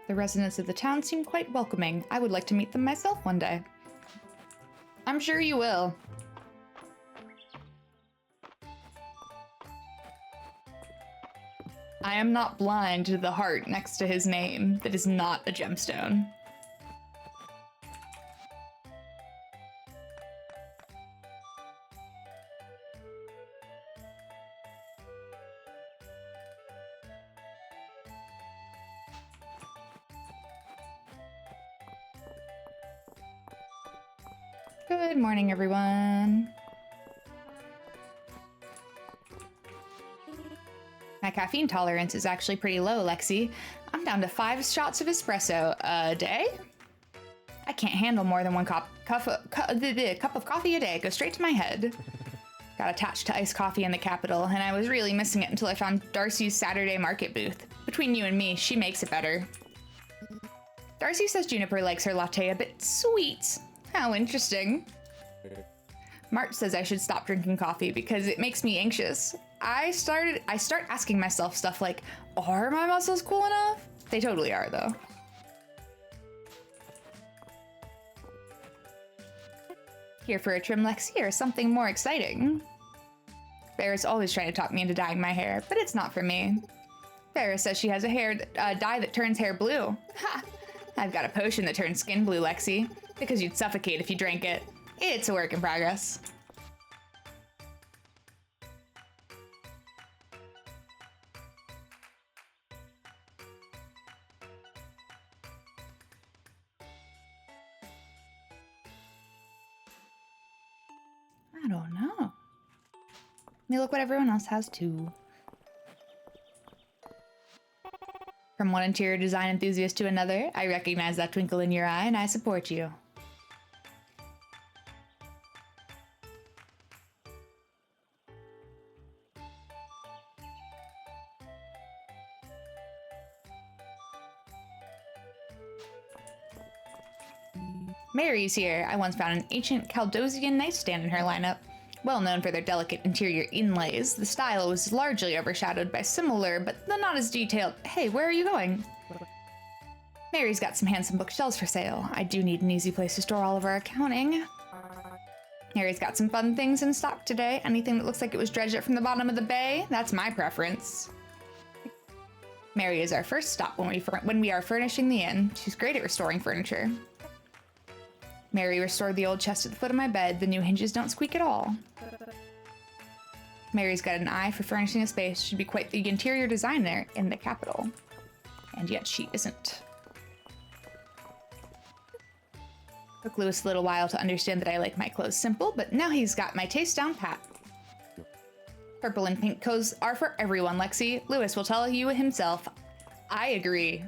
The residents of the town seem quite welcoming. I would like to meet them myself one day. I'm sure you will. I am not blind to the heart next to his name that is not a gemstone. Good morning, everyone. My caffeine tolerance is actually pretty low, Lexi. I'm down to 5 shots of espresso a day. I can't handle more than one cup of coffee a day. It goes straight to my head. Got attached to iced coffee in the capital, and I was really missing it until I found Darcy's Saturday market booth. Between you and me, she makes it better. Darcy says Juniper likes her latte a bit sweet. How interesting. March says I should stop drinking coffee because it makes me anxious. I start asking myself stuff like, are my muscles cool enough? They totally are, though. Here for a trim, Lexi, or something more exciting? Farrah's always trying to talk me into dyeing my hair, but it's not for me. Farrah says she has a hair dye that turns hair blue. Ha! I've got a potion that turns skin blue, Lexi, because you'd suffocate if you drank it. It's a work in progress. I don't know. May look what everyone else has too. From one interior design enthusiast to another, I recognize that twinkle in your eye and I support you. Mary's here. I once found an ancient Caldosian nightstand in her lineup. Well known for their delicate interior inlays, the style was largely overshadowed by similar, but not as detailed. Hey, where are you going? Mary's got some handsome bookshelves for sale. I do need an easy place to store all of our accounting. Mary's got some fun things in stock today. Anything that looks like it was dredged up from the bottom of the bay, that's my preference. Mary is our first stop when we are furnishing the inn. She's great at restoring furniture. Mary restored the old chest at the foot of my bed. The new hinges don't squeak at all. Mary's got an eye for furnishing a space. Should be quite the interior designer in the capital. And yet she isn't. Took Lewis a little while to understand that I like my clothes simple, but now he's got my taste down pat. Purple and pink coats are for everyone, Lexi. Lewis will tell you himself. I agree.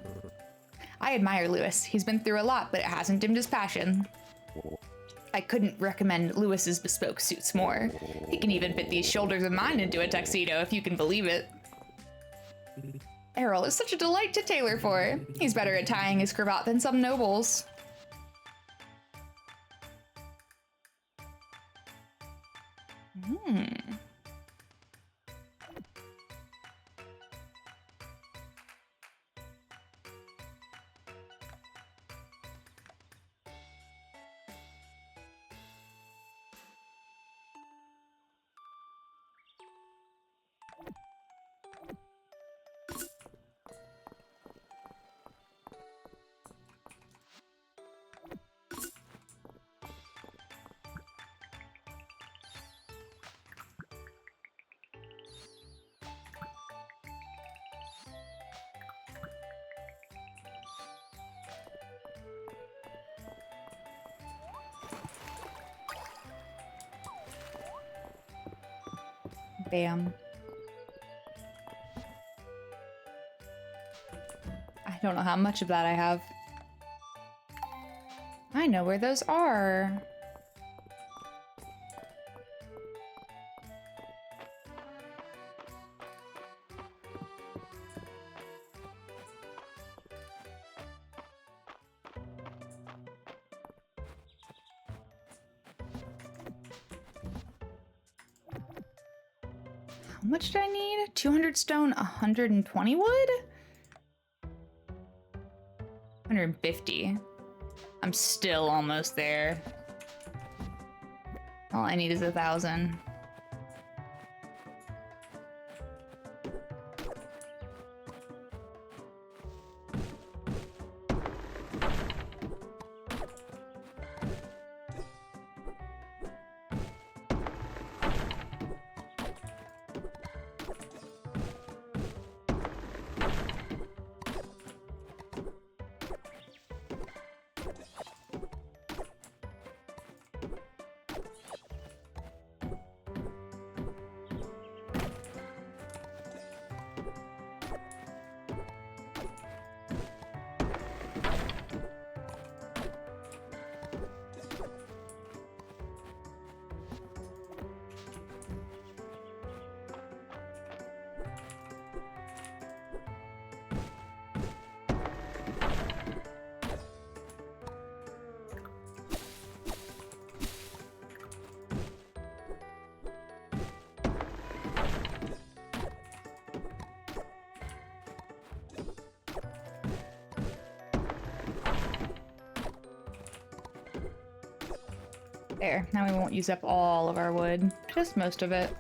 I admire Lewis. He's been through a lot, but it hasn't dimmed his passion. I couldn't recommend Lewis's bespoke suits more. He can even fit these shoulders of mine into a tuxedo, if you can believe it. Errol is such a delight to tailor for. He's better at tying his cravat than some nobles. Bam. I don't know how much of that I have. I know where those are. How much did I need? 200 stone, 120 wood? 150. I'm still almost there. All I need is 1,000. There, now we won't use up all of our wood, just most of it.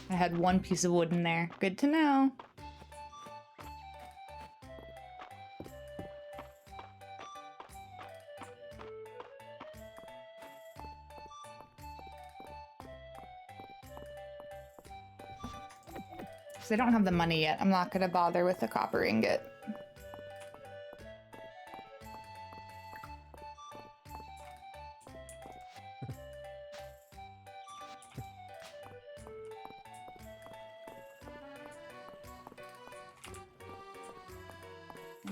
I had one piece of wood in there. Good to know. Because I don't have the money yet, I'm not going to bother with the copper ingot.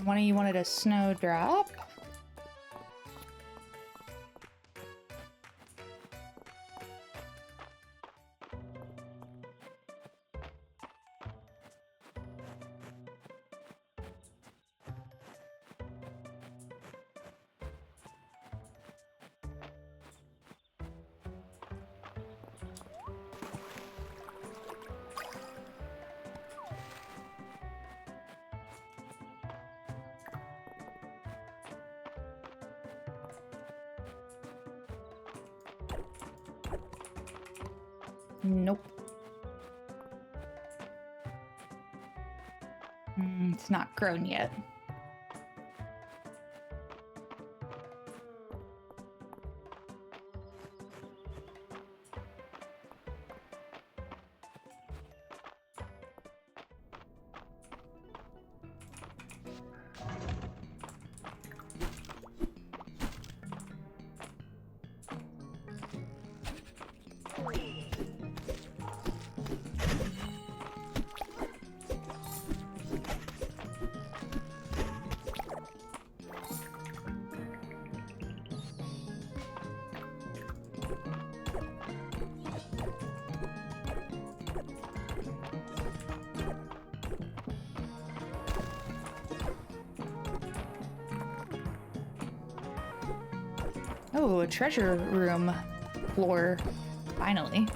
One of you wanted a snowdrop. Nope. It's not grown yet. Oh, a treasure room floor. Finally.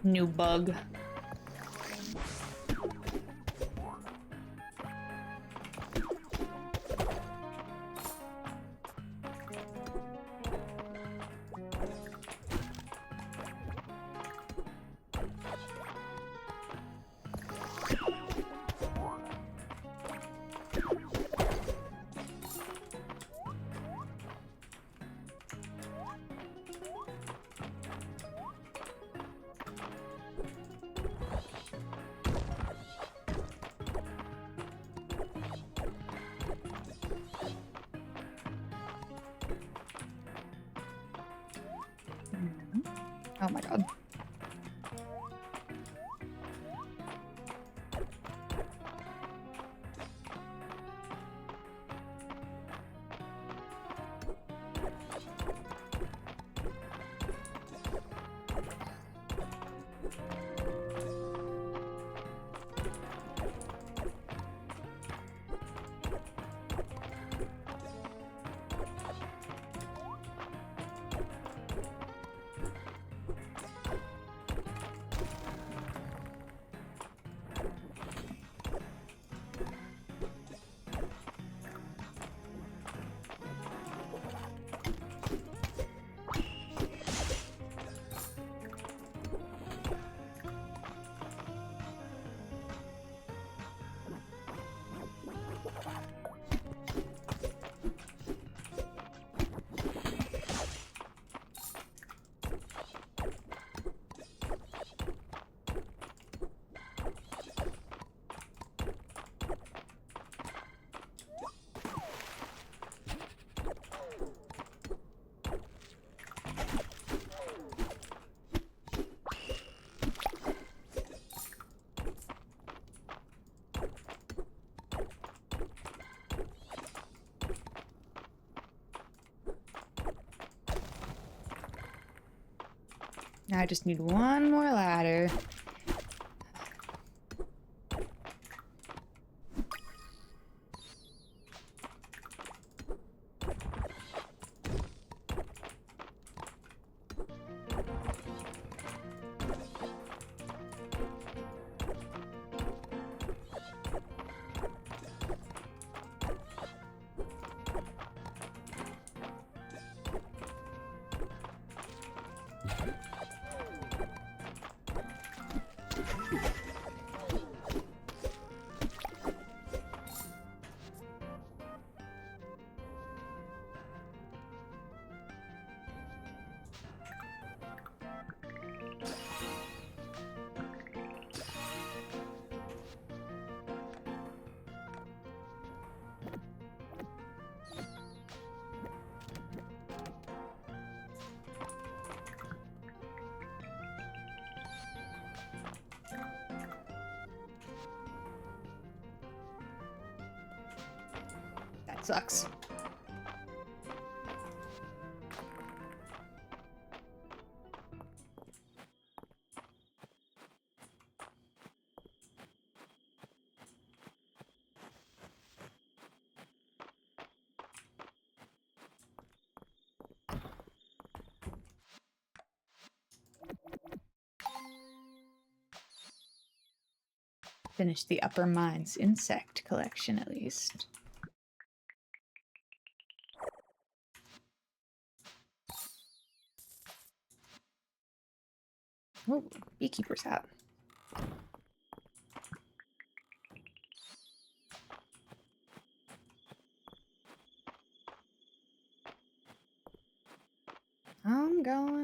New bug. Oh my god. Now I just need one more ladder. That sucks. Finish the upper mines insect collection at least. Oh, beekeeper's hat. I'm going.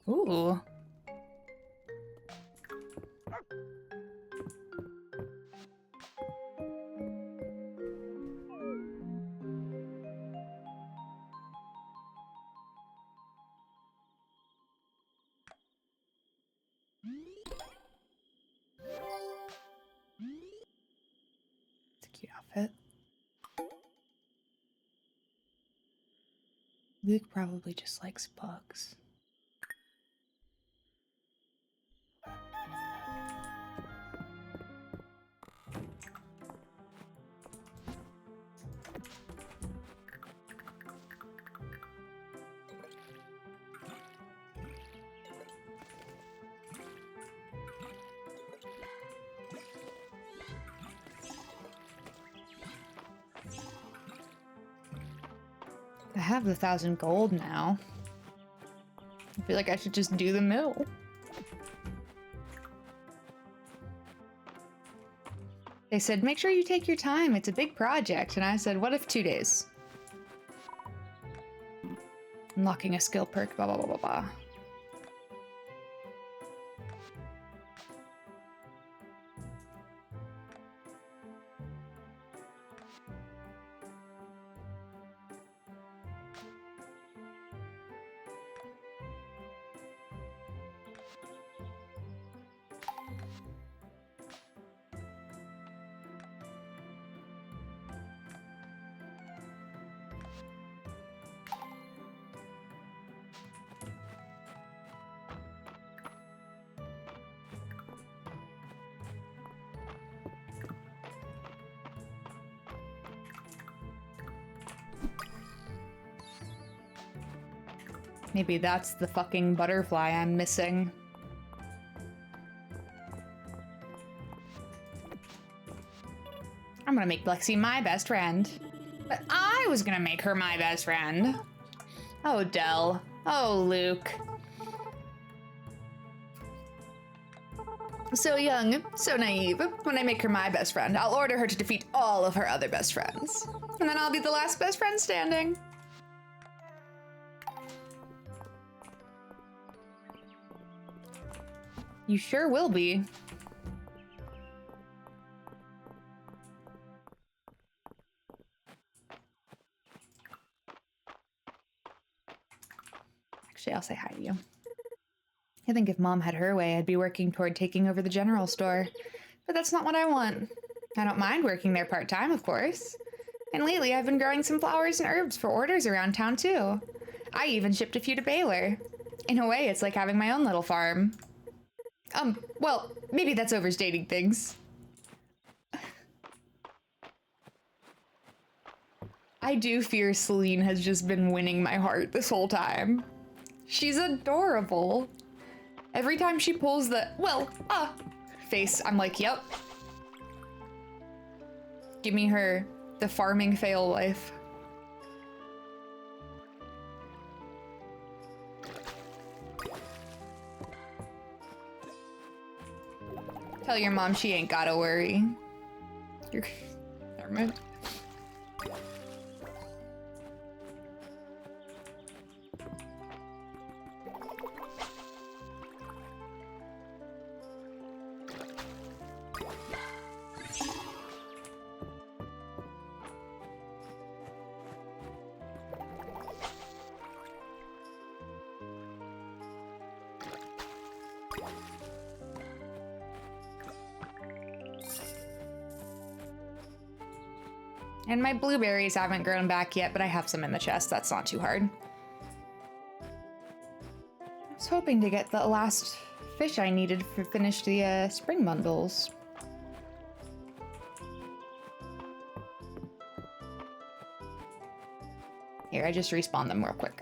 Ooh. It's a cute outfit. Luke probably just likes bugs. I have the 1,000 gold now. I feel like I should just do the mill. They said, make sure you take your time. It's a big project. And I said, what if 2 days? Unlocking a skill perk, blah, blah, blah, blah, blah. Maybe that's the fucking butterfly I'm missing. I'm gonna make Lexi my best friend. But I was gonna make her my best friend. Oh, Del. Oh, Luke. So young, so naive. When I make her my best friend, I'll order her to defeat all of her other best friends. And then I'll be the last best friend standing. You sure will be. Actually, I'll say hi to you. I think if Mom had her way, I'd be working toward taking over the general store. But that's not what I want. I don't mind working there part-time, of course. And lately, I've been growing some flowers and herbs for orders around town, too. I even shipped a few to Baylor. In a way, it's like having my own little farm. Well, maybe that's overstating things. I do fear Celine has just been winning my heart this whole time. She's adorable. Every time she pulls the, face, I'm like, yep. Give me her, the farming fail life. Tell your mom she ain't gotta worry. Never mind. And my blueberries haven't grown back yet, but I have some in the chest. That's not too hard. I was hoping to get the last fish I needed to finish the spring bundles. Here, I just respawned them real quick.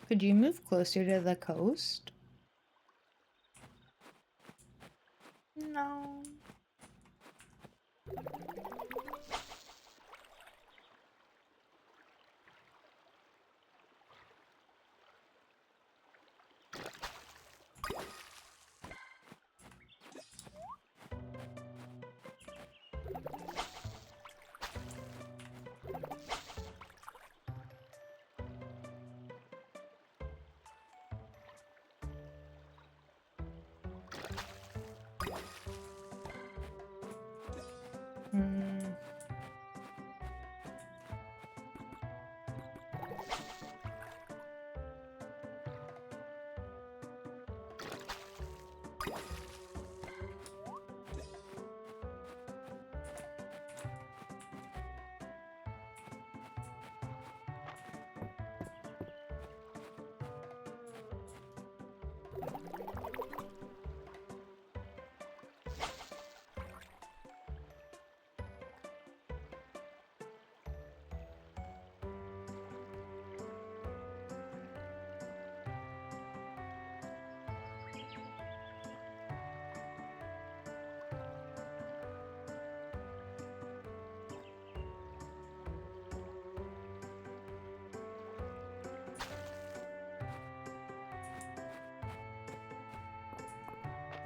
Could you move closer to the coast? No.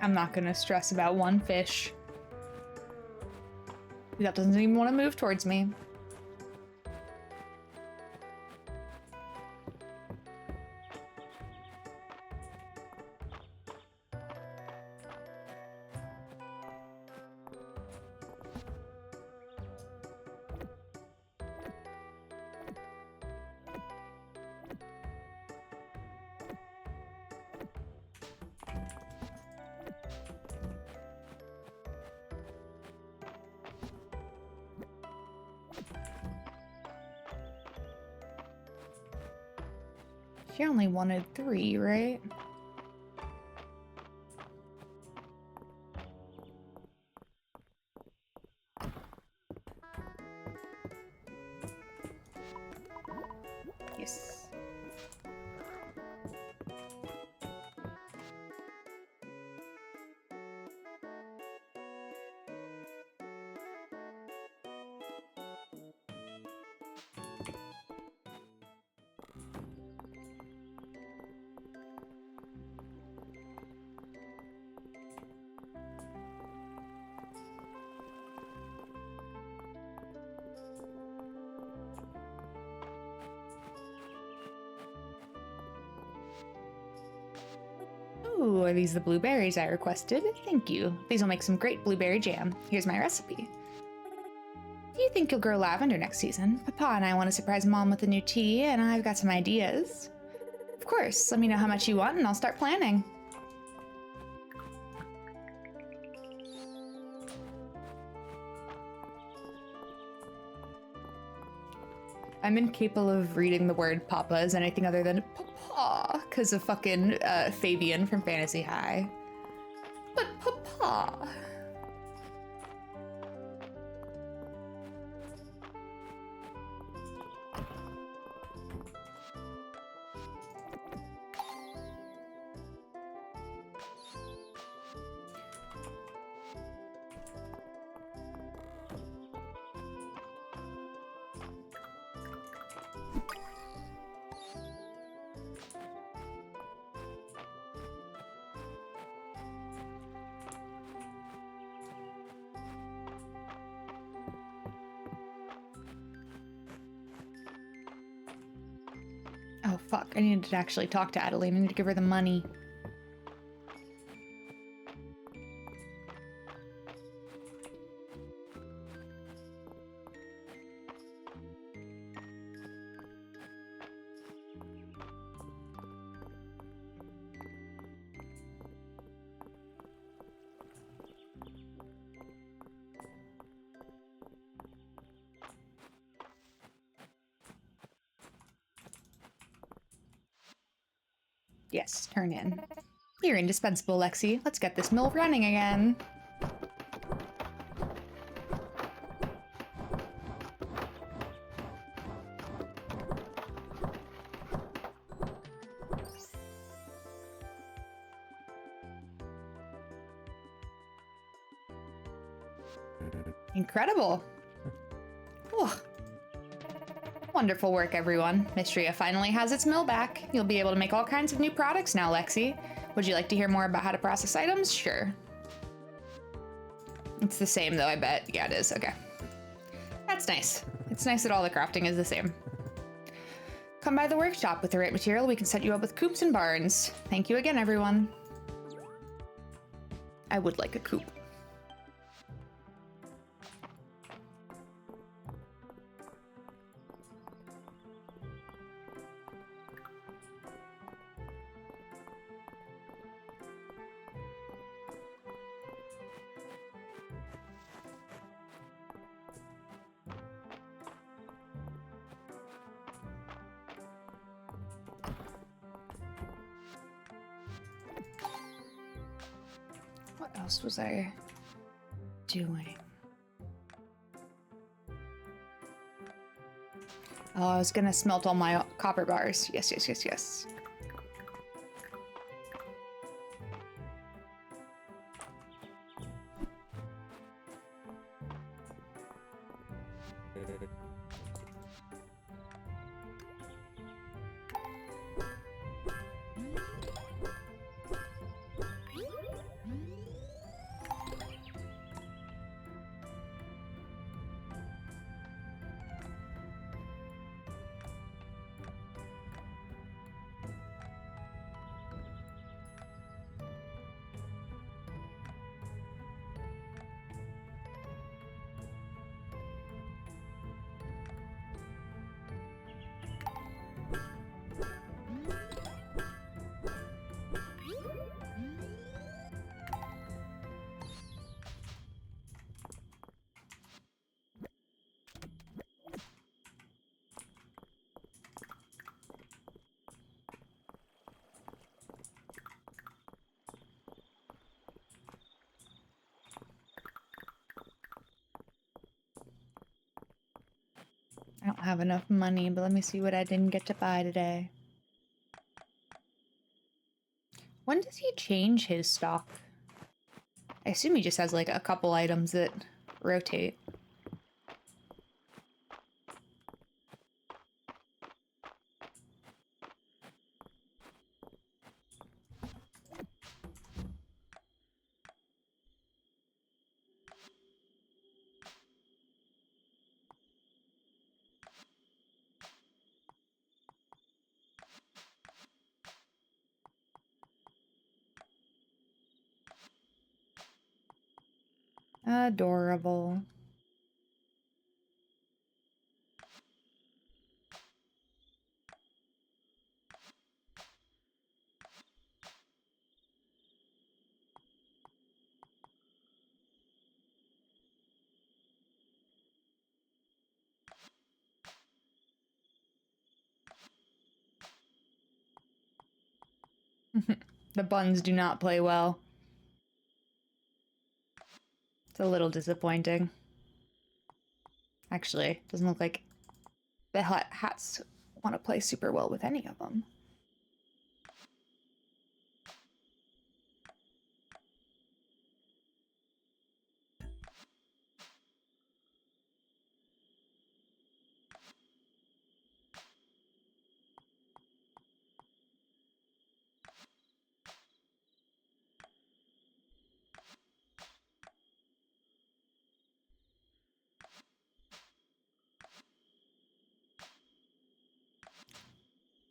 I'm not gonna stress about one fish. That doesn't even want to move towards me. She only wanted 3, right? Yes. Ooh, are these the blueberries I requested? Thank you. These will make some great blueberry jam. Here's my recipe. Do you think you'll grow lavender next season? Papa and I want to surprise Mom with a new tea, and I've got some ideas. Of course, let me know how much you want and I'll start planning. I'm incapable of reading the word papa as anything other than papa because of fucking Fabian from Fantasy High. But papa. Oh fuck, I needed to actually talk to Adeline. I need to give her the money. Yes, turn in. You're indispensable, Lexi. Let's get this mill running again. Incredible. Oh. Wonderful work, everyone. Mistria finally has its mill back. You'll be able to make all kinds of new products now, Lexi. Would you like to hear more about how to process items? Sure. It's the same, though, I bet. Yeah, it is. Okay. That's nice. It's nice that all the crafting is the same. Come by the workshop. With the right material, we can set you up with coops and barns. Thank you again, everyone. I would like a coop. What else was I doing? Oh, I was gonna smelt all my copper bars. Yes, yes, yes, yes. have enough money, but let me see what I didn't get to buy today. When does he change his stock? I assume he just has like a couple items that rotate. Adorable. The buns do not play well. It's a little disappointing. Actually, doesn't look like the hats want to play super well with any of them.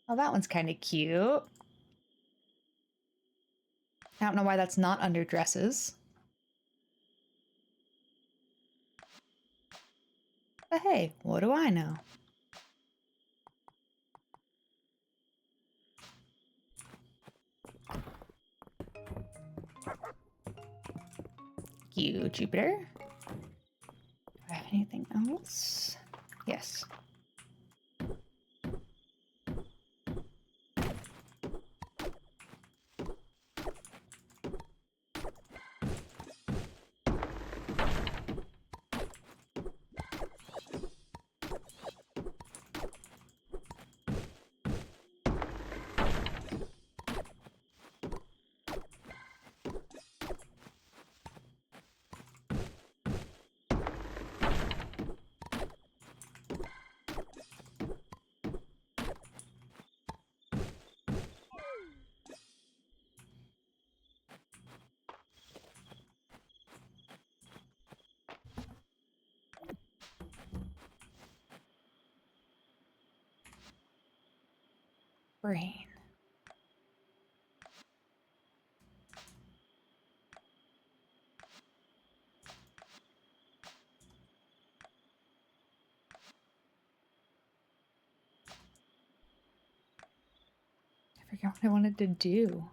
Oh, that one's kind of cute. I don't know why that's not under dresses. But hey, what do I know? You, Jupiter. Do I have anything else? Yes. Brain. I forgot what I wanted to do.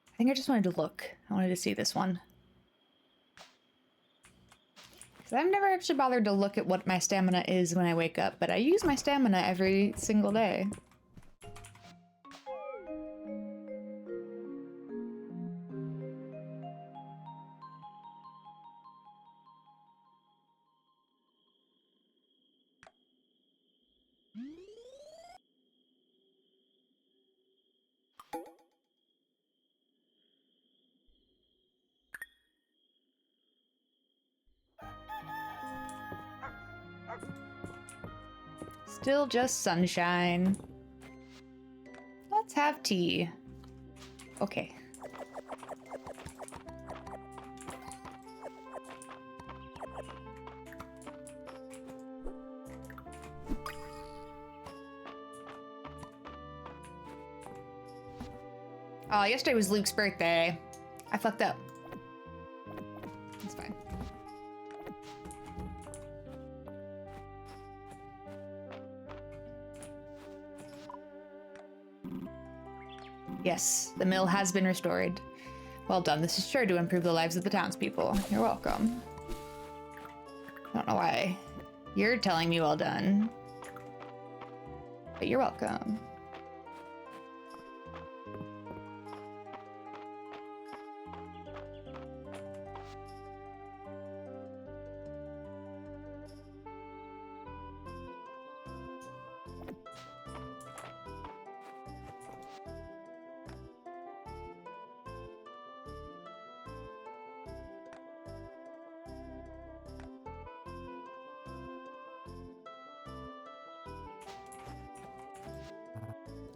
I think I just wanted to look. I wanted to see this one. Because I've never actually bothered to look at what my stamina is when I wake up, but I use my stamina every single day. Still just sunshine. Let's have tea. Okay. Oh, yesterday was Luke's birthday. I fucked up. It's fine. Yes, the mill has been restored. Well done. This is sure to improve the lives of the townspeople. You're welcome. I don't know why you're telling me well done, but you're welcome.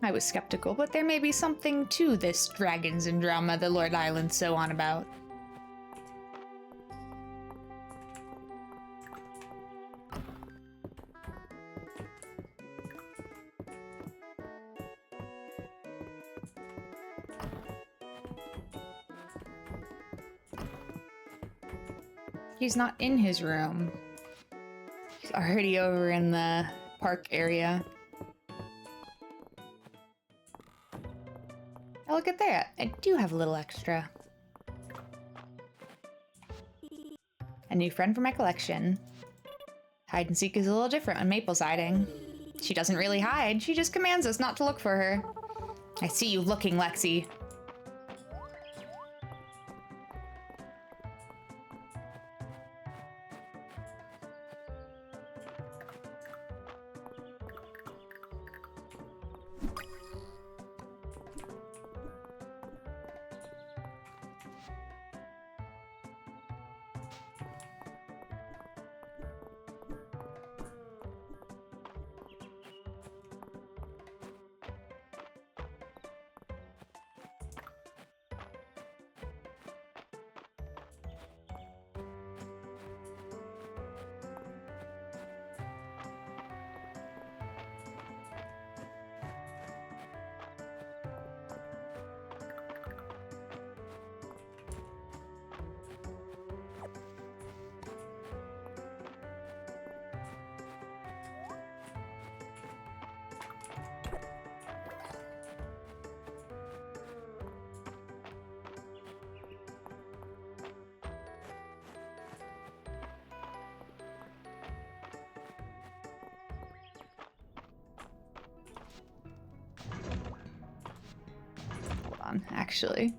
I was skeptical, but there may be something to this dragons and drama the Lord Island's so on about. He's not in his room. He's already over in the park area. Oh, look at that. I do have a little extra. A new friend for my collection. Hide and seek is a little different on Maple's hiding. She doesn't really hide. She just commands us not to look for her. I see you looking, Lexi. Actually.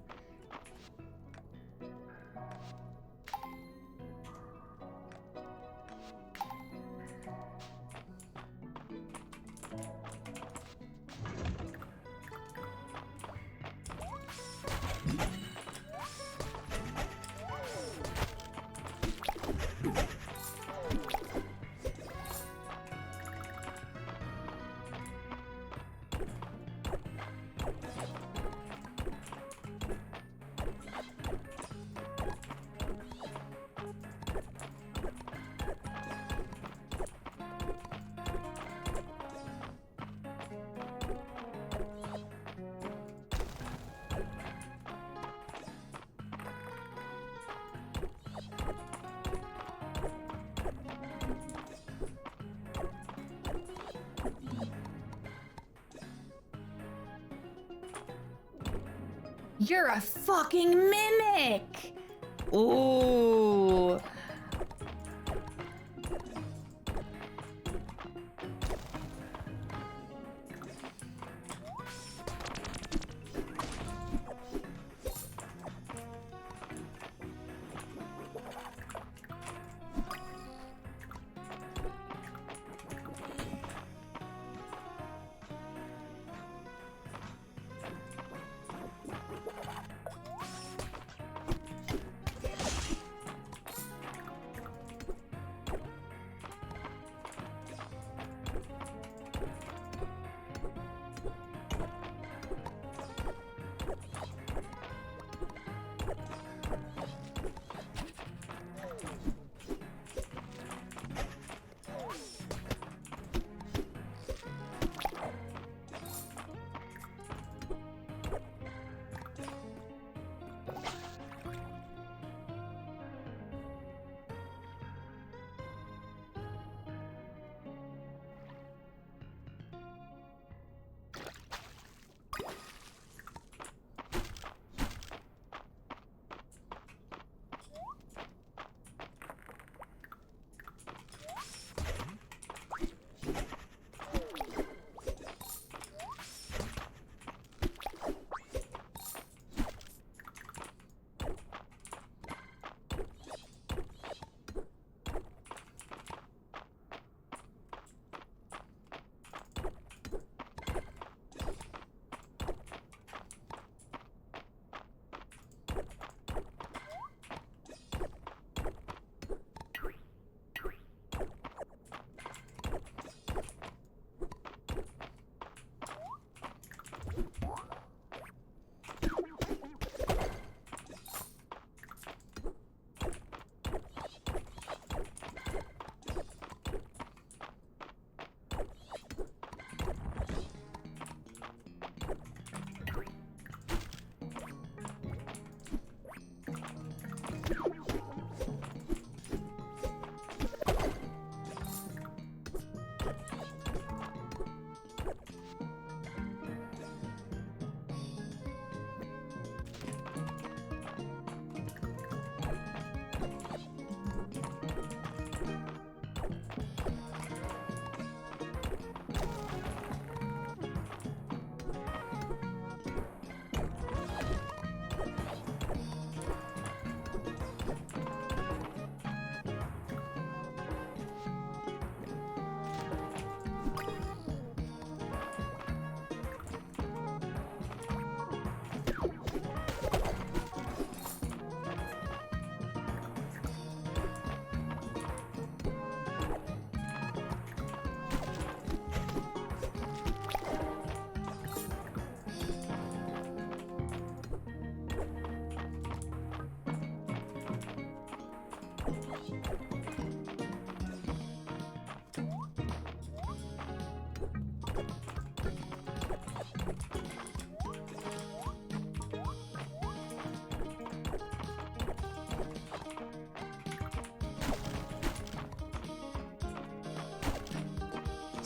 You're a fucking mimic! Ooh.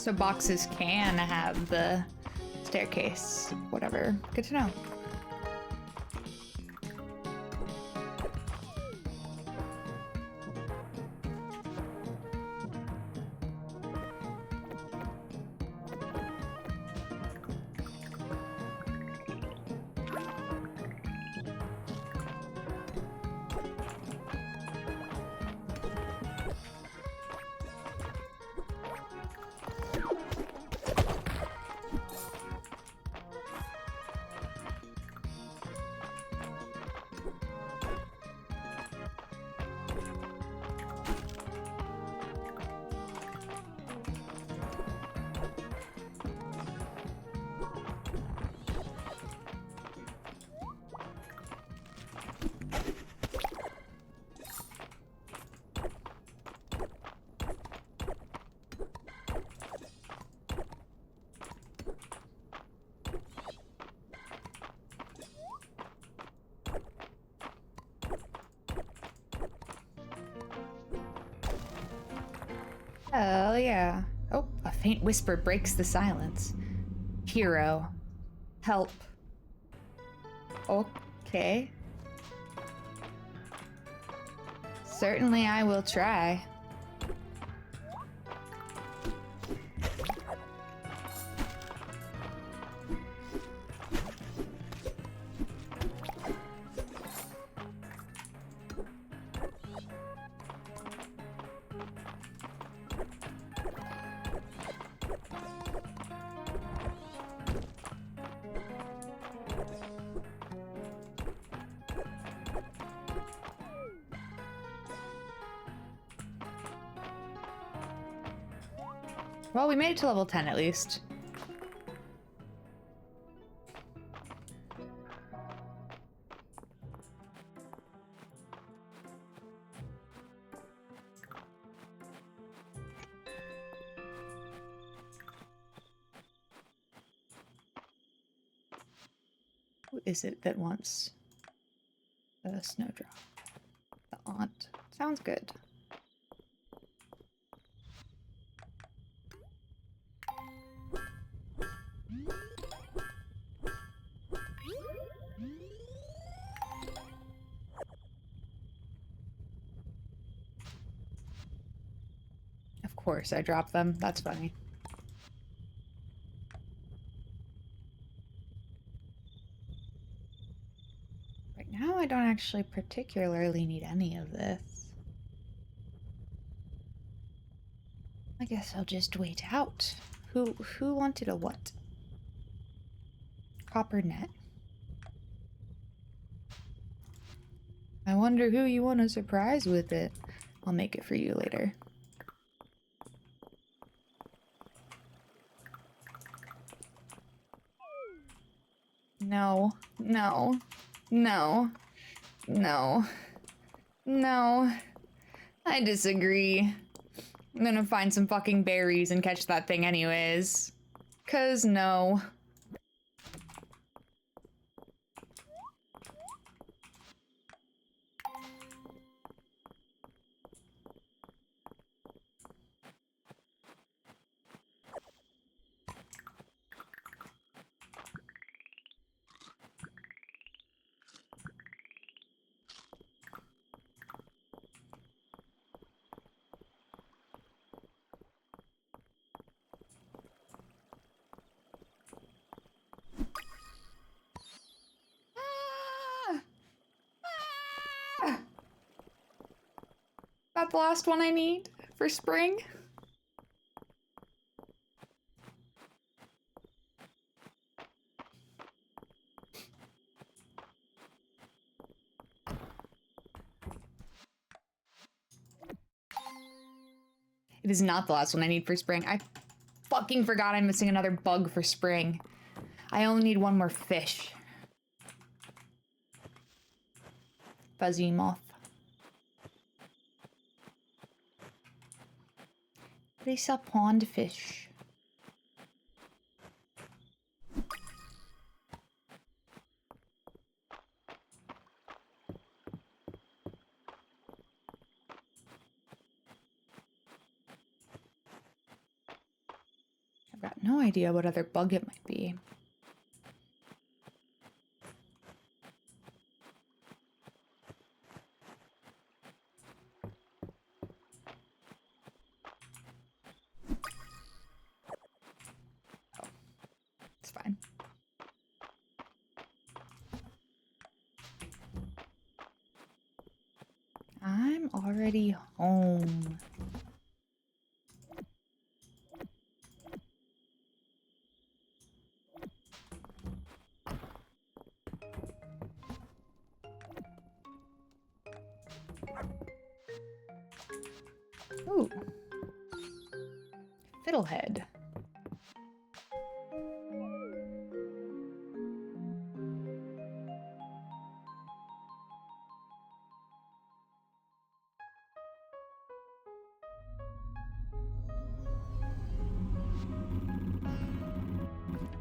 So boxes can have the staircase. Whatever. Good to know. Hell yeah. Oh, a faint whisper breaks the silence. Hero. Help. Okay. Certainly I will try. Well, we made it to level 10 at least. Who is it that wants a snowdrop? The aunt. Sounds good. Of course, I dropped them. That's funny. Right now, I don't actually particularly need any of this. I guess I'll just wait out. Who wanted a what? Copper net. I wonder who you want to surprise with it. I'll make it for you later. No, no, no, no, no. I disagree. I'm gonna find some fucking berries and catch that thing anyways. 'Cause no. That the last one I need for spring? It is not the last one I need for spring. I fucking forgot I'm missing another bug for spring. I only need one more fish. Fuzzy moth. They sell pond fish. got no idea what other bug it might be. Oh, it's fine. I'm already home. Ooh. Fiddlehead.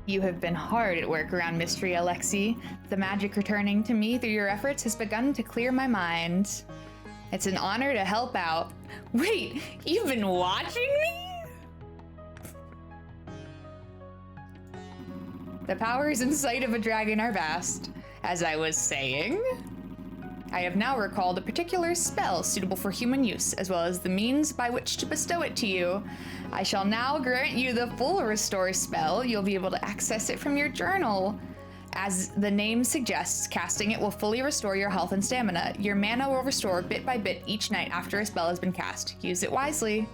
You have been hard at work around Mistria, Lexi. The magic returning to me through your efforts has begun to clear my mind. It's an honor to help out. Wait, you've been watching me? The powers in sight of a dragon are vast. As I was saying, I have now recalled a particular spell suitable for human use, as well as the means by which to bestow it to you. I shall now grant you the full restore spell. You'll be able to access it from your journal. As the name suggests, casting it will fully restore your health and stamina. Your mana will restore bit by bit each night after a spell has been cast. Use it wisely.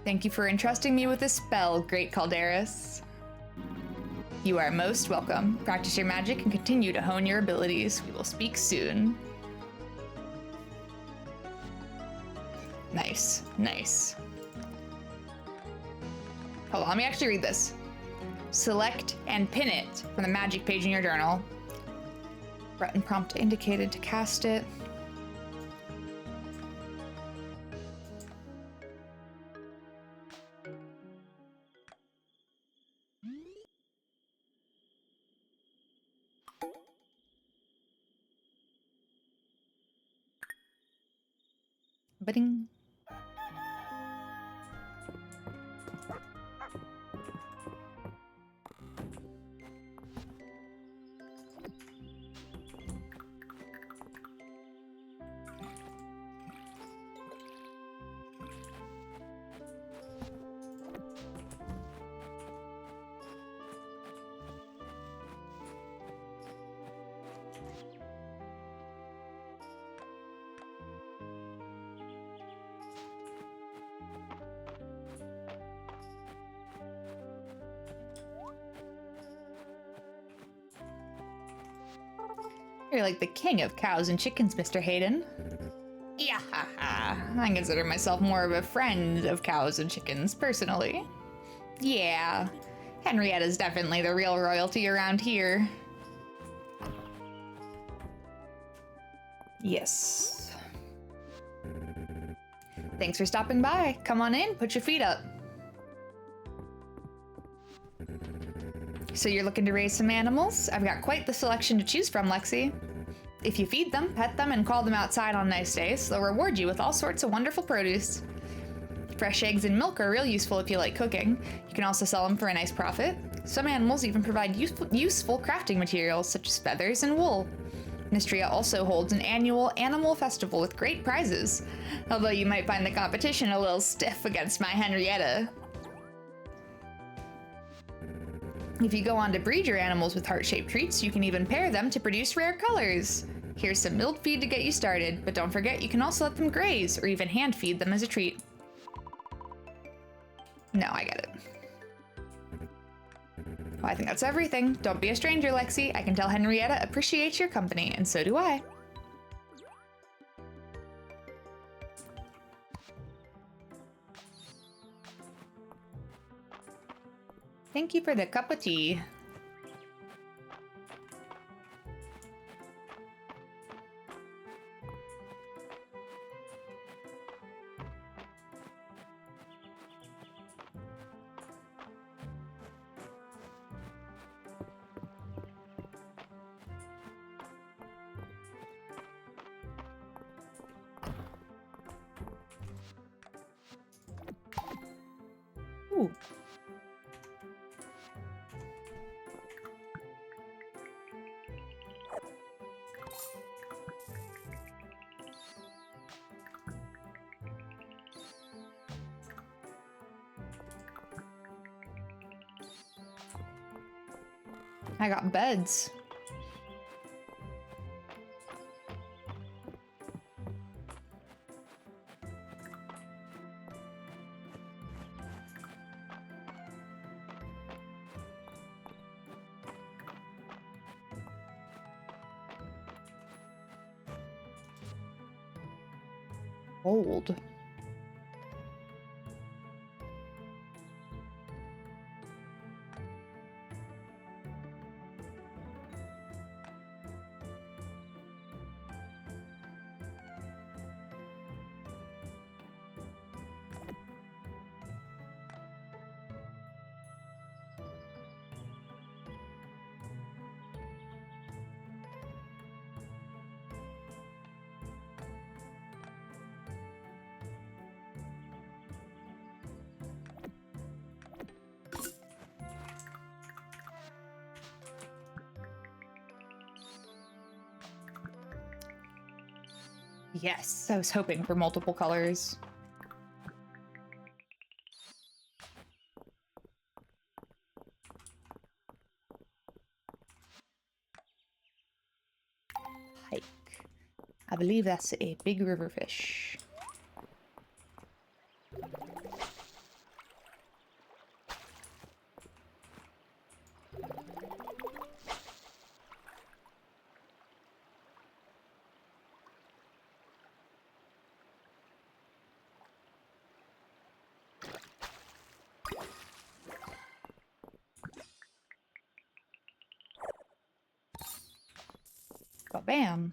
Thank you for entrusting me with this spell, Great Calderis. You are most welcome. Practice your magic and continue to hone your abilities. We will speak soon. Nice, nice. Hold on, let me actually read this. Select and pin it from the magic page in your journal. Button prompt indicated to cast it. Ba-ding. You're like the king of cows and chickens, Mr. Hayden. Yeah, I consider myself more of a friend of cows and chickens, personally. Yeah, Henrietta's definitely the real royalty around here. Yes. Thanks for stopping by. Come on in, put your feet up. So you're looking to raise some animals? I've got quite the selection to choose from, Lexi. If you feed them, pet them, and call them outside on nice days, they'll reward you with all sorts of wonderful produce. Fresh eggs and milk are real useful if you like cooking. You can also sell them for a nice profit. Some animals even provide useful crafting materials, such as feathers and wool. Mistria also holds an annual animal festival with great prizes, although you might find the competition a little stiff against my Henrietta. If you go on to breed your animals with heart-shaped treats, you can even pair them to produce rare colors. Here's some milled feed to get you started, but don't forget you can also let them graze or even hand feed them as a treat. No, I get it. Well, I think that's everything. Don't be a stranger, Lexi. I can tell Henrietta appreciates your company, and so do I. Thank you for the cup of tea. Ooh. I got beds. Old. Yes, I was hoping for multiple colors. Pike. I believe that's a big river fish. Bam.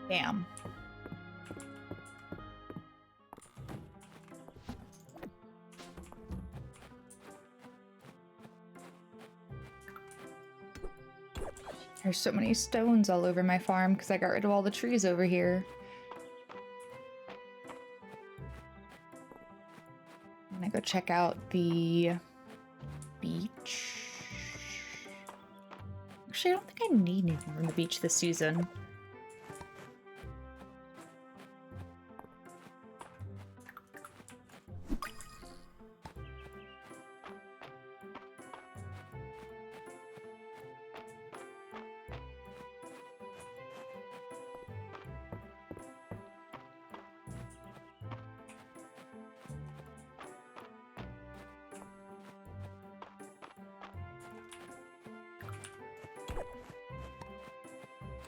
Bam. There's so many stones all over my farm because I got rid of all the trees over here. I'm gonna go check out the beach. Actually, I don't think I need anything from the beach this season.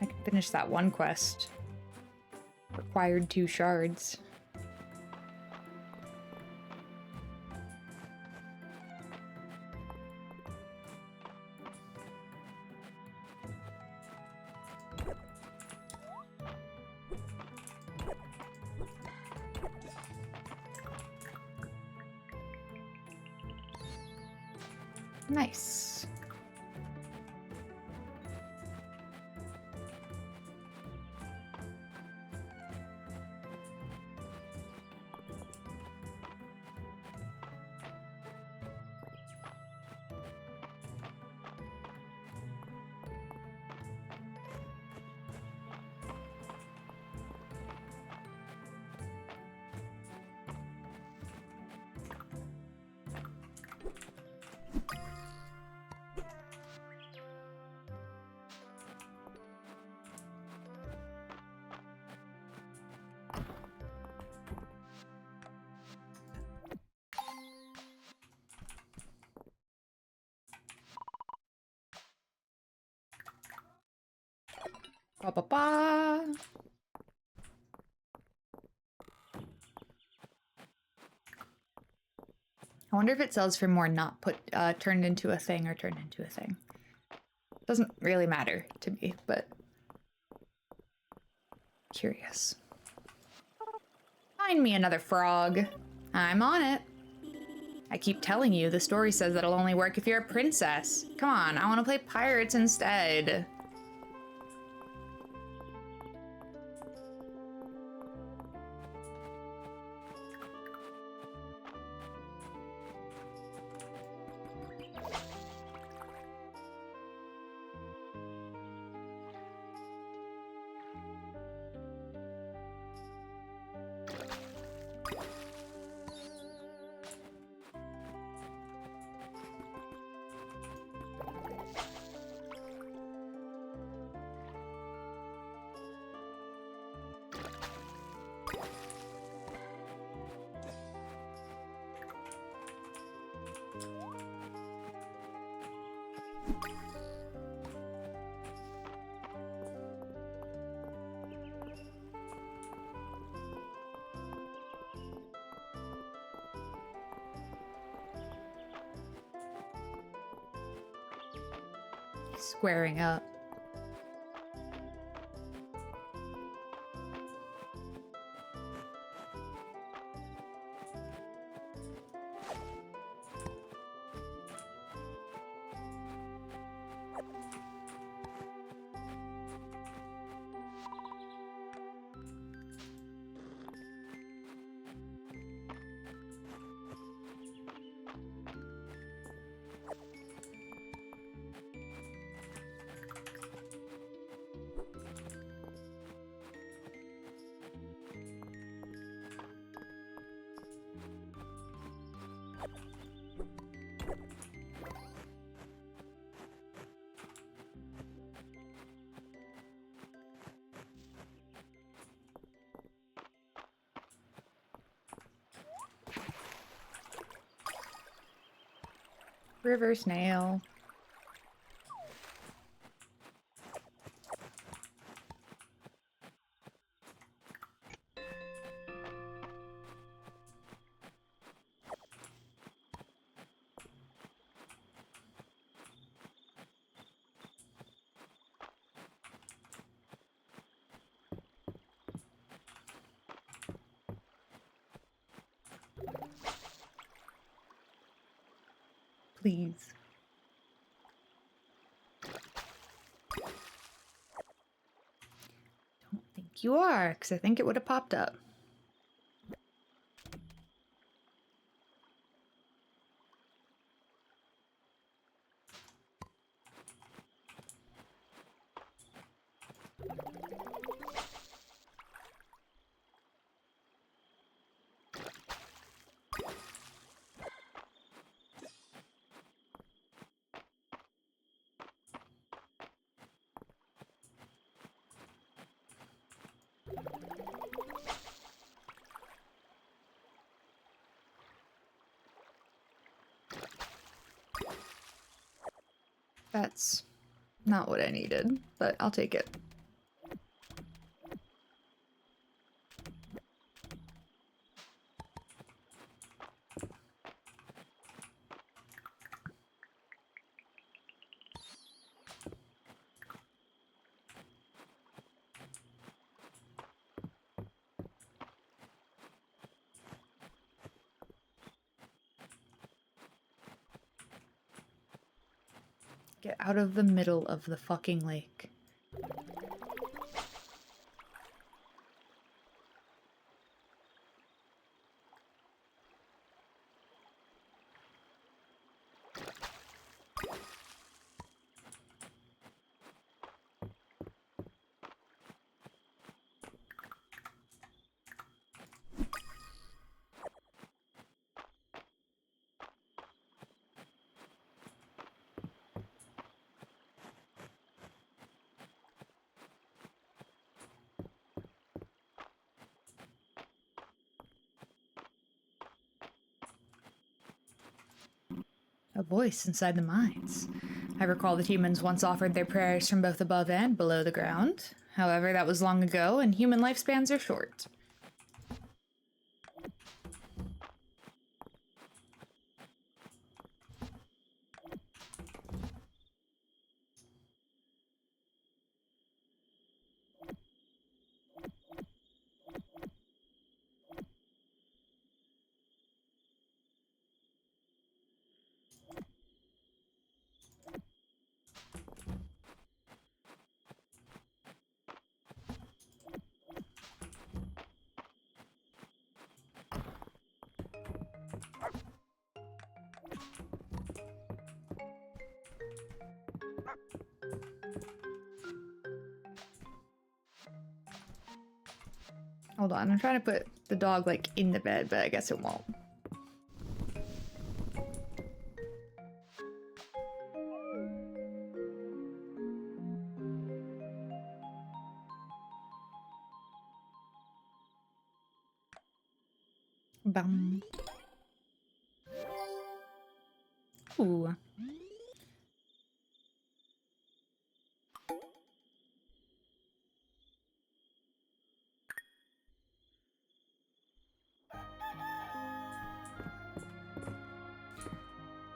I can finish that one quest. Required 2 shards. Nice. Ba ba ba. I wonder if it sells for more not turned into a thing or turned into a thing. Doesn't really matter to me, but curious. Find me another frog. I'm on it. I keep telling you, the story says that'll only work if you're a princess. Come on, I want to play pirates instead. Squaring up. River snail. Please. Don't think you are, 'cause I think it would have popped up. That's not what I needed, but I'll take it. Get out of the middle of the fucking lake. A voice inside the mines. I recall that humans once offered their prayers from both above and below the ground. However, that was long ago, and human lifespans are short. Hold on, I'm trying to put the dog, like, in the bed, but I guess it won't. Bum. Ooh.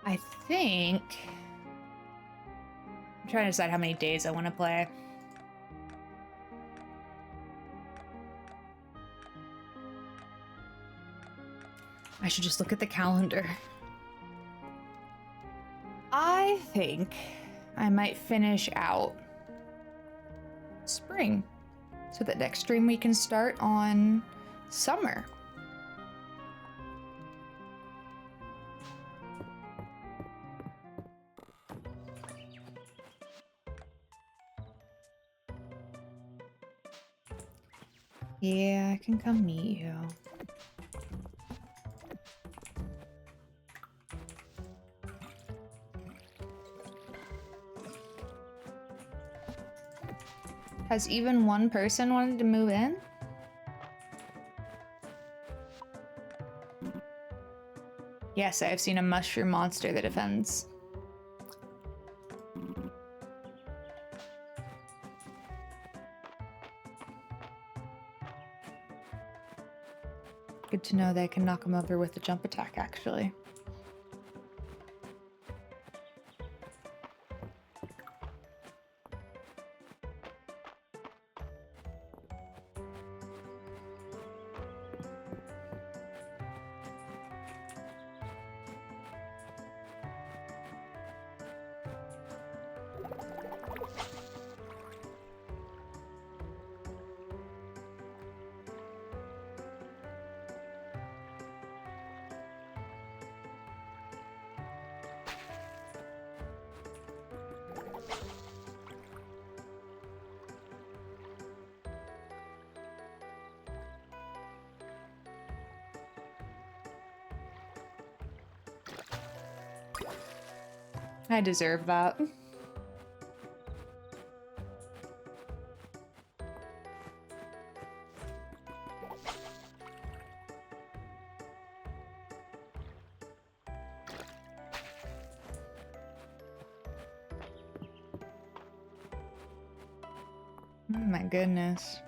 I think... I'm trying to decide how many days I want to play. I should just look at the calendar. I think I might finish out spring so that next stream we can start on summer. Yeah, I can come meet you. Has even one person wanted to move in? Yes, I have seen a mushroom monster that offends. Good to know that I can knock him over with a jump attack, actually. I deserve that. Oh my goodness.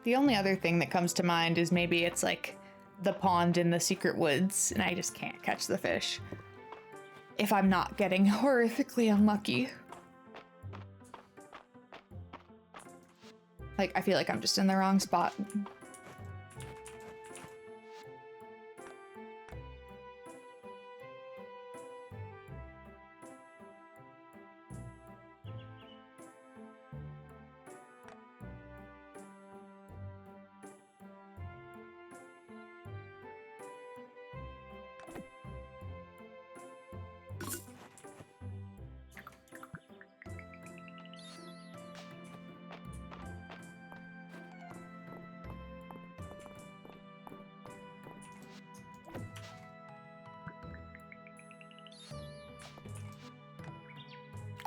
The only other thing that comes to mind is maybe it's like the pond in the secret woods and I just can't catch the fish. If I'm not getting horrifically unlucky. Like, I feel like I'm just in the wrong spot.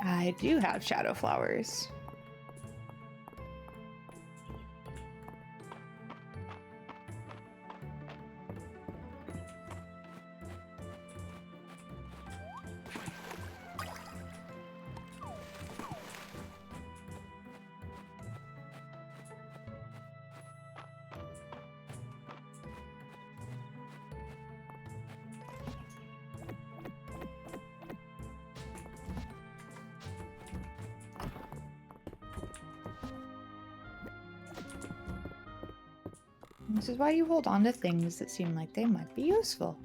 I do have shadow flowers. This is why you hold on to things that seem like they might be useful.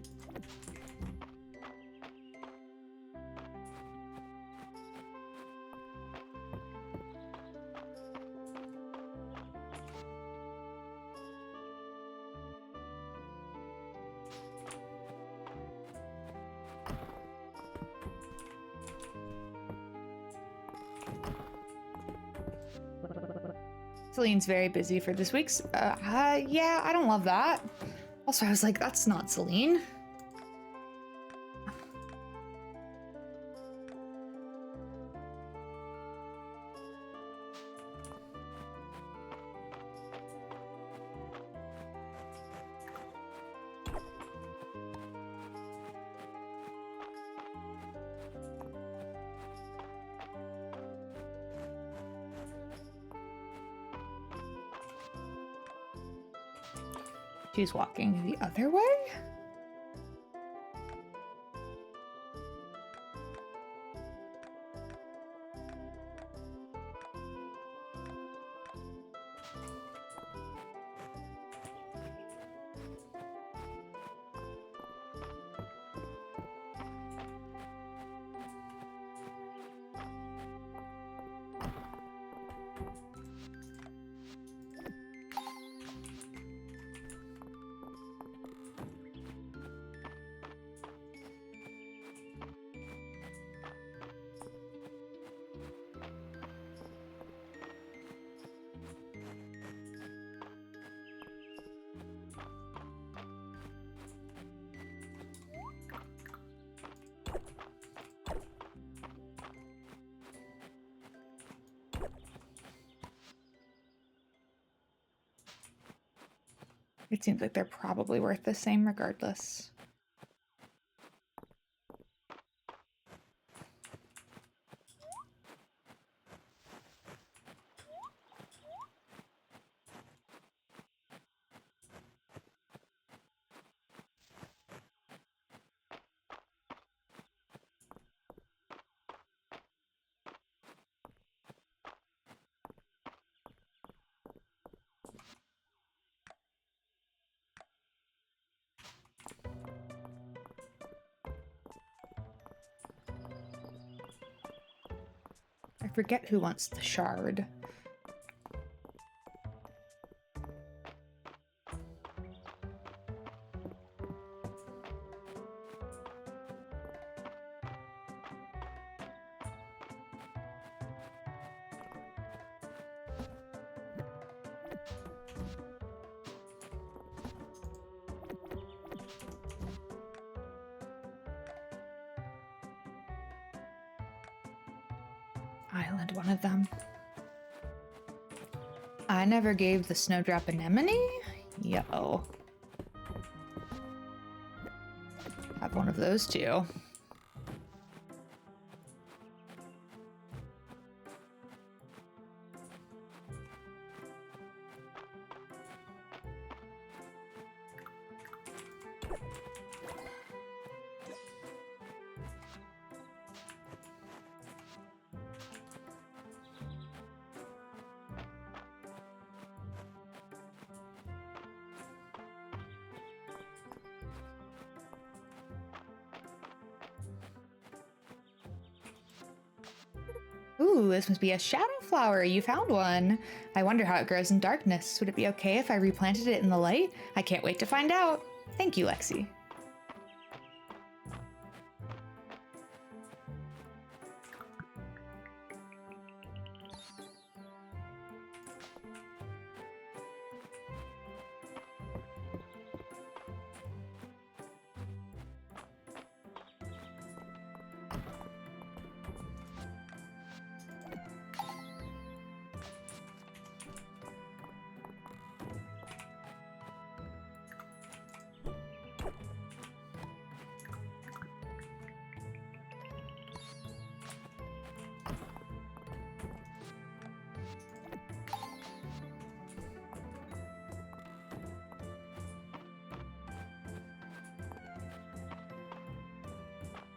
Celine's very busy for this week's. Yeah, I don't love that. Also, I was like, that's not Celine. She's walking the other way? It seems like they're probably worth the same regardless. I forget who wants the shard. Island, one of them. I never gave the snowdrop anemone? Yo. Have one of those too. Ooh, this must be a shadow flower. You found one. I wonder how it grows in darkness. Would it be okay if I replanted it in the light? I can't wait to find out. Thank you, Lexi.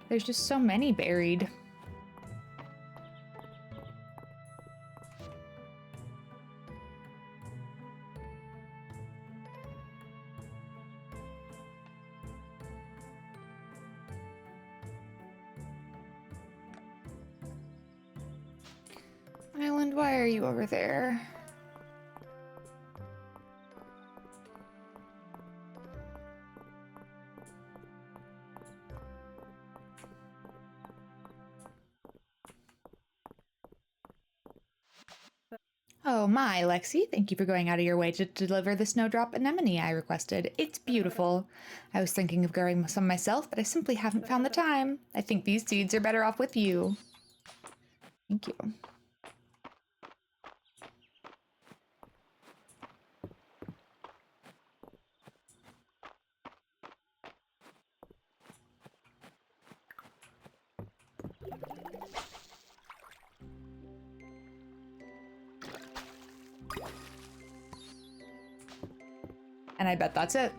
There's just so many buried. Island, why are you over there? Oh my, Lexi, thank you for going out of your way to deliver the snowdrop anemone I requested. It's beautiful. I was thinking of growing some myself, but I simply haven't found the time. I think these seeds are better off with you. Thank you. And I bet that's it.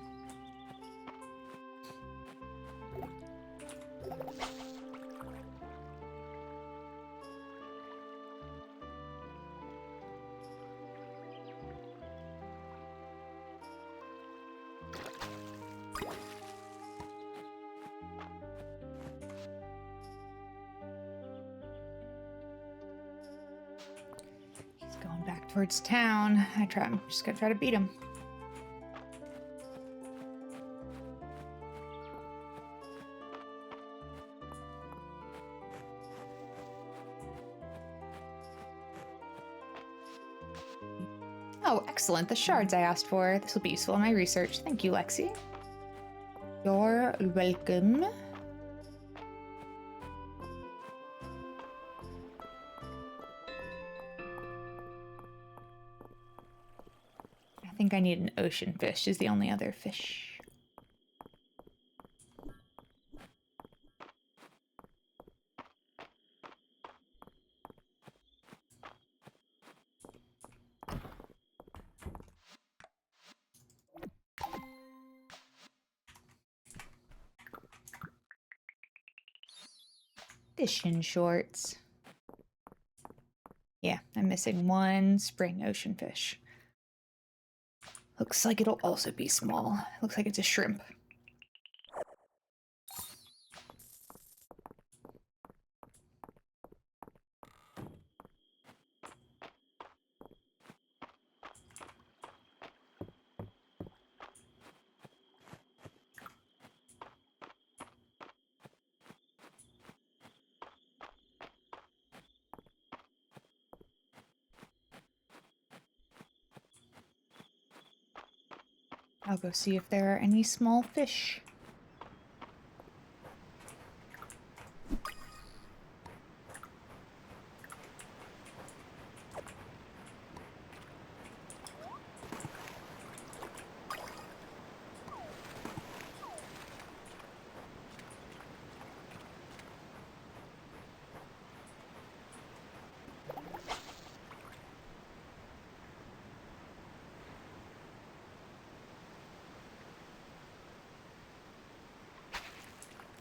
He's going back towards town. I'm just gonna try to beat him. Oh, excellent. The shards I asked for. This will be useful in my research. Thank you, Lexi. You're welcome. I think I need an ocean fish is the only other fish. Fishing shorts. Yeah, I'm missing one spring ocean fish. Looks like it'll also be small. Looks like it's a shrimp. I'll go see if there are any small fish.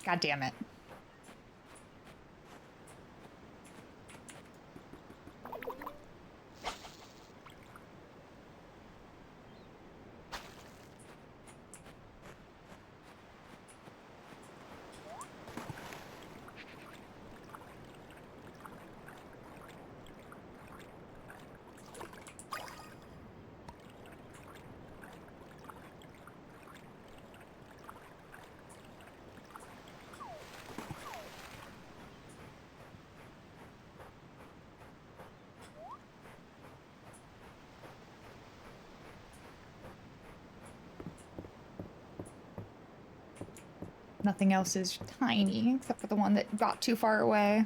God damn it. Nothing else is tiny, except for the one that got too far away.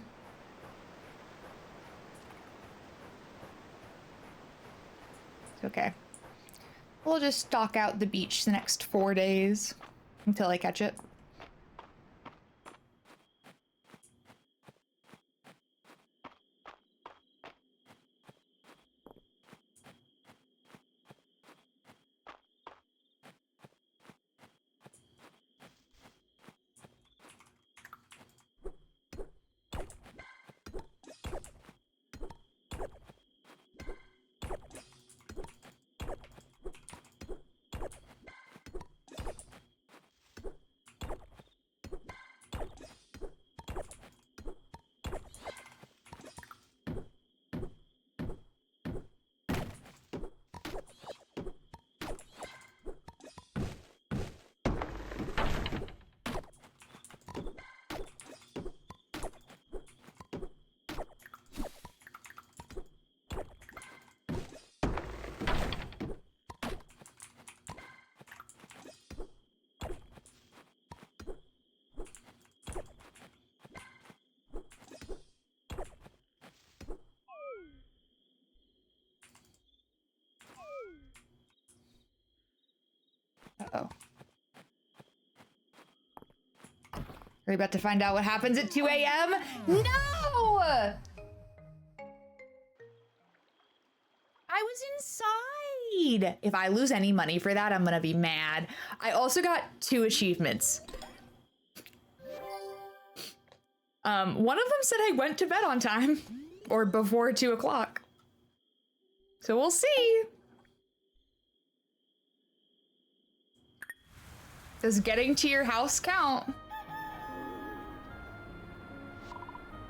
It's okay. We'll just stalk out the beach the next 4 days until I catch it. Uh-oh. Are we about to find out what happens at 2 a.m.? No! I was inside. If I lose any money for that, I'm gonna be mad. I also got 2 achievements. One of them said I went to bed on time, or before 2 o'clock. So we'll see. Does getting to your house count?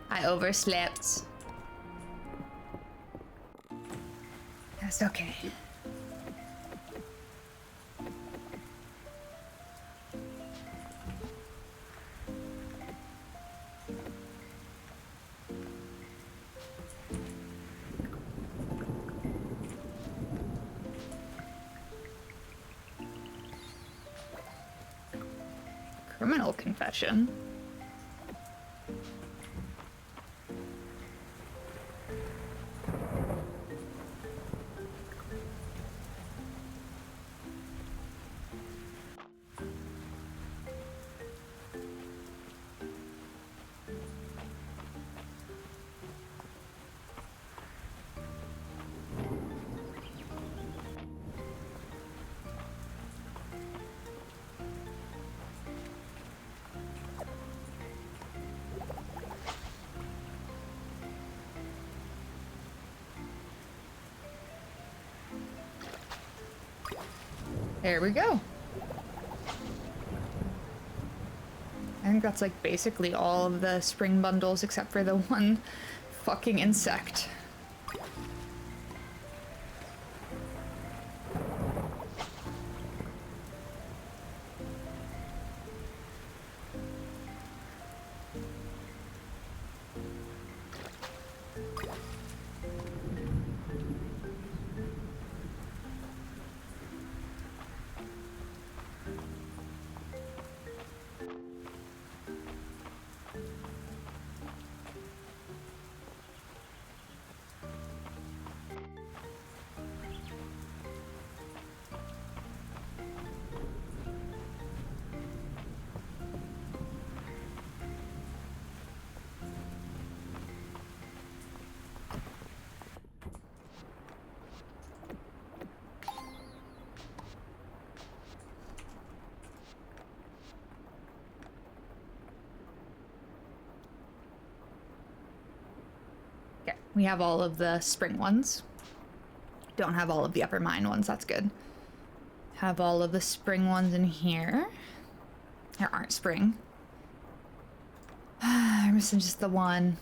I overslept. That's okay. Criminal confession. There we go. I think that's like basically all of the spring bundles except for the one fucking insect. We have all of the spring ones. Don't have all of the upper mine ones, that's good. Have all of the spring ones in here. There aren't spring. I'm missing just the one.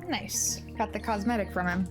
Nice. Got the cosmetic from him.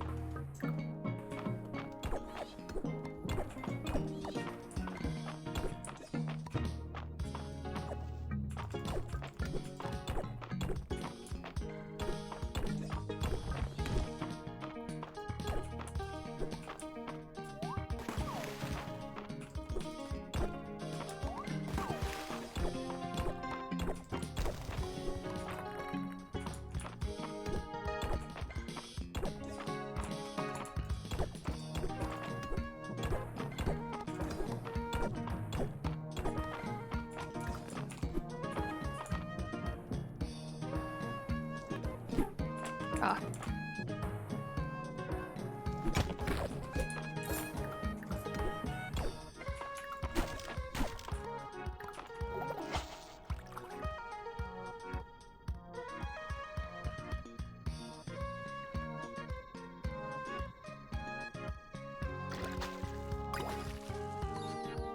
Ah.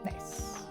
Nice.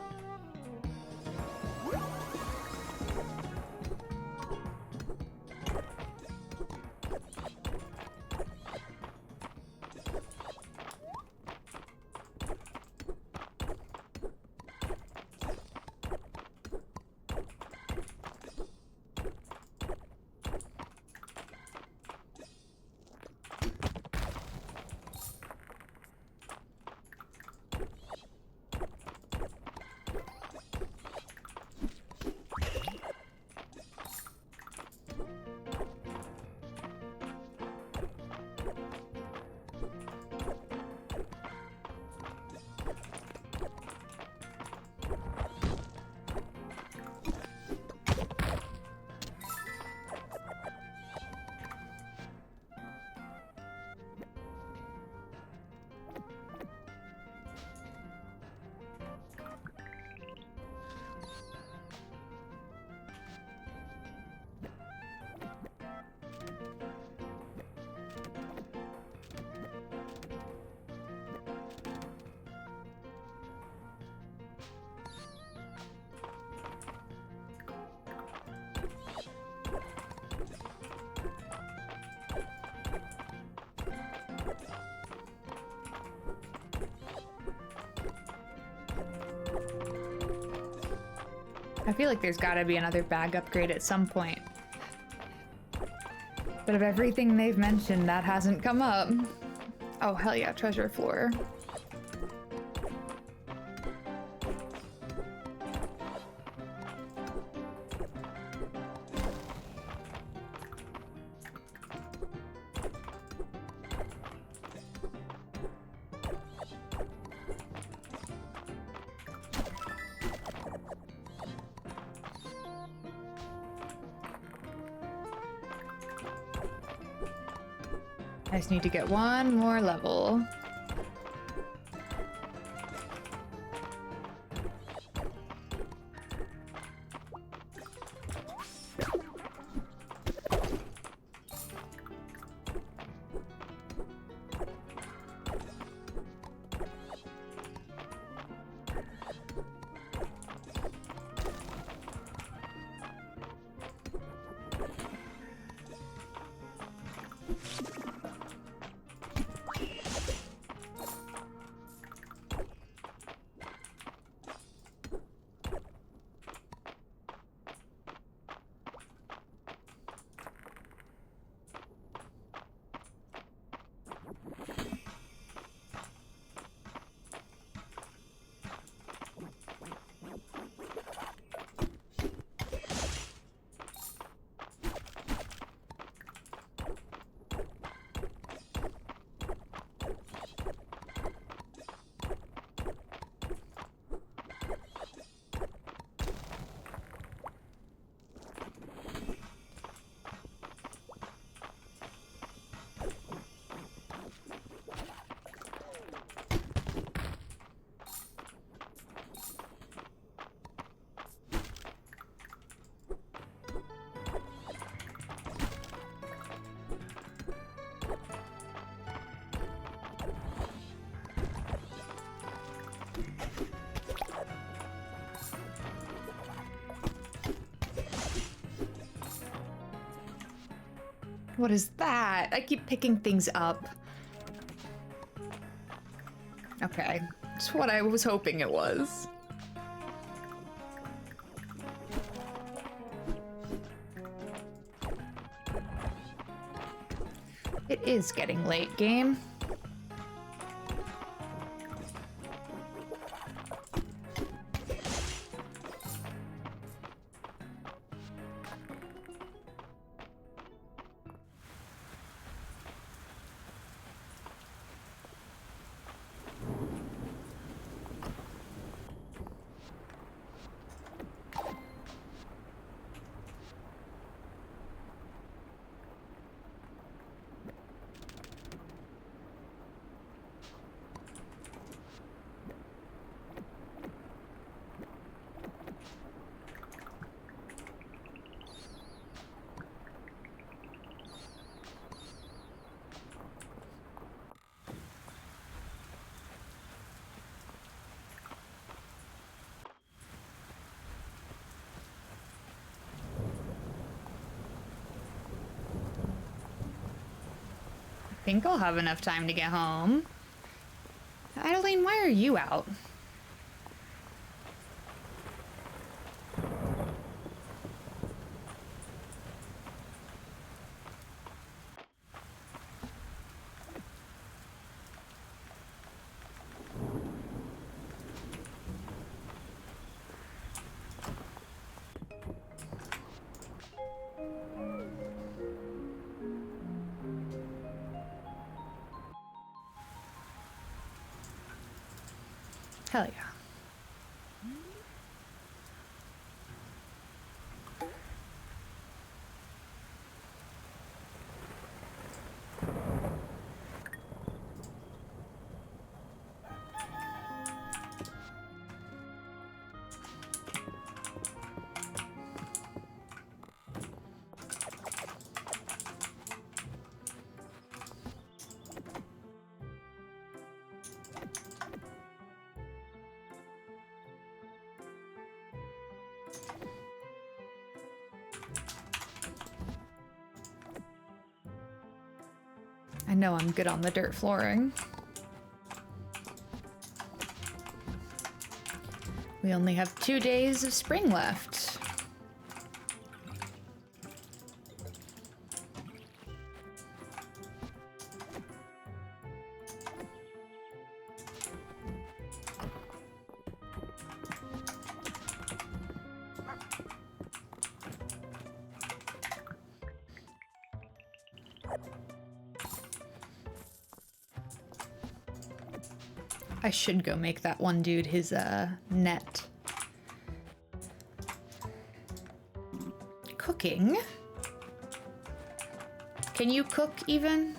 I feel like there's gotta be another bag upgrade at some point. But of everything they've mentioned, that hasn't come up. Oh, hell yeah, treasure floor. I just need to get one more level. What is that? I keep picking things up. Okay, it's what I was hoping it was. It is getting late, game. I think I'll have enough time to get home. Adeline, why are you out? Hell yeah. I know I'm good on the dirt flooring. We only have 2 days of spring left. I should go make that one dude his net. Cooking? Can you cook even?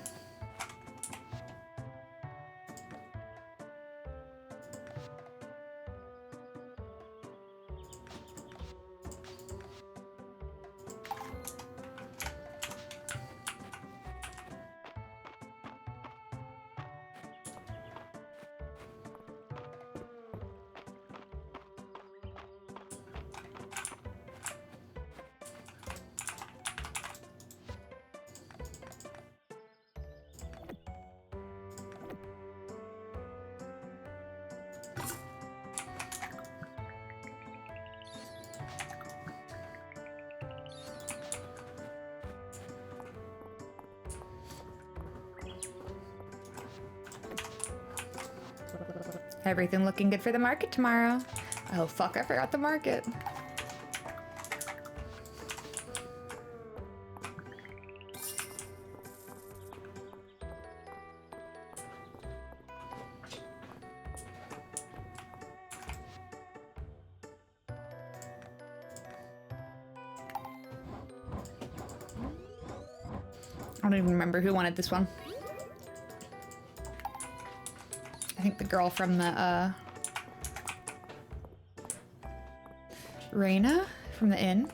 Everything looking good for the market tomorrow. Oh fuck, I forgot the market. I don't even remember who wanted this one. I think the girl from the, Raina from the inn.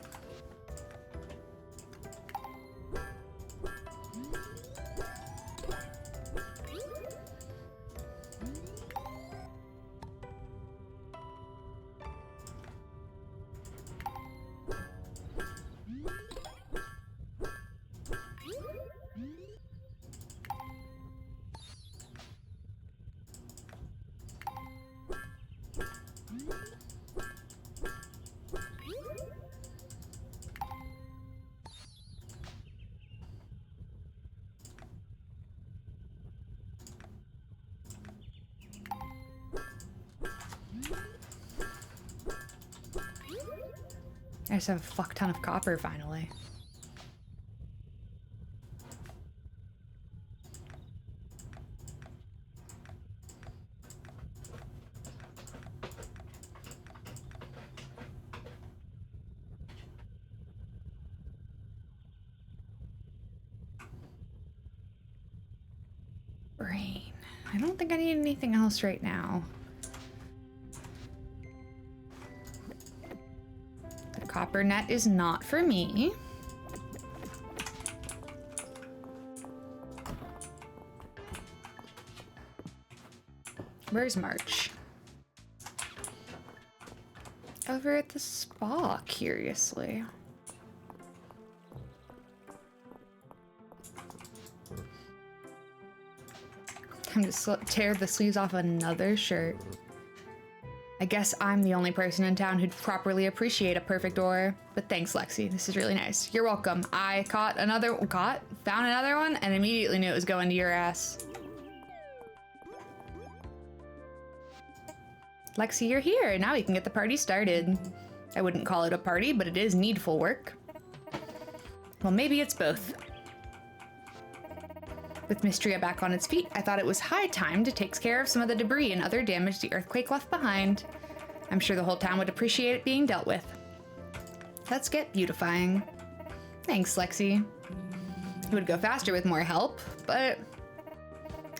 I just have a fuck ton of copper finally. Brain. I don't think I need anything else right now. Copper net is not for me. Where's March? Over at the spa, curiously. Time to tear the sleeves off another shirt. I guess I'm the only person in town who'd properly appreciate a perfect ore, but thanks, Lexi. This is really nice. You're welcome. I found another one and immediately knew it was going to your ass. Lexi, you're here. Now we can get the party started. I wouldn't call it a party, but it is needful work. Well, maybe it's both. With Mistria back on its feet, I thought it was high time to take care of some of the debris and other damage the earthquake left behind. I'm sure the whole town would appreciate it being dealt with. Let's get beautifying. Thanks, Lexi. It would go faster with more help, but...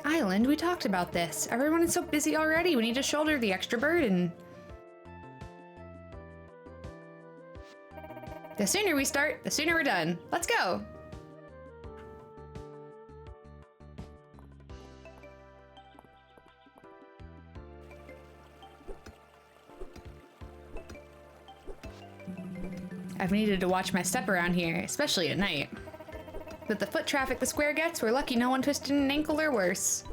Island, we talked about this. Everyone is so busy already. We need to shoulder the extra burden. The sooner we start, the sooner we're done. Let's go! I've needed to watch my step around here, especially at night. With the foot traffic the square gets, we're lucky no one twisted an ankle or worse.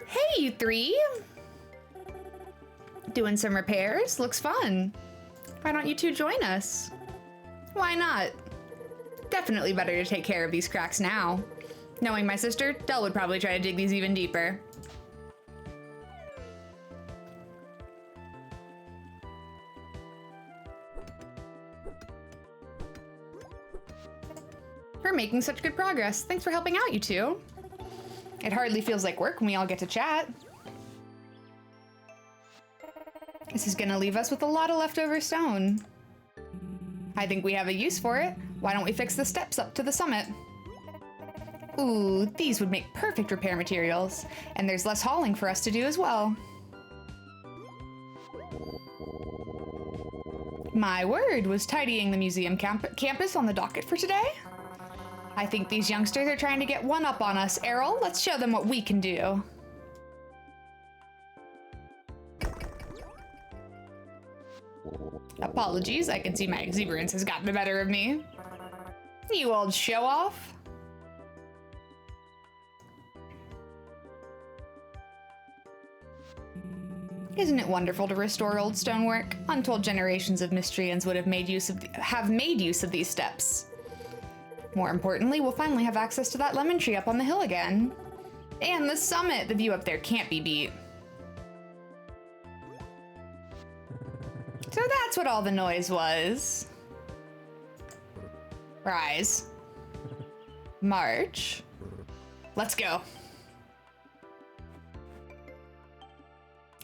Hey, you three! Doing some repairs? Looks fun. Why don't you two join us? Why not? Definitely better to take care of these cracks now. Knowing my sister, Dell would probably try to dig these even deeper. We're making such good progress. Thanks for helping out, you two. It hardly feels like work when we all get to chat. This is gonna leave us with a lot of leftover stone. I think we have a use for it. Why don't we fix the steps up to the summit? Ooh, these would make perfect repair materials, and there's less hauling for us to do as well. My word, was tidying the museum campus on the docket for today? I think these youngsters are trying to get one up on us, Errol. Let's show them what we can do. Apologies, I can see my exuberance has gotten the better of me. You old show-off. Isn't it wonderful to restore old stonework? Untold generations of Mistrians would have made use of these steps. More importantly, we'll finally have access to that lemon tree up on the hill again. And the summit! The view up there can't be beat. So that's what all the noise was. Rise. March. Let's go.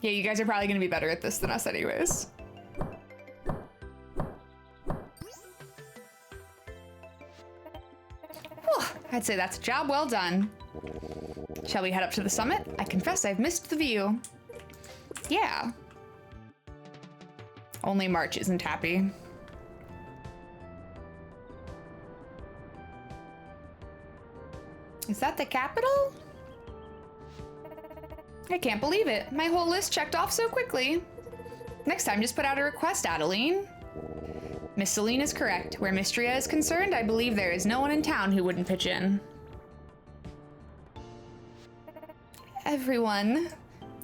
Yeah, you guys are probably gonna be better at this than us anyways. Whew, I'd say that's a job well done. Shall we head up to the summit? I confess I've missed the view. Yeah. Only March isn't happy. Is that the capital? I can't believe it. My whole list checked off so quickly. Next time, just put out a request, Adeline. Miss Celine is correct. Where Mistria is concerned, I believe there is no one in town who wouldn't pitch in. Everyone,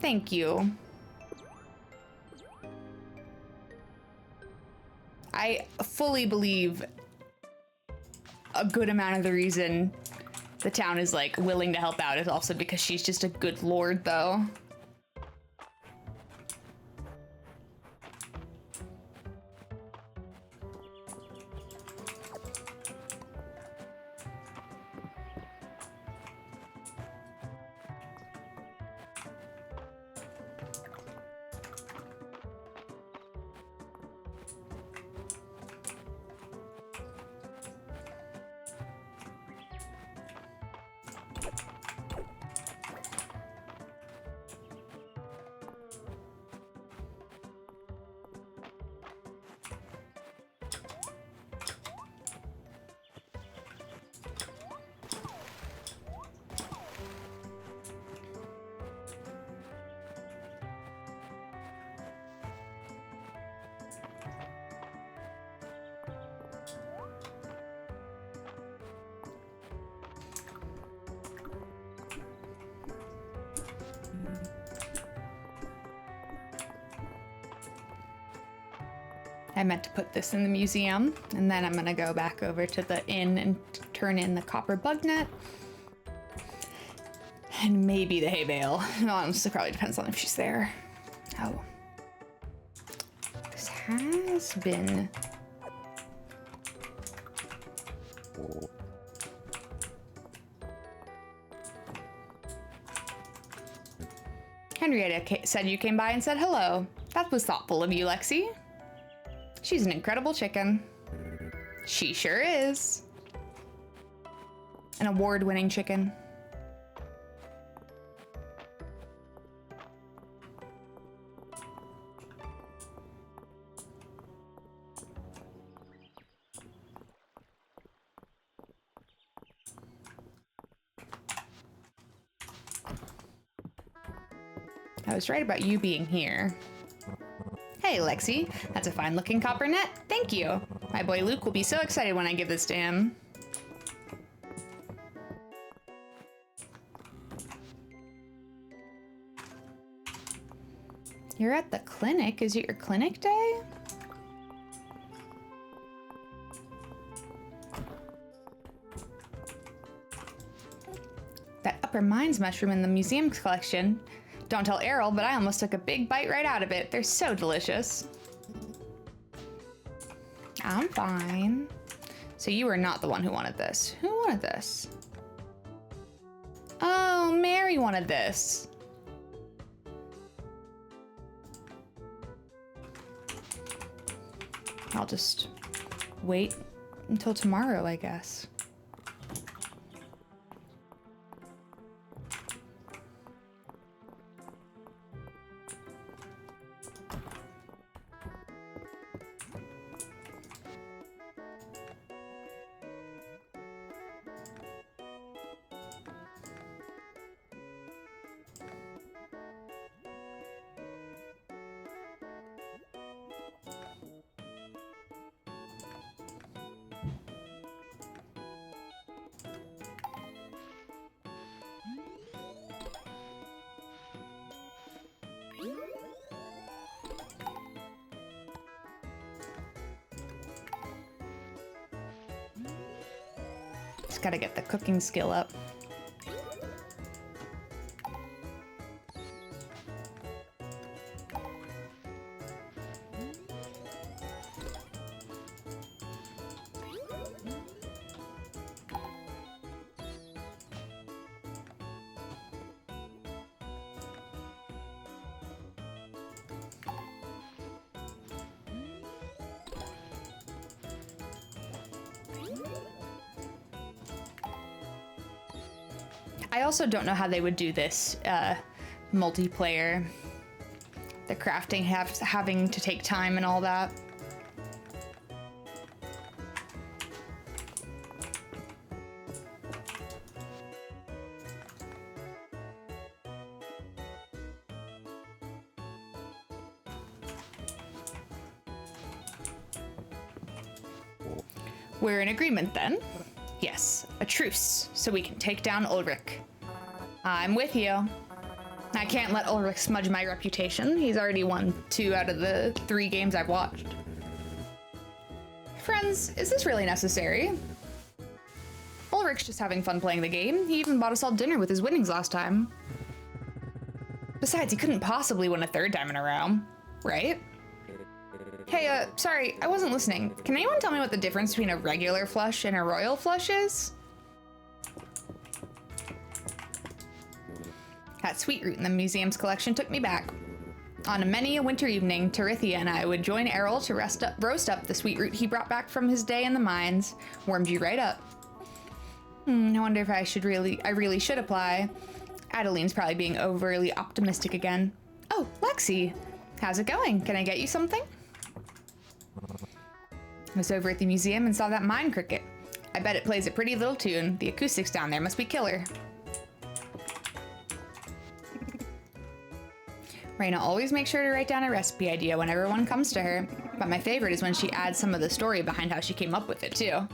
thank you. I fully believe a good amount of the reason the town is like willing to help out is also because she's just a good lord, though. I meant to put this in the museum, and then I'm gonna go back over to the inn and turn in the copper bug net. And maybe the hay bale. Honestly, probably depends on if she's there. Oh. This has been... Henrietta said you came by and said hello. That was thoughtful of you, Lexi. She's an incredible chicken. She sure is. An award-winning chicken. I was right about you being here. Hey, Lexi, that's a fine-looking copper net. Thank you. My boy Luke will be so excited when I give this to him. You're at the clinic? Is it your clinic day? That upper minds mushroom in the museum's collection. Don't tell Errol, but I almost took a big bite right out of it. They're so delicious. I'm fine. So you were not the one who wanted this. Who wanted this? Oh, Mary wanted this. I'll just wait until tomorrow, I guess. Just gotta get the cooking skill up. I also don't know how they would do this multiplayer. The crafting having to take time and all that. We're in agreement then. Yes, a truce, so we can take down Ulrich. I'm with you. I can't let Ulrich smudge my reputation. He's already won 2 out of the 3 games I've watched. Friends, is this really necessary? Ulrich's just having fun playing the game. He even bought us all dinner with his winnings last time. Besides, he couldn't possibly win a 3rd time in a row, right? Hey, sorry, I wasn't listening. Can anyone tell me what the difference between a regular flush and a royal flush is? That sweet root in the museum's collection took me back. On many a winter evening, Terithia and I would join Errol to roast up the sweet root he brought back from his day in the mines. Warmed you right up. I wonder if I really should apply. Adeline's probably being overly optimistic again. Oh, Lexi, how's it going? Can I get you something? I was over at the museum and saw that mine cricket. I bet it plays a pretty little tune. The acoustics down there must be killer. Raina always makes sure to write down a recipe idea whenever one comes to her, but my favorite is when she adds some of the story behind how she came up with it too.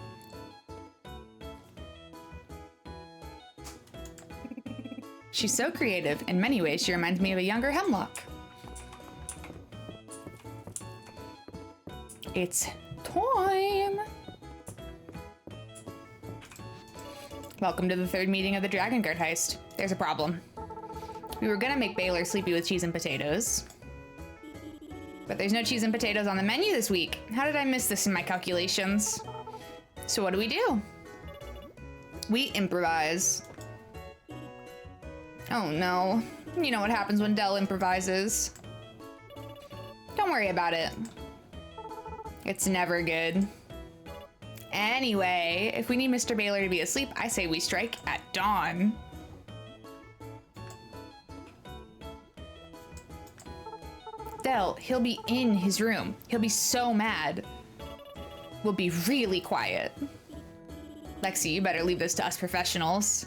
She's so creative. In many ways, she reminds me of a younger Hemlock. It's time! Welcome to the 3rd meeting of the Dragon Guard heist. There's a problem. We were gonna make Baylor sleepy with cheese and potatoes. But there's no cheese and potatoes on the menu this week. How did I miss this in my calculations? So what do? We improvise. Oh no. You know what happens when Dell improvises. Don't worry about it. It's never good. Anyway, if we need Mr. Baylor to be asleep, I say we strike at dawn. Dell, he'll be in his room. He'll be so mad. We'll be really quiet. Lexi, you better leave this to us professionals.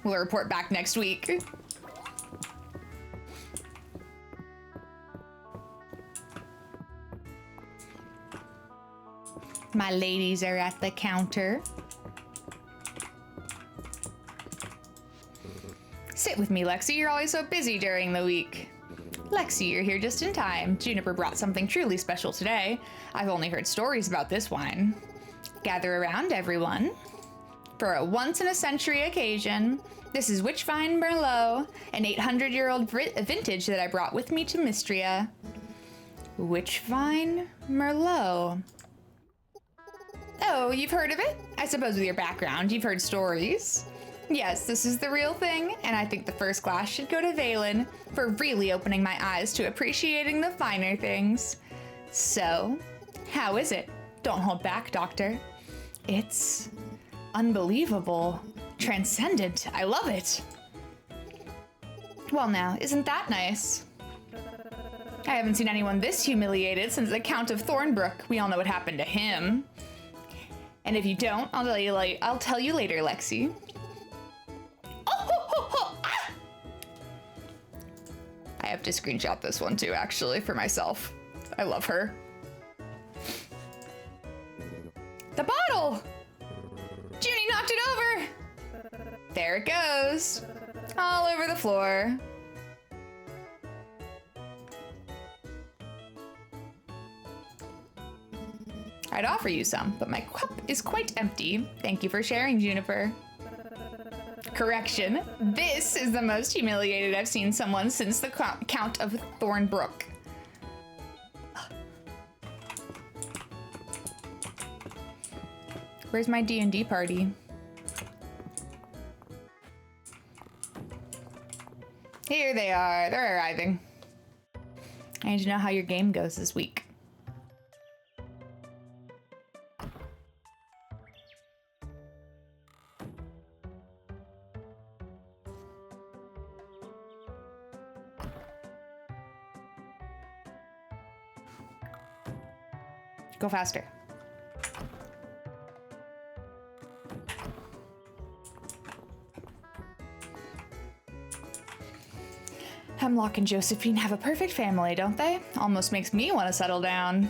We'll report back next week. My ladies are at the counter. Sit with me, Lexi. You're always so busy during the week. Lexi, you're here just in time. Juniper brought something truly special today. I've only heard stories about this wine. Gather around, everyone. For a once-in-a-century occasion, this is Witchvine Merlot, an 800-year-old vintage that I brought with me to Mistria. Witchvine Merlot. Oh, you've heard of it? I suppose with your background, you've heard stories. Yes, this is the real thing, and I think the first glass should go to Valen for really opening my eyes to appreciating the finer things. So, how is it? Don't hold back, Doctor. It's unbelievable, transcendent. I love it. Well now, isn't that nice? I haven't seen anyone this humiliated since the Count of Thornbrook. We all know what happened to him. And if you don't, I'll tell you later, Lexi. I have to screenshot this one too, actually, for myself. I love her. The bottle! Junie knocked it over! There it goes. All over the floor. I'd offer you some, but my cup is quite empty. Thank you for sharing, Juniper. Correction, this is the most humiliated I've seen someone since the Count of Thornbrook. Where's my D&D party? Here they are, they're arriving. I need to know how your game goes this week. Go faster. Hemlock and Josephine have a perfect family, don't they? Almost makes me want to settle down.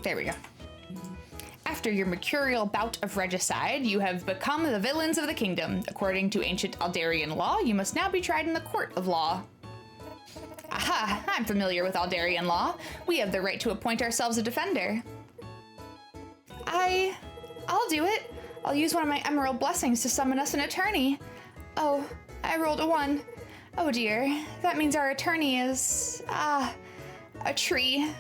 There we go. After your mercurial bout of regicide, you have become the villains of the kingdom. According to ancient Aldarian law, you must now be tried in the court of law. Aha, I'm familiar with Aldarian law. We have the right to appoint ourselves a defender. I'll do it. I'll use one of my emerald blessings to summon us an attorney. Oh, I rolled a 1. Oh dear, that means our attorney is, a tree.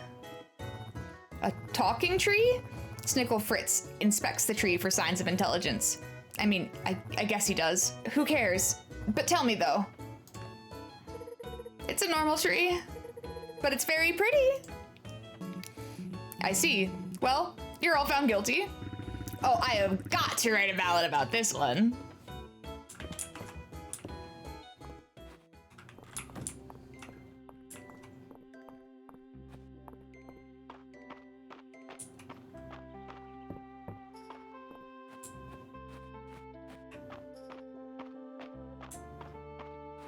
A talking tree? Snickle Fritz inspects the tree for signs of intelligence. I mean, I guess he does. Who cares? But tell me though. It's a normal tree, but it's very pretty. I see. Well, you're all found guilty. Oh, I have got to write a ballad about this one.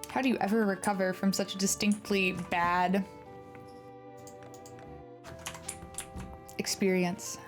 How do you ever recover from such a distinctly bad experience?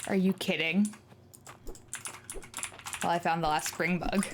Are you kidding? Well, I found the last spring bug.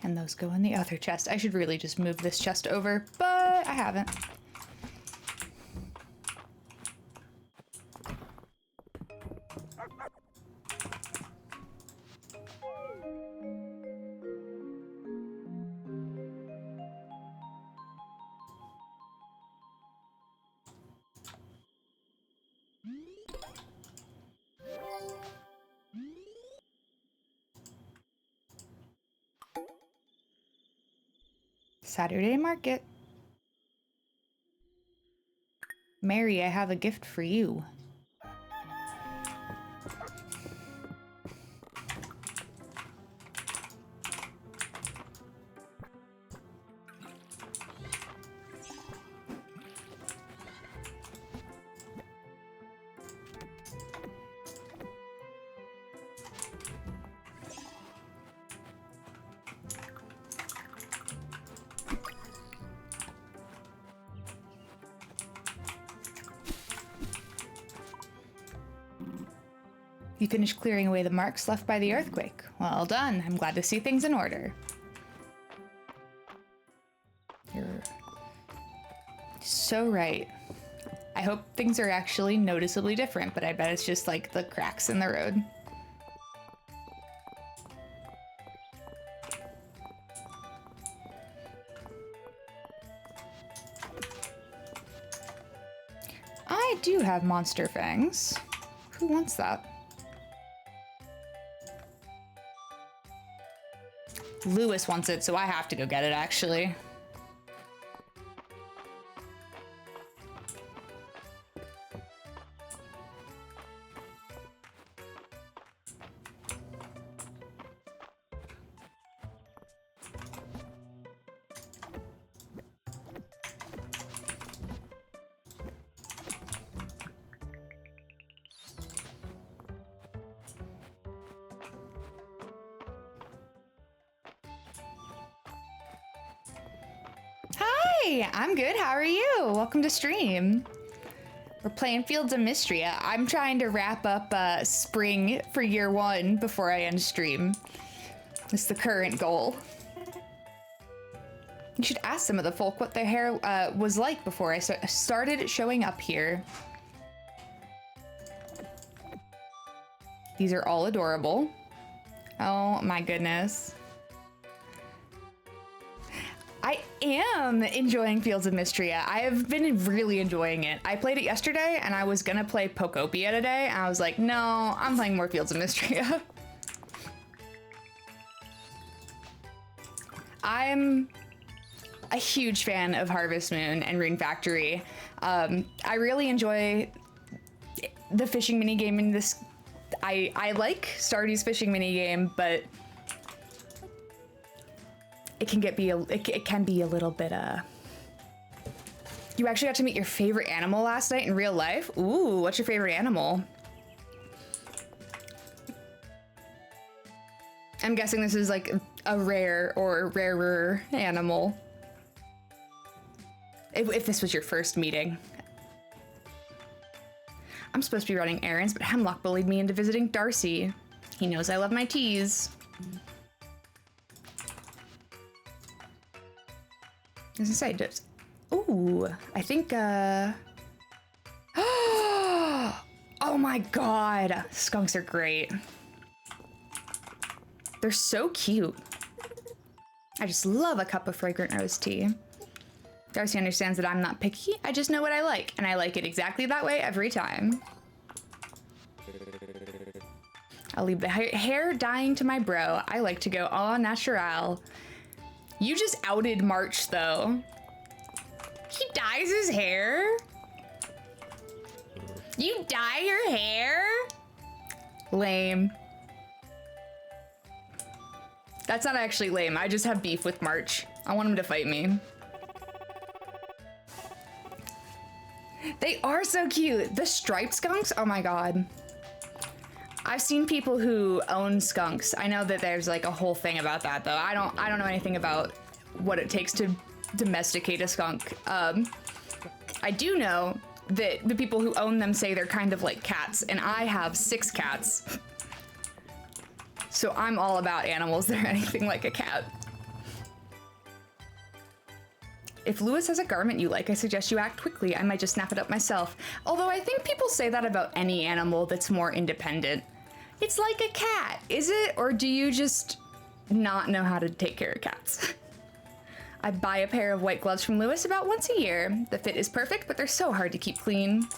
And those go in the other chest. I should really just move this chest over, but I haven't. Saturday market. Mary, I have a gift for you. You finished clearing away the marks left by the earthquake. Well done. I'm glad to see things in order. You're so right. I hope things are actually noticeably different, but I bet it's just like the cracks in the road. I do have monster fangs. Who wants that? Lewis wants it, so I have to go get it, actually. Hi, I'm good. How are you? Welcome to stream. We're playing Fields of Mistria. I'm trying to wrap up spring for year one before I end stream. It's the current goal. You should ask some of the folk what their hair was like before I started showing up here. These are all adorable. Oh my goodness. I am enjoying Fields of Mistria. I have been really enjoying it. I played it yesterday and I was gonna play Pokopia today and I was like, no, I'm playing more Fields of Mistria. I'm a huge fan of Harvest Moon and Rune Factory. I really enjoy the fishing minigame in this. I like Stardew's fishing minigame, but it can be a little bit You actually got to meet your favorite animal last night in real life? Ooh, what's your favorite animal? I'm guessing this is like a rare or rarer animal. If this was your first meeting. I'm supposed to be running errands, but Hemlock bullied me into visiting Darcy. He knows I love my teas. As I say, just... Ooh, I think, Oh my god! Skunks are great. They're so cute. I just love a cup of fragrant rose tea. Darcy understands that I'm not picky, I just know what I like, and I like it exactly that way every time. I'll leave the hair dyeing to my bro. I like to go au natural. You just outed March, though. He dyes his hair? You dye your hair? Lame. That's not actually lame. I just have beef with March. I want him to fight me. They are so cute. The striped skunks, oh my god. I've seen people who own skunks. I know that there's like a whole thing about that though. I don't know anything about what it takes to domesticate a skunk. I do know that the people who own them say they're kind of like cats, and I have 6 cats. So I'm all about animals that are anything like a cat. If Lewis has a garment you like, I suggest you act quickly. I might just snap it up myself. Although I think people say that about any animal that's more independent. It's like a cat, is it? Or do you just not know how to take care of cats? I buy a pair of white gloves from Lewis about once a year. The fit is perfect, but they're so hard to keep clean.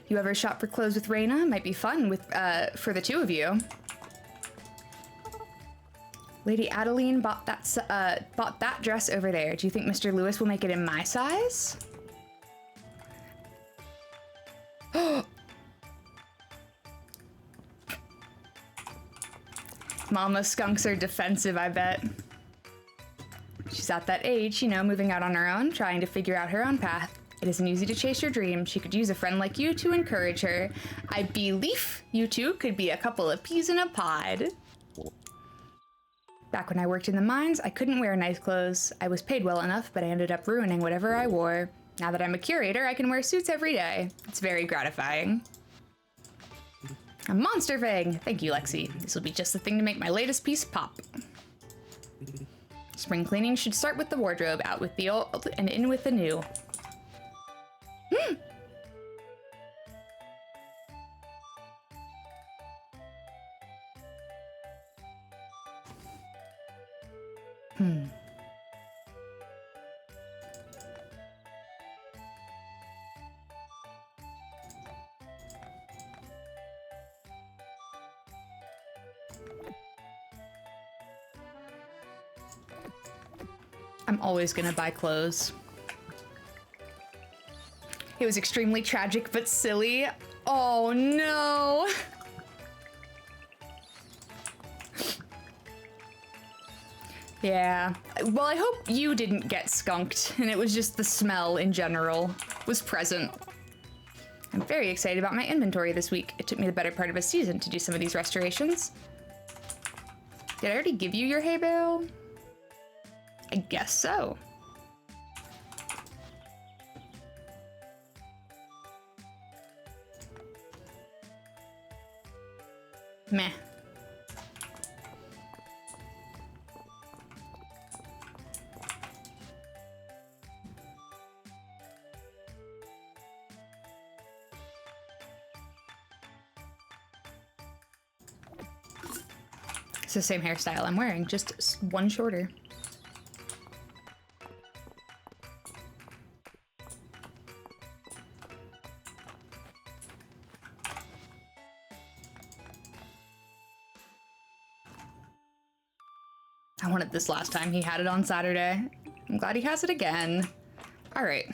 You ever shop for clothes with Raina? Might be fun with for the 2 of you. Lady Adeline bought that dress over there. Do you think Mr. Lewis will make it in my size? Mama skunks are defensive, I bet. She's at that age, you know, moving out on her own, trying to figure out her own path. It isn't easy to chase your dream. She could use a friend like you to encourage her. I believe you two could be a couple of peas in a pod. Back when I worked in the mines, I couldn't wear nice clothes. I was paid well enough, but I ended up ruining whatever I wore. Now that I'm a curator, I can wear suits every day. It's very gratifying. A monster fang! Thank you, Lexi. This will be just the thing to make my latest piece pop. Spring cleaning should start with the wardrobe, out with the old and in with the new. I'm always gonna buy clothes. It was extremely tragic but silly. Oh no! Yeah. Well, I hope you didn't get skunked, and it was just the smell in general was present. I'm very excited about my inventory this week. It took me the better part of a season to do some of these restorations. Did I already give you your hay bale? I guess so. Meh. It's the same hairstyle I'm wearing, just one shorter. I wanted this last time. He had it on Saturday. I'm glad he has it again. All right.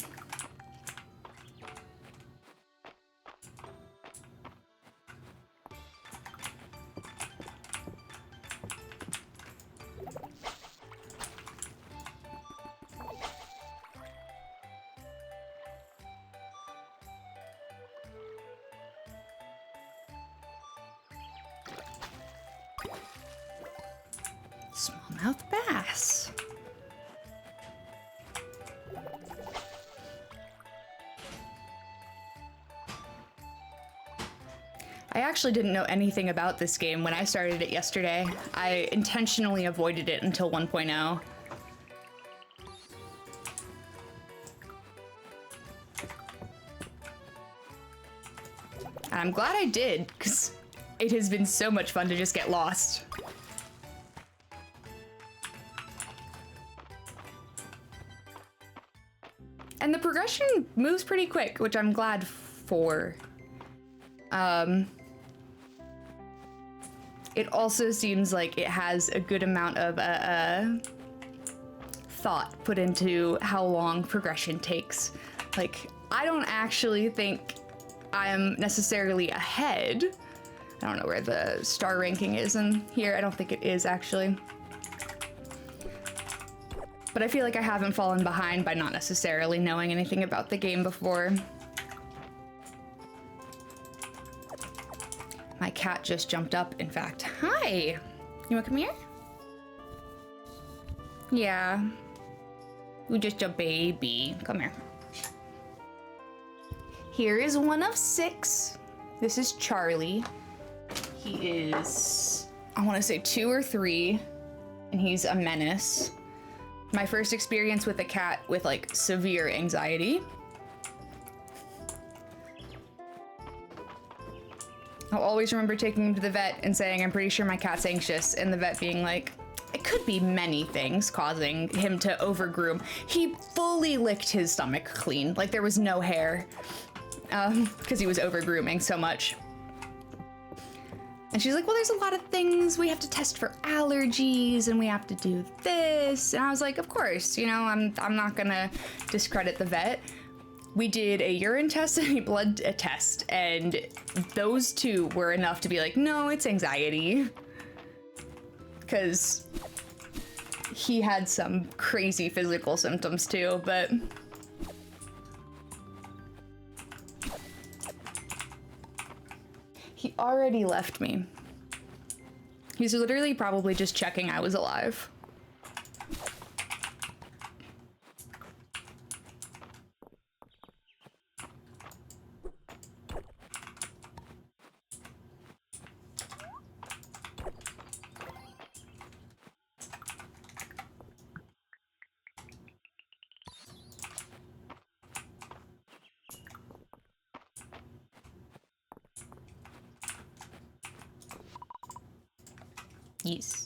Smallmouth bass. I actually didn't know anything about this game when I started it yesterday. I intentionally avoided it until 1.0. And I'm glad I did, because it has been so much fun to just get lost. And the progression moves pretty quick, which I'm glad for. it also seems like it has a good amount of thought put into how long progression takes. Like, I don't actually think I'm necessarily ahead. I don't know where the star ranking is in here. I don't think it is, actually. But I feel like I haven't fallen behind by not necessarily knowing anything about the game before. My cat just jumped up, in fact. Hi! You wanna come here? Yeah. You're just a baby. Come here. Here is one of 6. This is Charlie. He is, I want to say 2 or 3, and he's a menace. My first experience with a cat with like severe anxiety. I'll always remember taking him to the vet and saying, I'm pretty sure my cat's anxious, and the vet being like, it could be many things causing him to overgroom. He fully licked his stomach clean, like there was no hair, because he was overgrooming so much. And she's like, well, there's a lot of things. We have to test for allergies and we have to do this. And I was like, of course, you know, I'm not gonna discredit the vet. We did a urine test and a blood test, and those 2 were enough to be like, no, it's anxiety. Because he had some crazy physical symptoms too, but he already left me. He's literally probably just checking I was alive. Yes.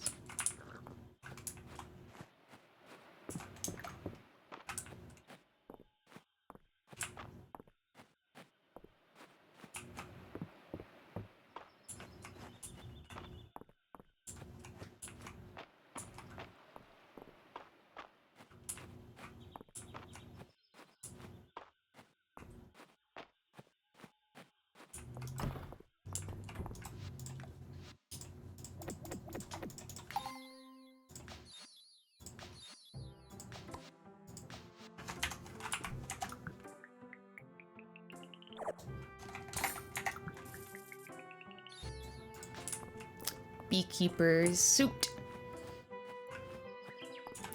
Beekeeper's suit.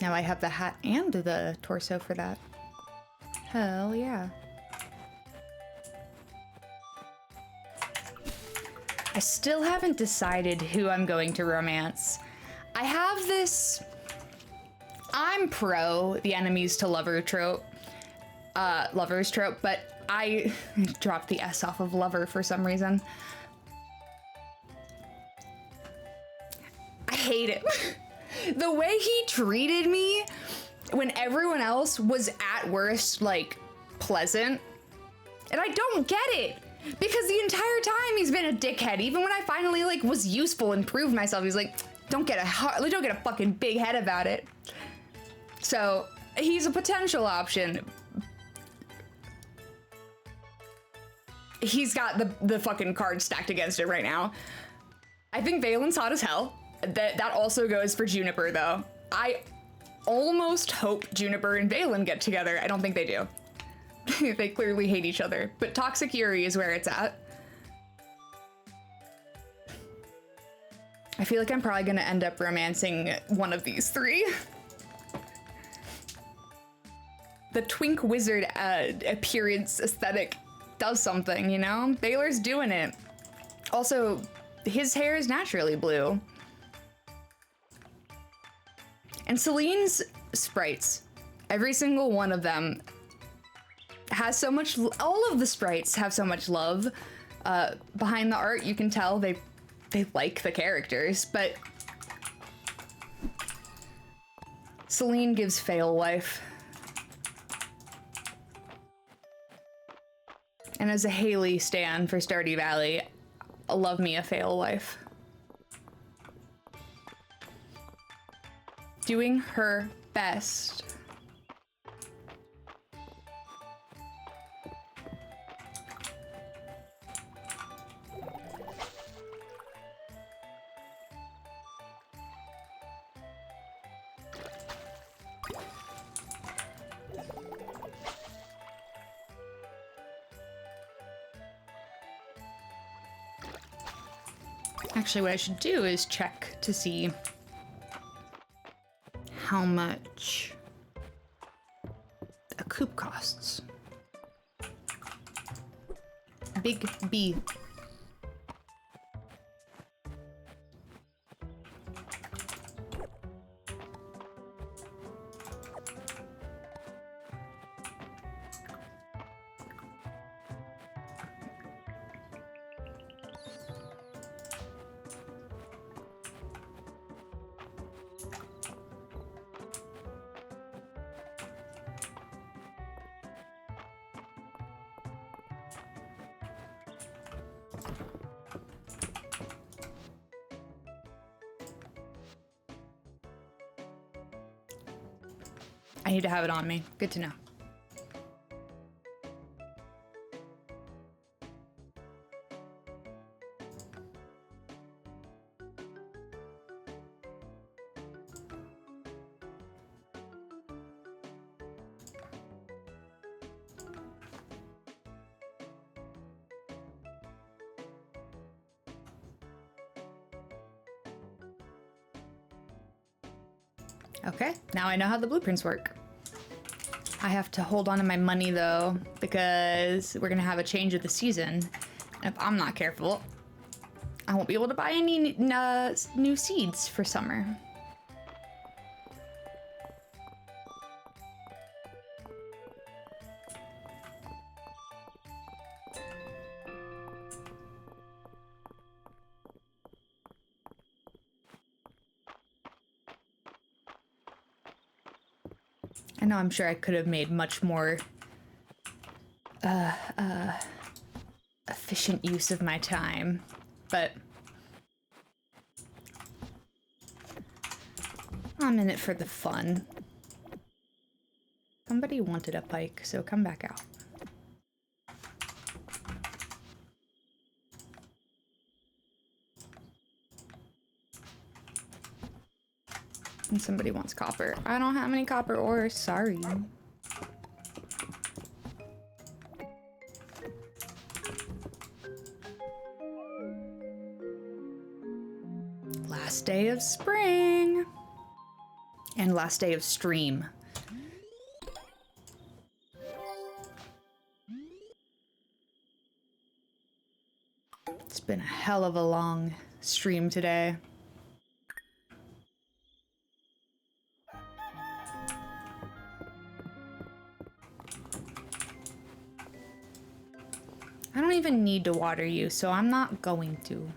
Now I have the hat and the torso for that. Hell yeah. I still haven't decided who I'm going to romance. I have this... I'm pro the enemies to lover trope. Lovers trope, but I dropped the S off of lover for some reason. I hate it. The way he treated me when everyone else was at worst, like, pleasant. And I don't get it. Because the entire time he's been a dickhead. Even when I finally, like, was useful and proved myself, he's like, don't get a fucking big head about it. So, he's a potential option. He's got the fucking cards stacked against it right now. I think Valen's hot as hell. That also goes for Juniper, though. I almost hope Juniper and Valen get together. I don't think they do. They clearly hate each other. But Toxic Yuri is where it's at. I feel like I'm probably gonna end up romancing one of these 3. The twink wizard appearance aesthetic does something, you know? Baylor's doing it. Also, his hair is naturally blue. And Celine's sprites, every single one of them has so much, all of the sprites have so much love. Behind the art, you can tell they like the characters, but Celine gives fail life. And as a Haley stan for Stardew Valley, love me a fail wife. doing her best. Actually, what I should do is check to see how much a coop costs. Big B. I need to have it on me. Good to know. Okay, now I know how the blueprints work. I have to hold on to my money though, because we're gonna have a change of the season. And if I'm not careful, I won't be able to buy any new seeds for summer. I know I'm sure I could have made much more efficient use of my time, but I'm in it for the fun. Somebody wanted a pike, so come back out. And somebody wants copper. I don't have any copper ores, sorry. Last day of spring. And last day of stream. It's been a hell of a long stream today. I don't even need to water you, so I'm not going to.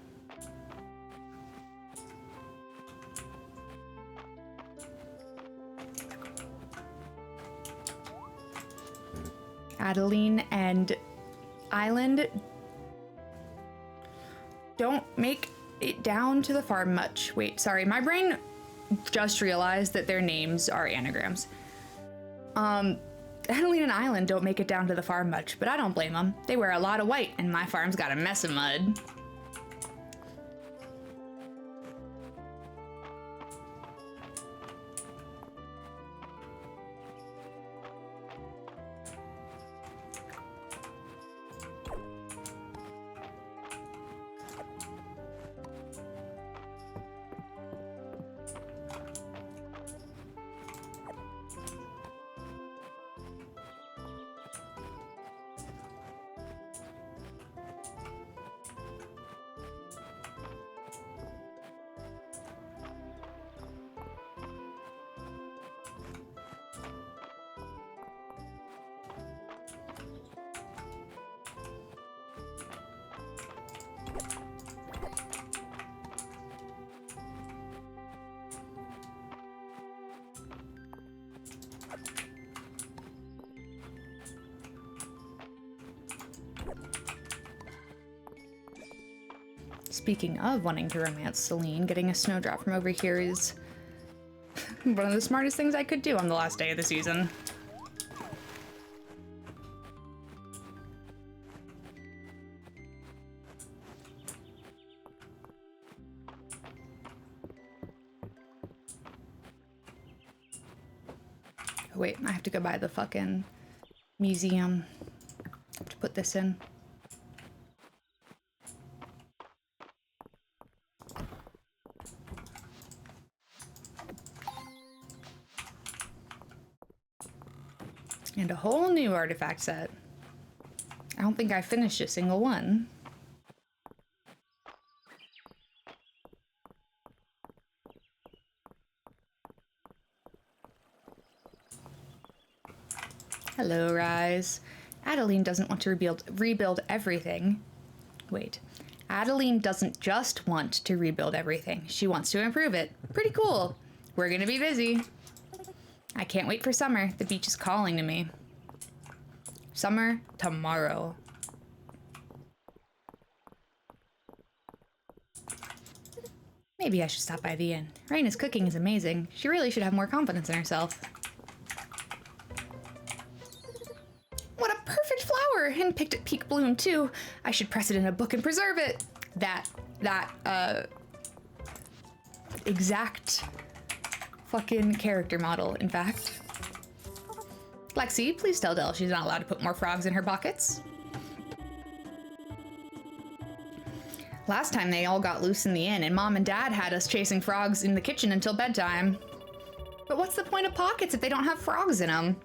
Adeline and Island, don't make it down to the farm much. Wait, sorry, my brain just realized that their names are anagrams. Adeline and Island don't make it down to the farm much, but I don't blame them. They wear a lot of white, and my farm's got a mess of mud. Speaking of wanting to romance Celine, getting a snowdrop from over here is One of the smartest things I could do on the last day of the season. Wait, I have to go by the fucking museum to put this in. And a whole new artifact set. I don't think I finished a single one. Hello, Rise. Adeline doesn't want to rebuild everything. Wait. Adeline doesn't just want to rebuild everything. She wants to improve it. Pretty cool. We're gonna be busy. I can't wait for summer. The beach is calling to me. Summer tomorrow. Maybe I should stop by the inn. Raina's cooking is amazing. She really should have more confidence in herself. What a perfect flower! And picked at peak bloom, too. I should press it in a book and preserve it. That exact fucking character model, in fact. Lexi, please tell Dell she's not allowed to put more frogs in her pockets. Last time they all got loose in the inn, and Mom and Dad had us chasing frogs in the kitchen until bedtime. But what's the point of pockets if they don't have frogs in them?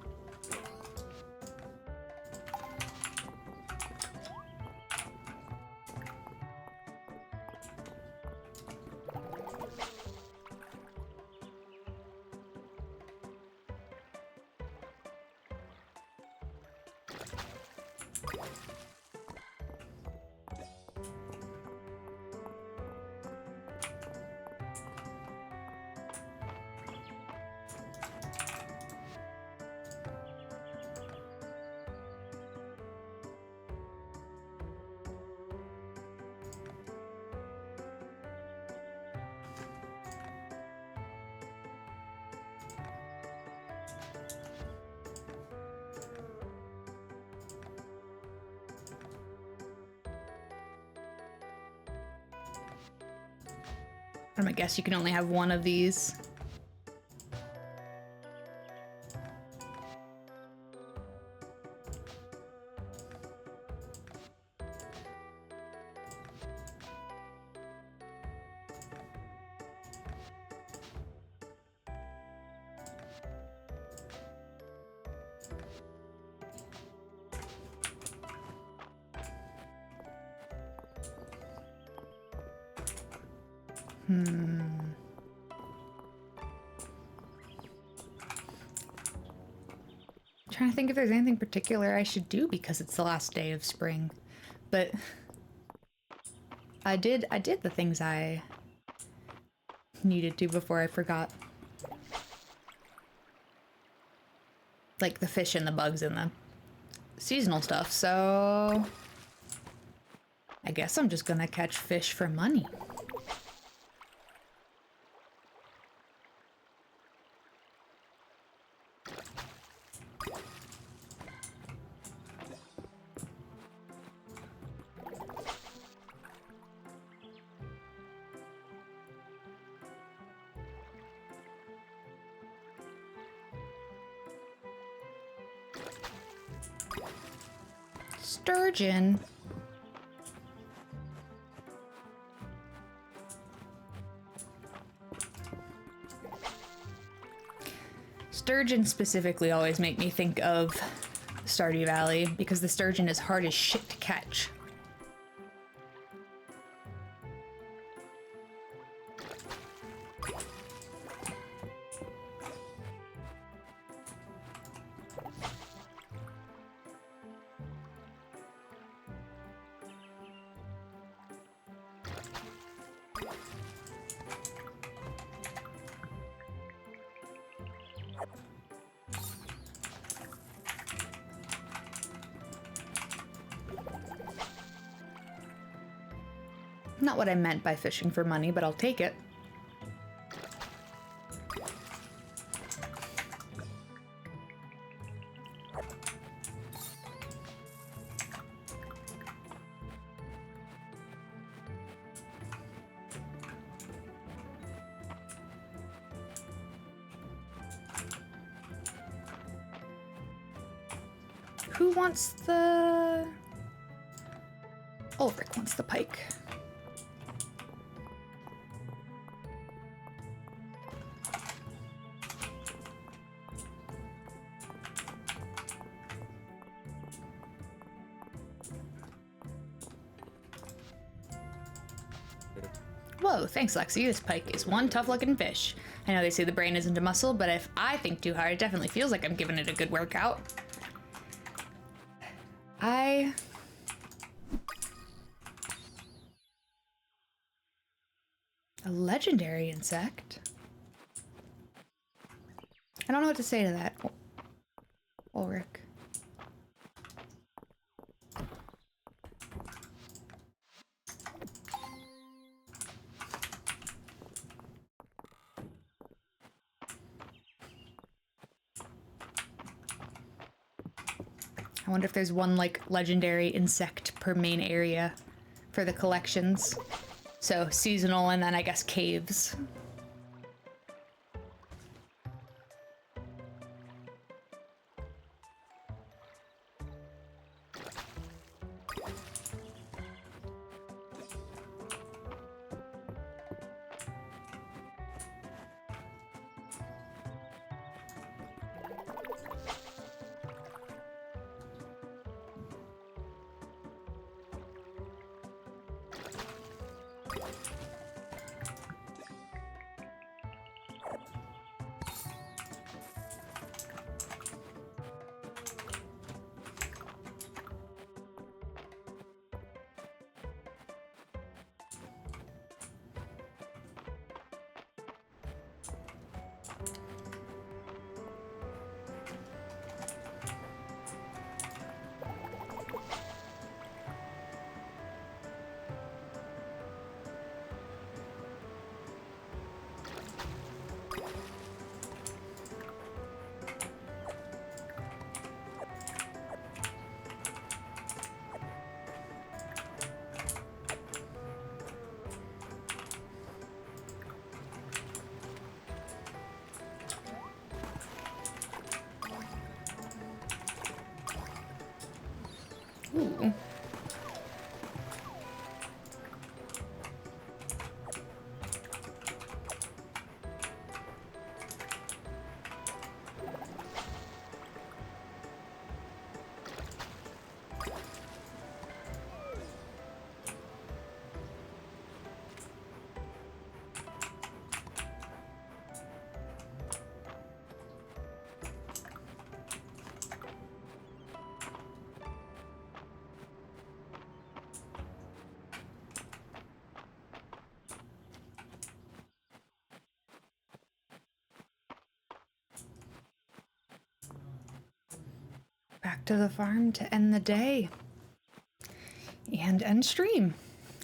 I guess you can only have one of these. Trying to think if there's anything particular I should do because it's the last day of spring. But I did the things I needed to before I forgot. Like the fish and the bugs and the seasonal stuff, so I guess I'm just gonna catch fish for money. Sturgeon. Sturgeon specifically always make me think of Stardew Valley because the sturgeon is hard as shit to catch. Not what I meant by fishing for money, but I'll take it. who wants the... Ulrich wants the pike. Whoa, thanks, Lexi. This pike is one tough-looking fish. I know they say the brain isn't a muscle, but if I think too hard, it definitely feels like I'm giving it a good workout. A legendary insect? I don't know what to say to that, Ulrich. I wonder if there's one, like, legendary insect per main area for the collections. So, seasonal and then, I guess, caves. Ooh. Back to the farm to end the day. And end stream.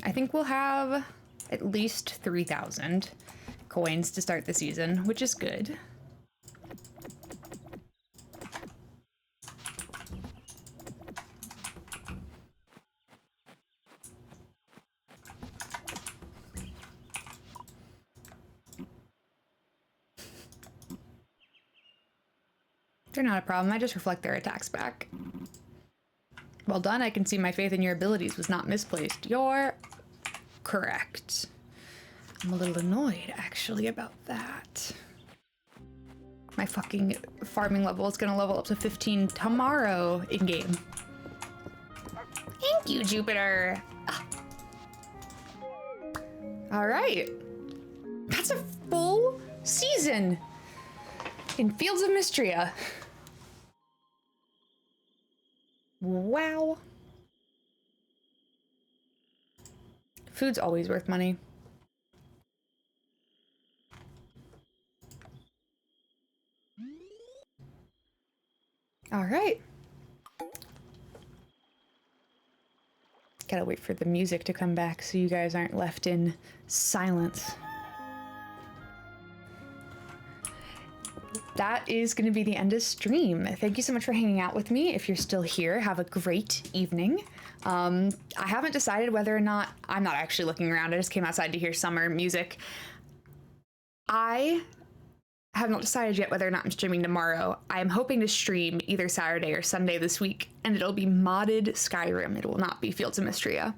I think we'll have at least 3,000 coins to start the season, which is good. They're not a problem, I just reflect their attacks back. Well done, I can see my faith in your abilities was not misplaced. You're correct. I'm a little annoyed, actually, about that. My fucking farming level is gonna level up to 15 tomorrow in-game. Thank you, Jupiter! Ah. Alright. That's a full season in Fields of Mistria. Wow. Food's always worth money. All right. Gotta wait for the music to come back so you guys aren't left in silence. That is going to be the end of stream. Thank you so much for hanging out with me. If you're still here, have a great evening. I haven't decided whether or not... I'm not actually looking around. I just came outside to hear summer music. I I have not decided yet whether or not I'm streaming tomorrow. I am hoping to stream either Saturday or Sunday this week, and it'll be modded Skyrim. It will not be Fields of Mistria.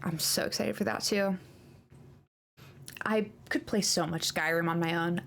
I'm so excited for that too. I could play so much Skyrim on my own.